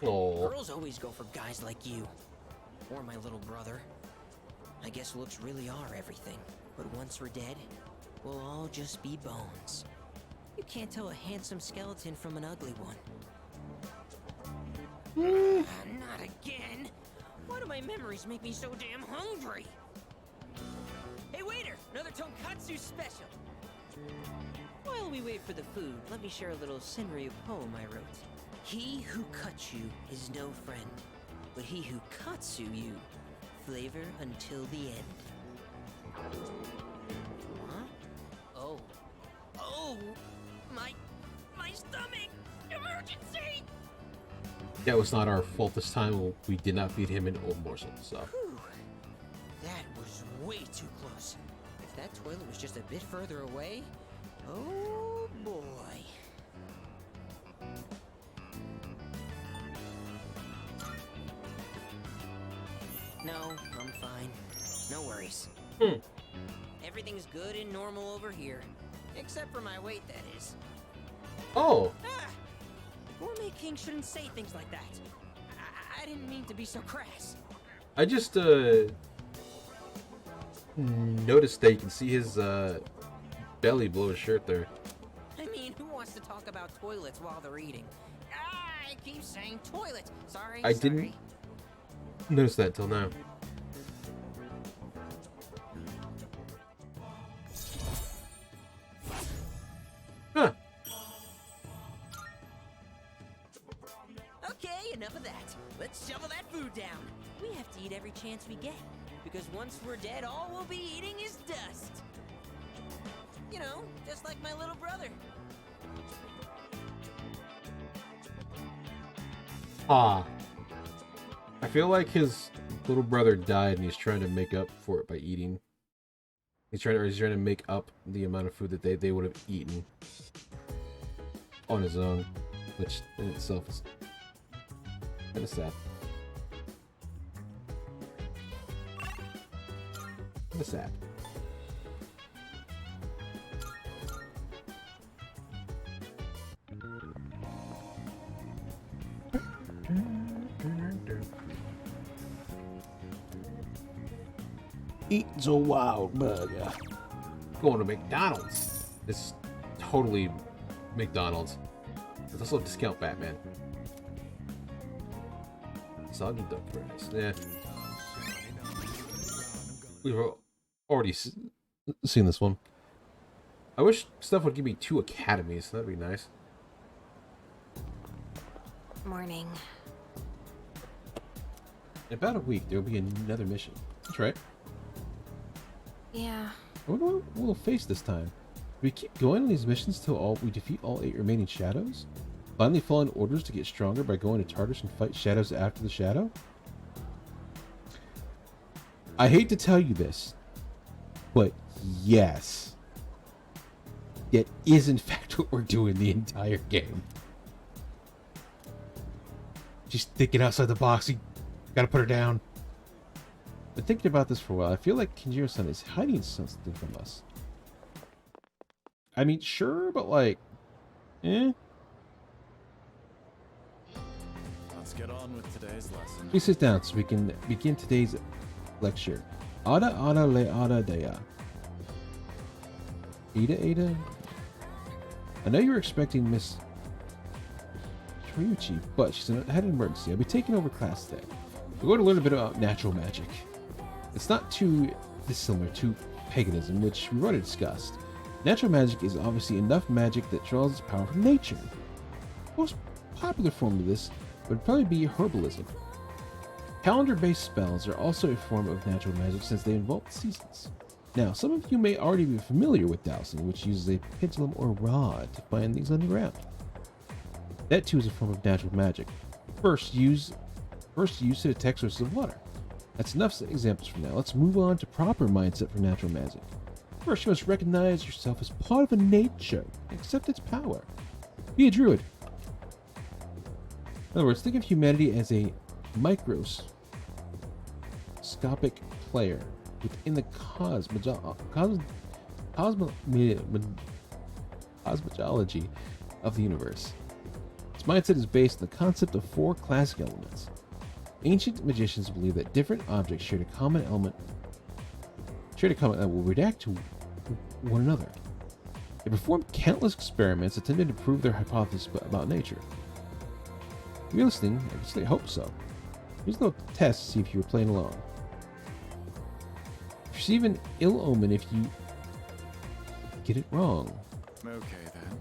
S1: Oh.
S4: Girls always go for guys like you. Or my little brother. I guess looks really are everything. But once we're dead, we'll all just be bones. You can't tell a handsome skeleton from an ugly one. Not again! Why do my memories make me so damn hungry? Hey waiter! Another tonkatsu special! While we wait for the food, let me share a little Senryu poem I wrote. He who cuts you is no friend, but he who katsu you, flavor until the end. Huh? Oh. Oh! My stomach! Emergency!
S1: That was not our fault this time. We did not feed him an old morsel, so.
S4: Whew. That was way too close. If that toilet was just a bit further away, oh boy. No, I'm fine. No worries. Everything's good and normal over here. Except for my weight, that is.
S1: Oh.
S4: Ah! The Gourmet King shouldn't say things like that. I didn't mean to be so crass.
S1: I just noticed that you can see his belly below his shirt there.
S4: I mean, who wants to talk about toilets while they're eating? I keep saying toilet. Sorry.
S1: I didn't notice that till now. Huh.
S4: Okay, enough of that. Let's shovel that food down. We have to eat every chance we get. Because once we're dead, all we'll be eating is dust. You know, just like my little brother.
S1: Ah. I feel like his little brother died and he's trying to make up for it by eating. He's trying to make up the amount of food that they would have eaten on his own, which in itself is kind of sad. Kind of sad. Eat the wild burger. Going to McDonald's. It's totally McDonald's. There's also a discount Batman. Soggy duck fries. Yeah. We've already seen this one. I wish stuff would give me 2 academies. That'd be nice.
S3: Morning.
S1: In about a week, there'll be another mission. That's right.
S3: Yeah.
S1: I wonder what we'll face this time. Do we keep going on these missions till we defeat all 8 remaining shadows? Finally following orders to get stronger by going to Tartarus and fight shadows after the shadow? I hate to tell you this, but yes. That is in fact what we're doing the entire game. She's thinking outside the box. You gotta put her down. Been thinking about this for a while. I feel like Kenjiro-san is hiding something from us. I mean, sure, but like, eh?
S22: Let's get on with today's lesson.
S1: Please sit down so we can begin today's lecture. Ada ada le ada dea. Ada? I know you were expecting Miss Ryuchi, but she's had an emergency. I'll be taking over class today. We're going to learn a bit about natural magic. It's not too dissimilar to paganism, which we've already discussed. Natural magic is obviously enough magic that draws its power from nature. The most popular form of this would probably be herbalism. Calendar-based spells are also a form of natural magic since they involve seasons. Now, some of you may already be familiar with dowsing, which uses a pendulum or rod to find things underground. That too is a form of natural magic. First use to detect sources of water. That's enough examples for now. Let's move on to proper mindset for natural magic. First, you must recognize yourself as part of nature and accept its power. Be a druid. In other words, think of humanity as a microscopic player within the cosmology of the universe. Its mindset is based on the concept of 4 classic elements. Ancient magicians believe that different objects shared a common element that will react to one another. They performed countless experiments attempting to prove their hypothesis about nature. If you're listening, I hope so. Here's a little test to see if you were playing along. Receive an ill omen if you get it wrong.
S19: Okay then.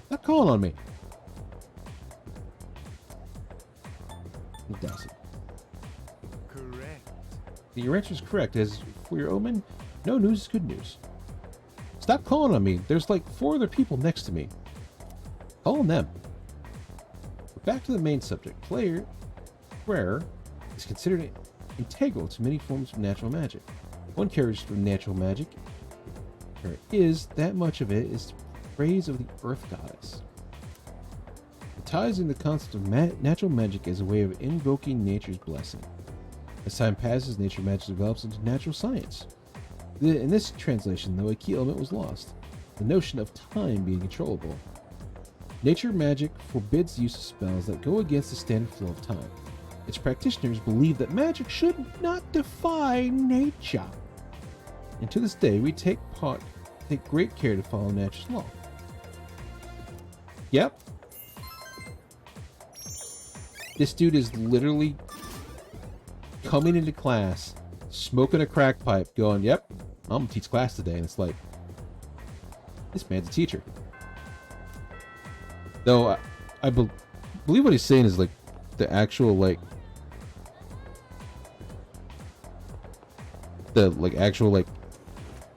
S1: Stop calling on me. It doesn't.
S21: Correct.
S1: Your answer is correct. As for your omen, no news is good news. Stop calling on me. There's like 4 other people next to me. Call on them. But back to the main subject. Prayer is considered integral to many forms of natural magic. One characteristic of natural magic is that much of it is praise of the earth goddess. It ties in the concept of natural magic as a way of invoking nature's blessing. As time passes, nature magic develops into natural science. In this translation, though, a key element was lost: the notion of time being controllable. Nature magic forbids the use of spells that go against the standard flow of time. Its practitioners believe that magic should not defy nature. And to this day, we take great care to follow nature's law. Yep. This dude is literally coming into class, smoking a crack pipe, going, yep, I'm gonna teach class today. And it's like, this man's a teacher. Though I believe what he's saying is like the actual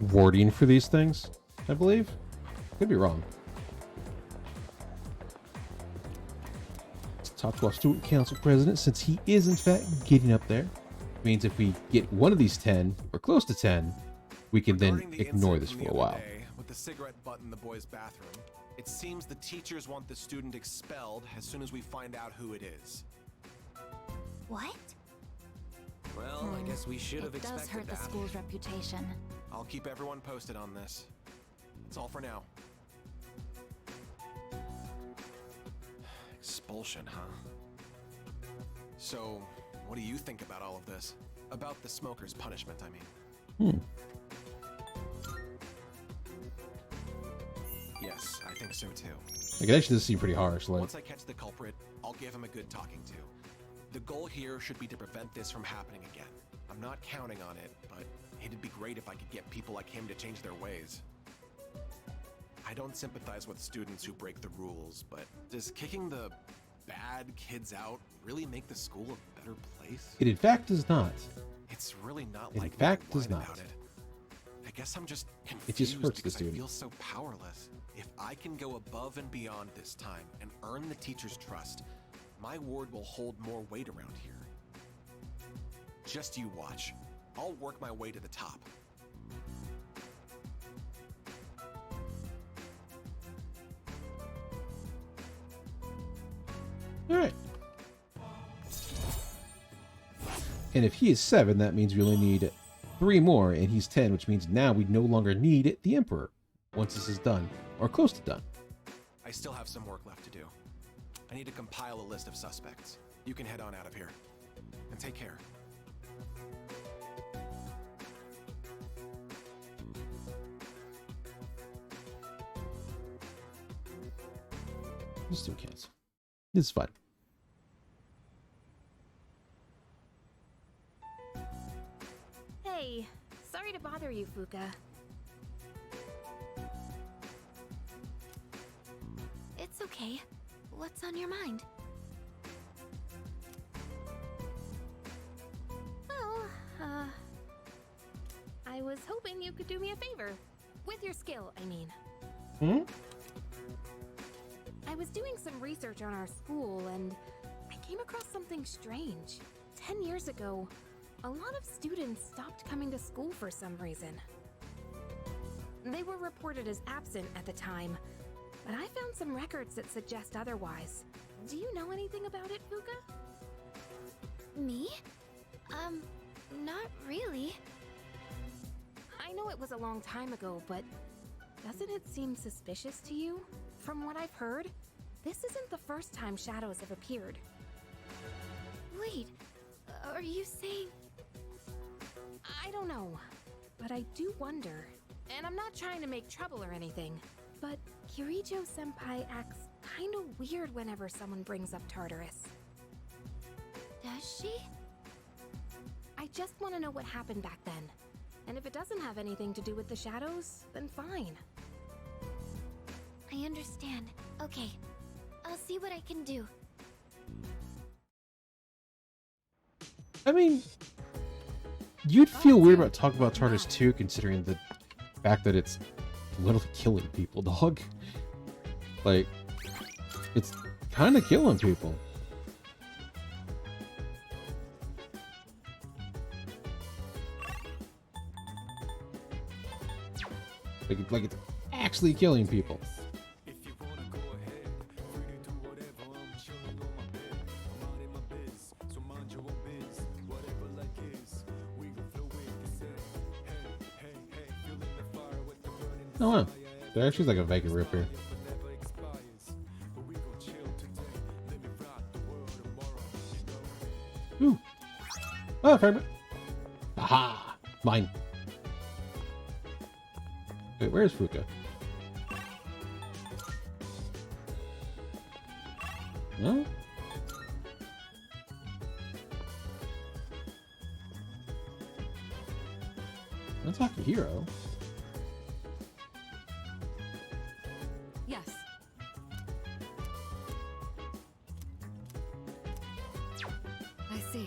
S1: wording for these things, I believe. Could be wrong. Let's talk to our student council president, since he is in fact getting up there. Means if we get one of these 10 or close to 10, we can then ignore this for a while.
S7: With the cigarette butt in the boys' bathroom, it seems the teachers want the student expelled as soon as we find out who it is.
S2: What?
S7: Well, I guess we should have
S2: It does
S7: expected
S2: hurt the
S7: that.
S2: school's reputation.
S7: I'll keep everyone posted on this. That's all for now. Expulsion, huh? So, what do you think about all of this? About the smoker's punishment, I mean. Yes, I think so too.
S1: Like, it actually does seem pretty harsh. Like,
S7: Once I catch the culprit, I'll give him a good talking to. The goal here should be to prevent this from happening again. I'm not counting on it, but it'd be great if I could get people like him to change their ways. I don't sympathize with students who break the rules, but does kicking the bad kids out really make the school a better place?
S1: it in fact does not.
S7: It's really not
S1: It in
S7: like me
S1: fact
S7: to
S1: does
S7: whine
S1: not.
S7: about it. I guess I'm just confused
S1: It just hurts the
S7: because I
S1: student.
S7: feel so powerless. If I can go above and beyond this time and earn the teacher's trust, my word will hold more weight around here. Just you watch. I'll work my way to the top.
S1: Alright. And if he is 7, that means we only need 3 more, and he's 10, which means now we no longer need the Emperor once this is done, or close to done.
S7: I still have some work left to do. I need to compile a list of suspects. You can head on out of here. And take care.
S1: You still can't. This is fun.
S3: Hey, sorry to bother you, Fuka.
S2: It's okay. What's on your mind?
S3: Well, I was hoping you could do me a favor. With your skill, I mean.
S1: Hmm?
S3: I was doing some research on our school and I came across something strange. 10 years ago, a lot of students stopped coming to school for some reason. They were reported as absent at the time, but I found some records that suggest otherwise. Do you know anything about it, Fuka?
S2: Me? Not really.
S3: I know it was a long time ago, but doesn't it seem suspicious to you? From what I've heard, this isn't the first time shadows have appeared.
S2: Wait, are you saying...
S3: I don't know, but I do wonder. And I'm not trying to make trouble or anything, but Kirijo-senpai acts kinda weird whenever someone brings up Tartarus.
S2: Does she?
S3: I just want to know what happened back then. And if it doesn't have anything to do with the shadows, then fine.
S2: I understand. Okay, I'll see what I can do.
S1: I mean, you'd feel weird about talking about Tartarus too, considering the fact that it's literally killing people, dog. Like, it's kind of killing people. Like it's actually killing people. Oh wow, there actually is like a Viking rip here. Ooh. Oh, fragment. Aha! Mine. Wait, where's Fuka? No? That's Akihiro.
S5: Yes. I see.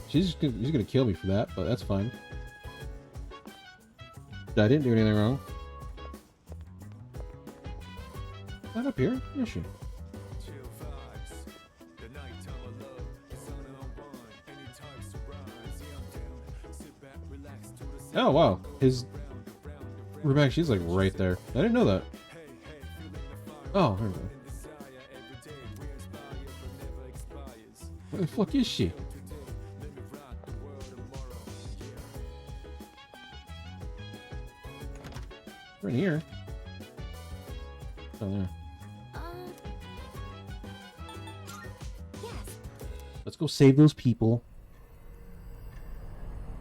S1: He's gonna kill me for that, but that's fine. I didn't do anything wrong. Not up here, where is she? Oh wow, his room she's like right there. I didn't know that. Oh, there we go. Where the fuck is she? We're in here. Oh, there.
S2: Yes.
S1: Let's go save those people.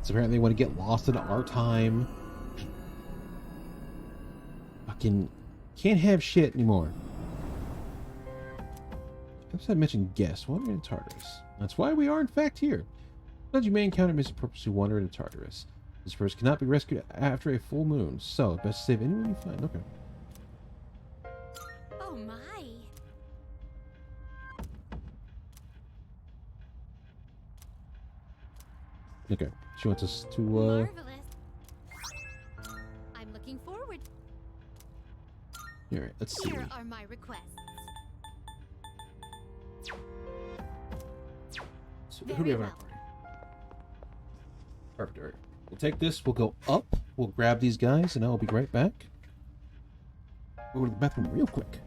S1: So apparently they want to get lost in our time. Fucking can't have shit anymore. Episode mentioned guests wandering in Tartarus. That's why we are in fact here. But you may encounter missing purpose who wander into Tartarus. This person cannot be rescued after a full moon, so best save anyone you find. Okay.
S2: Oh my.
S1: Okay. She wants us to
S2: Marvelous. I'm looking forward.
S1: Alright, let's see.
S2: Here are my requests.
S1: So who do we have in our party? Perfect. Alright. We'll take this, we'll go up, we'll grab these guys, and I'll be right back. We'll go to the bathroom real quick.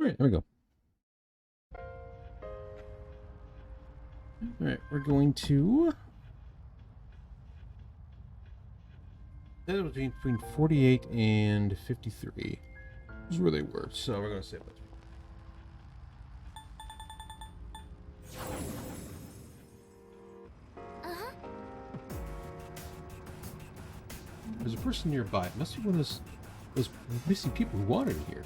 S1: Alright, there we go. Alright, we're going to... That was between 48 and 53. Is where they were, so we're going to save that. There's a person nearby. It must be one of those missing people who wandered here.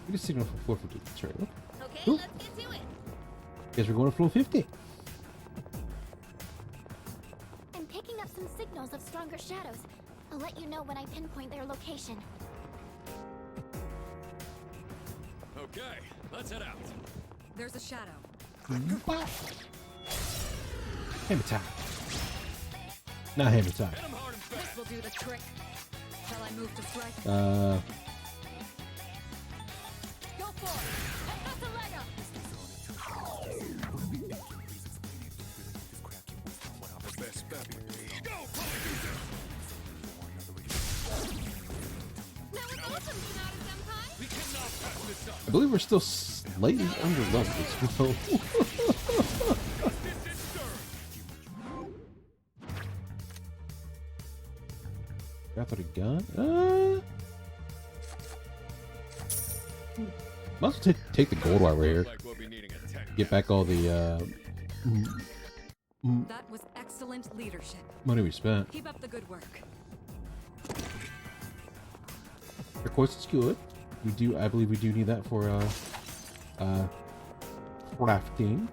S1: We just signal for floor 50. That's right.
S2: Okay,
S1: Cool.
S2: let's get to it.
S1: Guess we're going to floor 50.
S2: I'm picking up some signals of stronger shadows. I'll let you know when I pinpoint their location.
S11: Okay, let's head out.
S8: There's a shadow.
S1: Hammer time. Not hammer time.
S8: This will do the trick. Shall I move to strike?
S1: Uh,
S8: Go for it. And that's a leg up.
S1: I believe we're still slightly under leveled, so... Got a gun? Might as well take the gold while we're here. Get back all the,
S8: That was excellent leadership.
S1: money we spent.
S8: Keep up the good work.
S1: Of course, it's good. We do, I believe we do need that for, crafting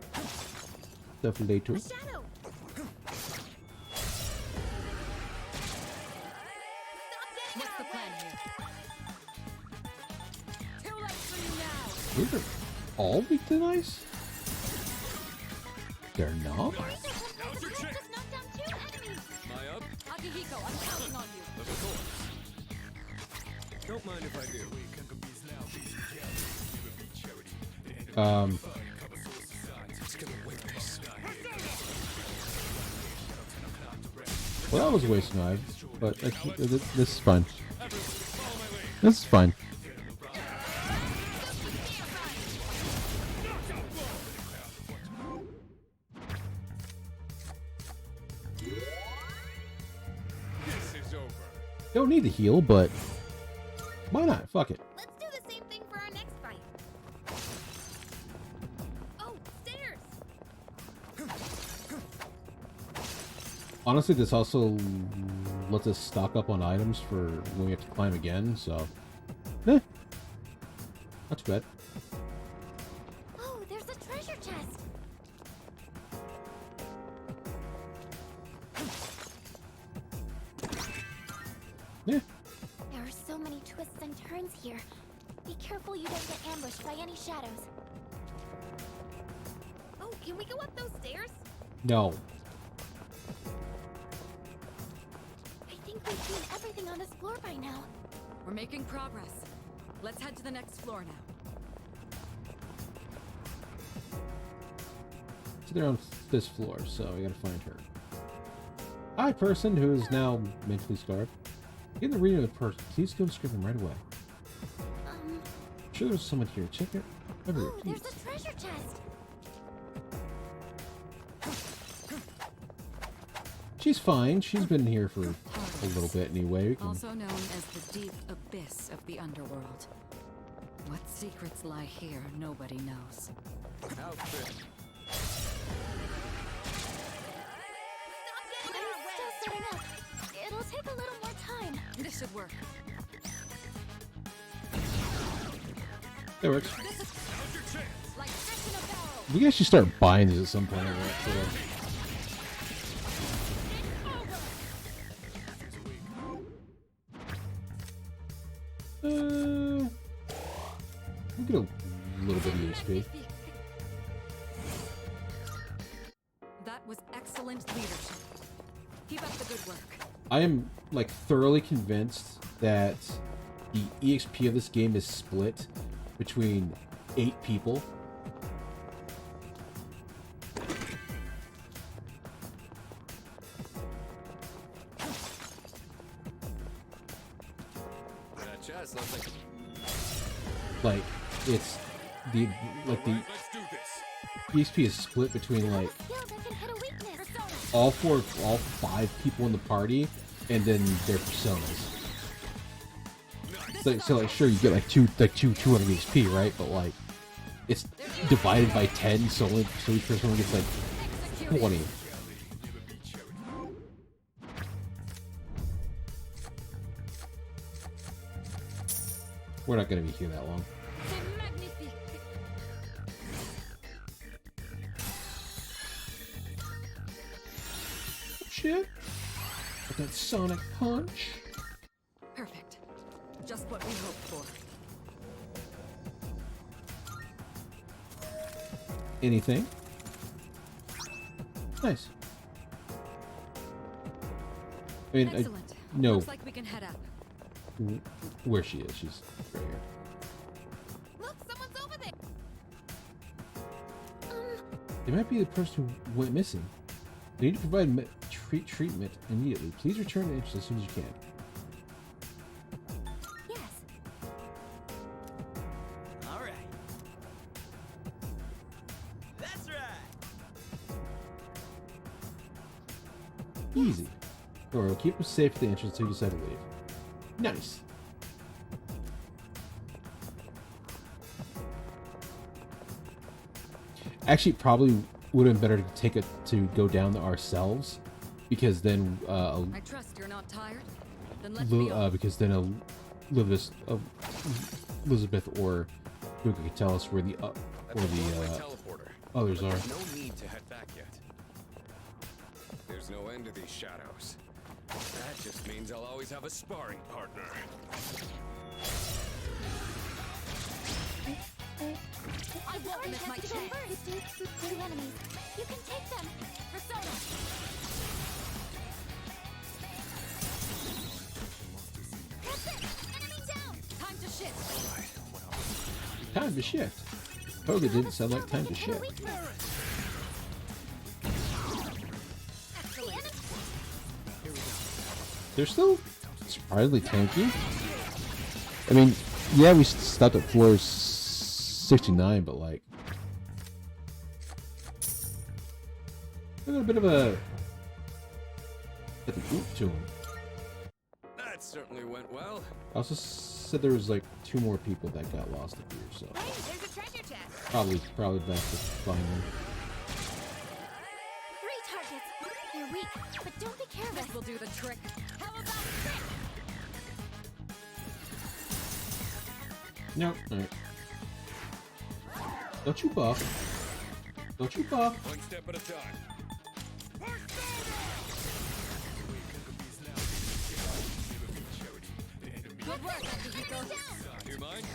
S1: stuff later.
S8: What's the plan here? Too late for you now.
S1: These are all weak to ice? They're not?
S11: My up?
S8: Akihiko, I'm counting on you.
S11: Of course. Don't mind if I do.
S1: Well, that was a waste of knives, but this is fine. This is fine.
S11: This is over.
S1: Don't need to heal, but why not? Fuck it.
S2: Let's do the same thing for our next fight. Oh, stairs!
S1: Honestly, this also lets us stock up on items for when we have to climb again, so... Eh. Not too bad.
S2: Oh, there's a treasure chest.
S1: Yeah.
S2: There are so many twists and turns here. Be careful you don't get ambushed by any shadows. Oh, can we go up those stairs?
S1: No.
S2: I think we've seen everything on this floor by now.
S8: We're making progress. Let's head to the next floor now.
S1: So they're on this floor, so we gotta find her. Hi, person who is now mentally scarred. Get the reading of the person. Please go script him right away. I'm sure there's someone here. Check it everywhere,
S2: Oh,
S1: please.
S2: there's a treasure chest.
S1: She's fine. She's been here for a little bit anyway. We can...
S8: Also known as the deep abyss of the underworld. What secrets lie here, nobody knows.
S11: Outfit.
S2: I'm still setting up. It'll take a little more time.
S8: This should work.
S1: That works.
S8: Like fish in a barrel.
S1: We guys should start buying these at some point. We get a little bit of EXP.
S8: That was excellent leadership. Keep up the good work.
S1: I am like thoroughly convinced that the EXP of this game is split between 8 people.
S11: That chest looks like...
S1: Like it's the EXP is split between like all 5 people in the party, and then their personas. So like sure you get like 200 EXP, right? But like it's divided by 10, so each person gets like 20. We're not gonna be here that long. Shit! With that sonic punch.
S8: Perfect. Just what we hoped for.
S1: Anything? Nice. I mean,
S8: Excellent.
S1: no.
S8: Looks like we can head up.
S1: Where she is, she's right here.
S3: Look, someone's over there.
S1: It might be the person who went missing. You need to provide treatment immediately. Please return to interest as soon as you can.
S2: Yes.
S9: All right. That's right.
S1: Easy. Or we'll keep them safe at the entrance until you decide to leave. Nice. Actually, probably would have been better to take it to go down ourselves, because then
S8: I trust you're not tired. Then let's be off.
S1: because then Elizabeth or Luca could tell us where the others are.
S11: There's no need to head back yet. There's no end to these shadows. That just means I'll always have a sparring partner.
S2: I won't miss my chance. Two enemies. You can take them. Persona. That's it. Enemy down.
S8: Time to shift.
S1: Time to shift. Hoga didn't sound like time to shift. They're still surprisingly tanky. I mean, yeah, we stopped at floor 69, but like, we got a bit of a at the boot to him.
S11: That certainly went well.
S1: I also said there was like 2 more people that got lost up here, so
S3: Hey, there's a treasure chest.
S1: probably best to find them.
S2: 3 targets. You're weak, but don't be careless.
S8: This will do the trick.
S2: How about trick?
S1: No, alright. Don't you buff. Don't you buff.
S11: One step at a time.
S8: Good work, Akihiko.
S11: Do you mind?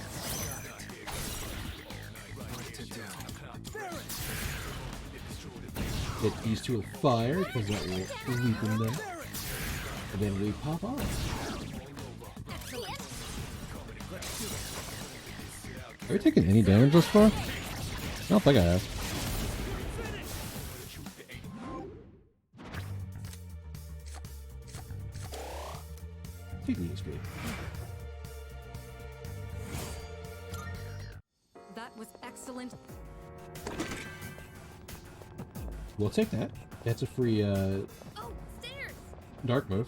S1: Hit these 2 with fire, because that will weaken them. And then we pop off. Have we taken any damage thus far? I don't think I have. Take the XP.
S8: That was excellent.
S1: We'll take that. That's a free
S3: Oh, stairs.
S1: dark move.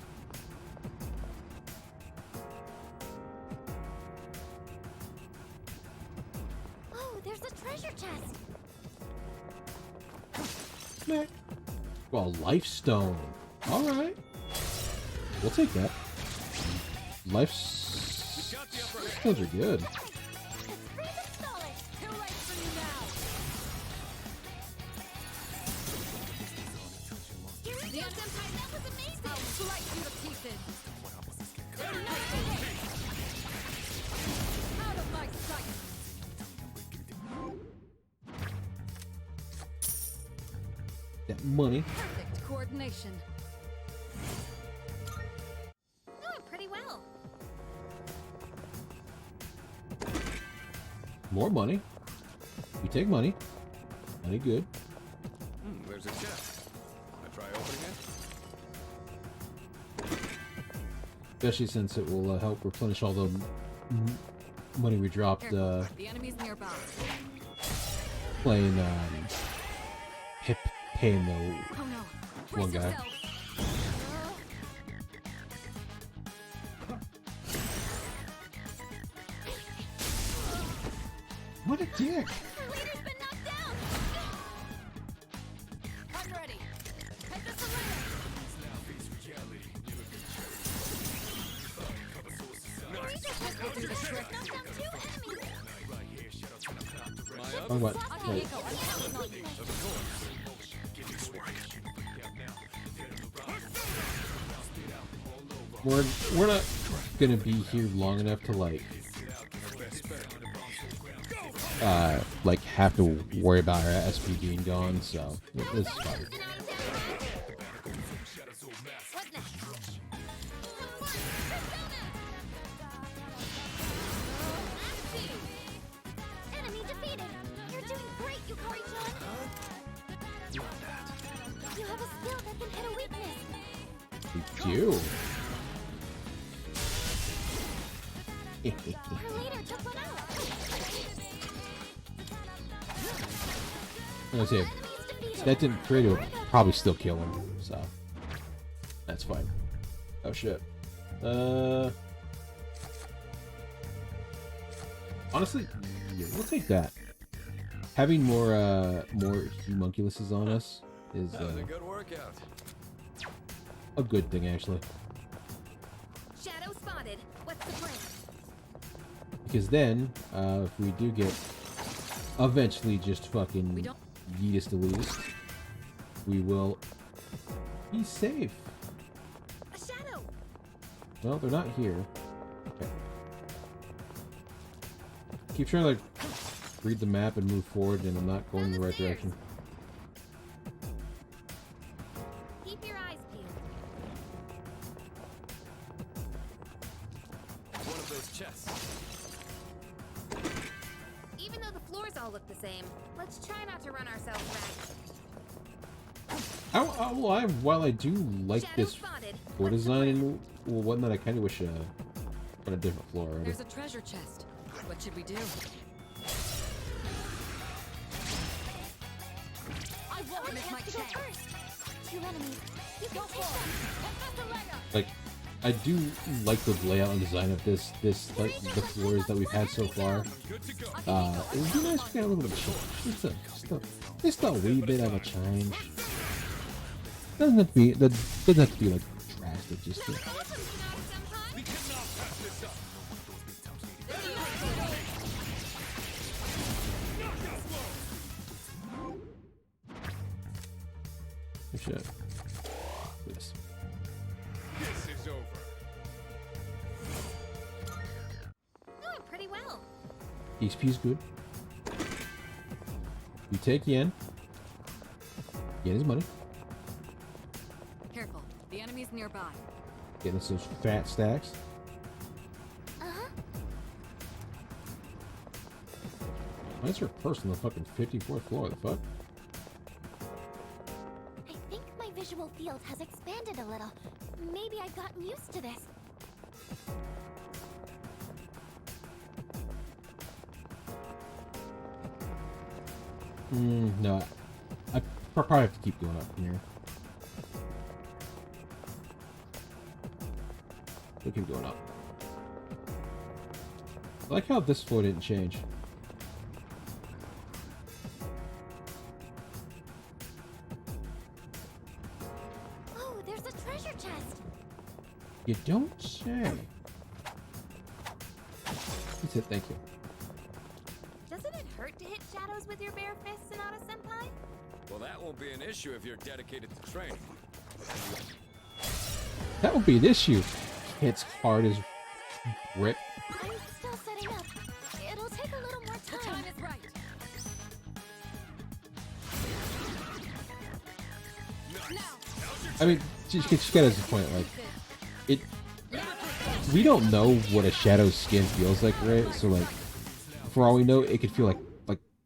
S2: Oh, there's a treasure chest.
S1: Meh. Well, life stone. Alright. We'll take that. Life stones are good.
S3: The Senpai, that was amazing.
S8: I'll slice you to pieces. Out of my sight.
S1: That money.
S8: Perfect coordination.
S2: Doing pretty well.
S1: More money. We take money. Money good.
S11: There's a chest. I try opening it.
S1: Especially since it will help replenish all the money we dropped
S8: The enemy's nearby.
S1: playing paying the
S8: Oh no.
S1: one guy. What a dick!
S5: I'm ready. Head this
S8: We'll do the trick.
S1: Oh what? Wait. We're not gonna be here long enough to like have to worry about our SP being gone, so it's fine.
S2: Enemy defeated! You're doing great, Yukari-chan! You have a skill that can hit a weakness!
S1: We do.
S2: Her leader took one out!
S1: I was gonna say, if that didn't create it, would probably still kill him, so that's fine. Oh shit. Honestly, yeah, we'll take that. Having more homunculuses on us is
S11: That was a good workout.
S1: a good thing, actually.
S3: Shadow spotted. What's the plan?
S1: Because then, if we do get eventually just fucking yeetest to least, we will be safe.
S3: A shadow.
S1: Well, they're not here. Okay. Keep trying to like read the map and move forward, and I'm not going in the right direction.
S3: Keep your eyes peeled.
S9: One of those chests.
S3: Even though the floors all look the same, let's try not to run ourselves ragged.
S1: While I do like
S3: Shadow
S1: this
S3: spotted.
S1: floor design and whatnot, I kind of wish on a different floor already.
S8: There's a treasure chest. What should we do?
S2: I won't miss my chance! Two enemies. You can take them!
S1: Like, I do like the layout and design of this like the floors that we've had so far. It would be nice if we had a little bit of change. Just a wee bit of a change. Doesn't have to be like drastic. Just to, shit. Yes.
S13: This is over.
S3: Doing pretty well.
S1: HP's good. We take yen. Yen is money.
S8: Careful. The enemy's nearby.
S1: Getting us those fat stacks.
S2: Uh-huh.
S1: Why is there a person on the fucking 54th floor? The fuck?
S2: I think my visual field has expanded a little. Maybe I've gotten used to this.
S1: No. I probably have to keep going up from here. We'll keep going up. I like how this floor didn't change.
S2: Oh, there's a treasure chest!
S1: You don't say. That's it, thank you.
S3: Doesn't it hurt to hit shadows with your bare fists, Sonata-senpai?
S11: Well, that won't be an issue if you're dedicated to training.
S1: That would be an issue. Hits hard as brick.
S2: I'm still setting up. It'll take a little more time.
S3: The time is right.
S1: I mean, just get us a point. Like, it. We don't know what a shadow's skin feels like, right? So, like, for all we know, it could feel like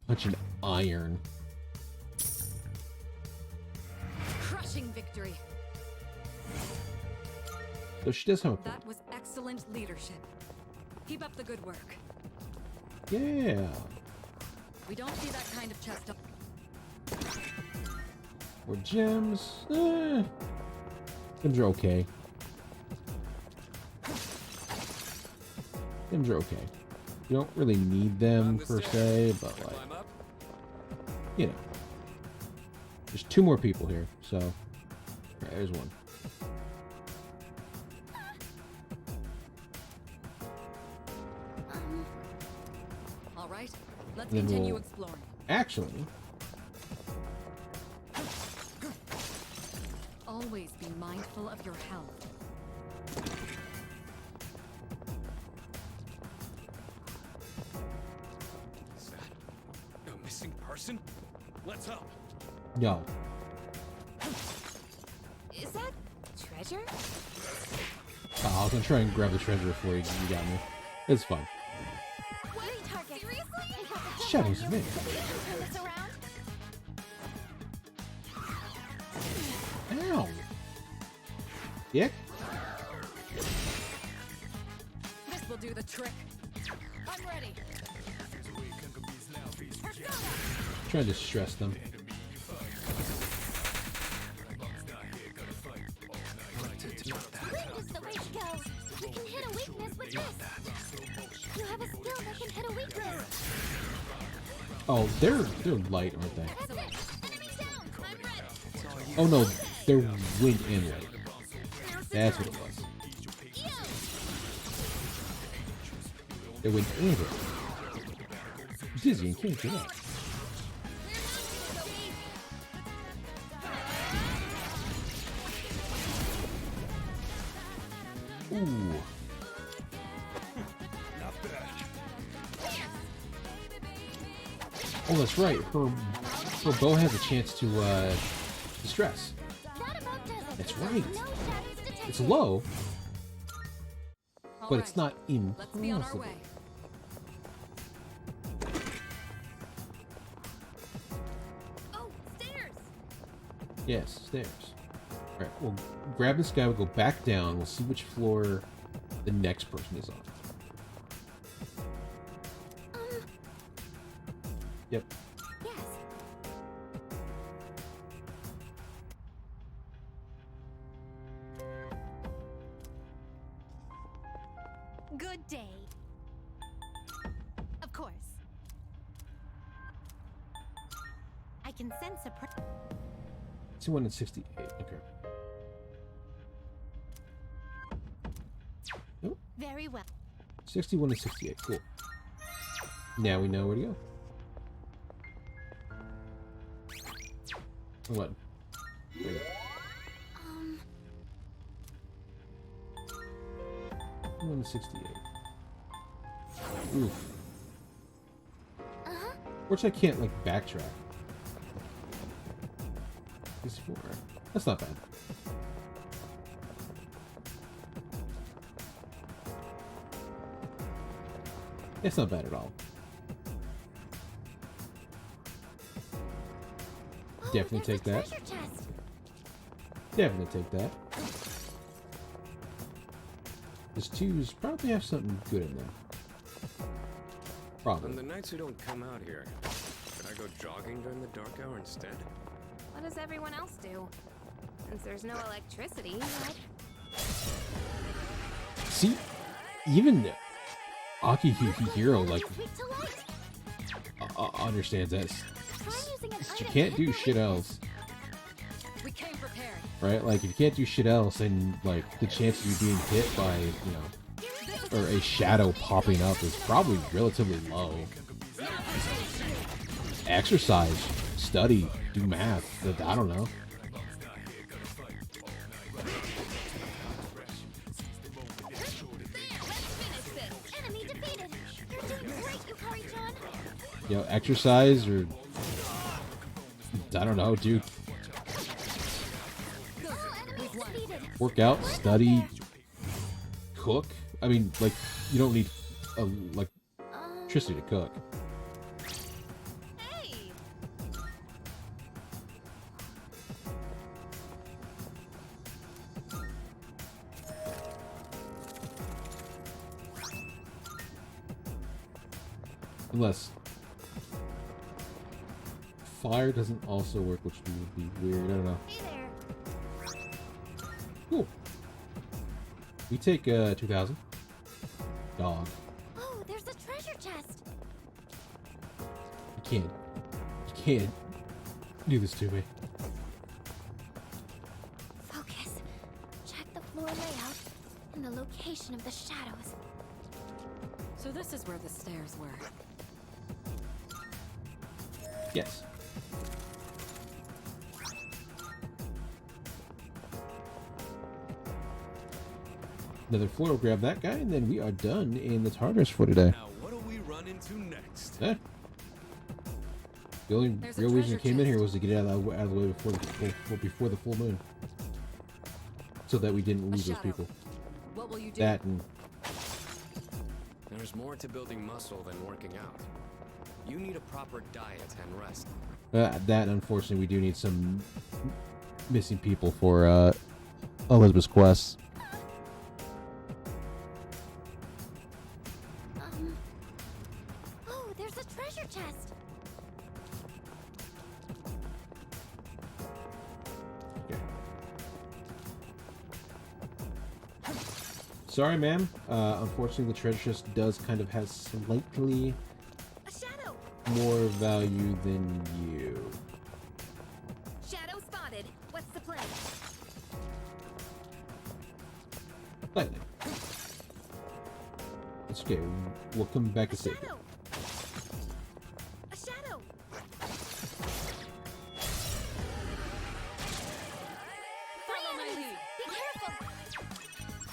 S1: punching iron.
S8: Crushing victory.
S1: So she does have a point.
S8: That was excellent leadership. Keep up the good work.
S1: Yeah.
S8: We don't see that kind of chest.
S1: Or gems. Gems are okay. Gems are okay. You don't really need them per se, but like, you know. There's 2 more people here, so. Alright, there's one.
S8: All right, let's
S1: Then
S8: continue
S1: we'll-
S8: exploring.
S1: Actually,
S8: Always be mindful of your health.
S11: Is that a missing person? Let's help.
S1: yo.
S3: Is that treasure?
S1: I was gonna try and grab the treasure before you got me. It's fine.
S2: Wait, target. Seriously?
S1: Shadows of me.
S2: Turn this around?
S1: Ow. Dick?
S8: This will do the trick. I'm ready.
S1: Trying to stress them.
S2: Green is the way to go. We can hit a weakness with this. You have a skill that can hit a weakness.
S1: Oh, they're light, aren't they?
S2: That's it. Enemy down. I'm red.
S1: Oh no, they're wind and light. That's what it was. They're wind and light. Dizzy and can't get up. Ooh. Oh, that's right. Her bow has a chance to distress. That's right. It's low, but it's not
S8: Let's be on our
S1: impossible.
S8: way.
S3: Oh, stairs!
S1: Yes, stairs. Alright, we'll grab this guy, we'll go back down, we'll see which floor the next person is on. Yep.
S2: Yes. Good day. Of course. I can sense a
S1: 268, okay. Nope.
S2: very well.
S1: 61 and 68, cool. Now we know where to go. What? There we go. 168. Oof. Which I can't like backtrack. This 4. That's not bad. It's not bad at all. Definitely take that.
S2: Treasure chest.
S1: Definitely take that. This 2s probably have something good in them. Probably.
S11: On the nights we don't come out here, should I go jogging during the dark hour instead?
S3: What does everyone else do? Since there's no electricity, what?
S1: See, even Akihiro like
S2: Quick to light.
S1: understands this.
S2: Try using an
S1: You
S2: item
S1: can't
S2: to
S1: do
S2: hit
S1: shit else,
S8: We came prepared.
S1: right? Like if you can't do shit else, then like the chance of you being hit by, you know, or a shadow popping up is probably relatively low. Exercise, study, do math. I don't know.
S2: Enemy defeated. You're doing great, Yukari-chan.
S1: You know, exercise or I don't know, dude. Work out, study, cook. I mean, like you don't need like electricity to cook.
S3: Hey!
S1: Unless fire doesn't also work, which would be weird. I don't know.
S2: Hey there.
S1: Cool. We take 2,000. Dog.
S2: Oh, there's a treasure chest.
S1: You can't do this to me.
S2: Focus. Check the floor layout and the location of the shadows.
S8: So this is where the stairs were.
S1: Yes. Another floor, we'll grab that guy, and then we are done in the Tartarus for today.
S11: Now, what do we run into next?
S1: Eh. The only
S8: There's a
S1: real reason I
S8: treasure
S1: came in
S8: chest.
S1: here was to get it out of the way before the full moon, so that we didn't lose those
S8: shadow.
S1: people.
S8: What will you do?
S1: That and
S11: There's more to building muscle than working out. You need a proper diet and rest.
S1: that unfortunately we do need some missing people for Elizabeth's quest.
S2: Oh, there's a treasure chest.
S1: Sorry, ma'am. Unfortunately, the treasure chest does kind of has slightly
S2: A shadow.
S1: more value than you.
S2: Shadow spotted. What's the plan?
S1: Slightly. It's okay. We'll come back to save it.
S2: A shadow.
S8: Follow my lead.
S2: Be careful.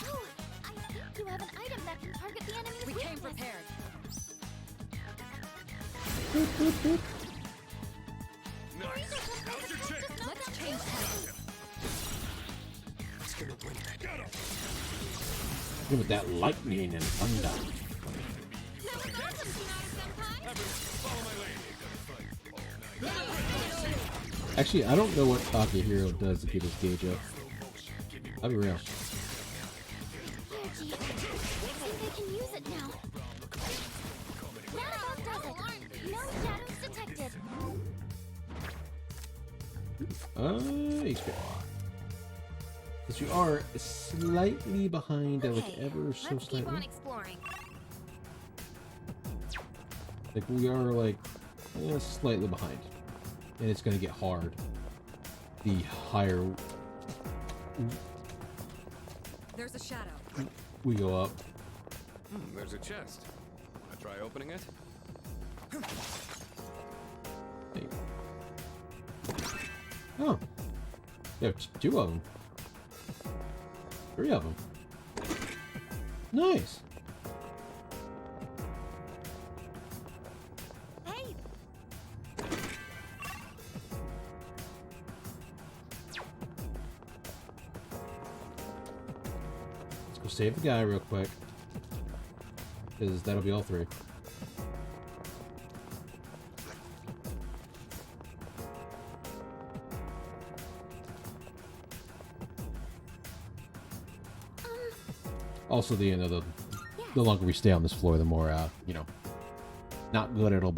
S2: Oh, I think you have an item that can target the enemy's
S8: We came
S2: weakness.
S8: prepared. Let's change tack.
S1: Give it that lightning and thunder. Actually, I don't know what Taka Hero does to get his gauge up. I'll be real.
S2: Here, G. I think they can use it now. That about does it. No shadows detected.
S1: HP. Because you are slightly behind, like ever so
S2: Let's keep on
S1: slightly.
S2: exploring.
S1: Like we are like slightly behind, and it's gonna get hard. The higher
S8: There's a shadow.
S1: we go up.
S11: There's a chest. Wanna try opening it?
S1: Oh, there's two of them. 3 of them. Nice.
S2: Hey,
S1: Let's go save the guy real quick, because that'll be all 3. Also, the longer we stay on this floor, the more not good it'll be.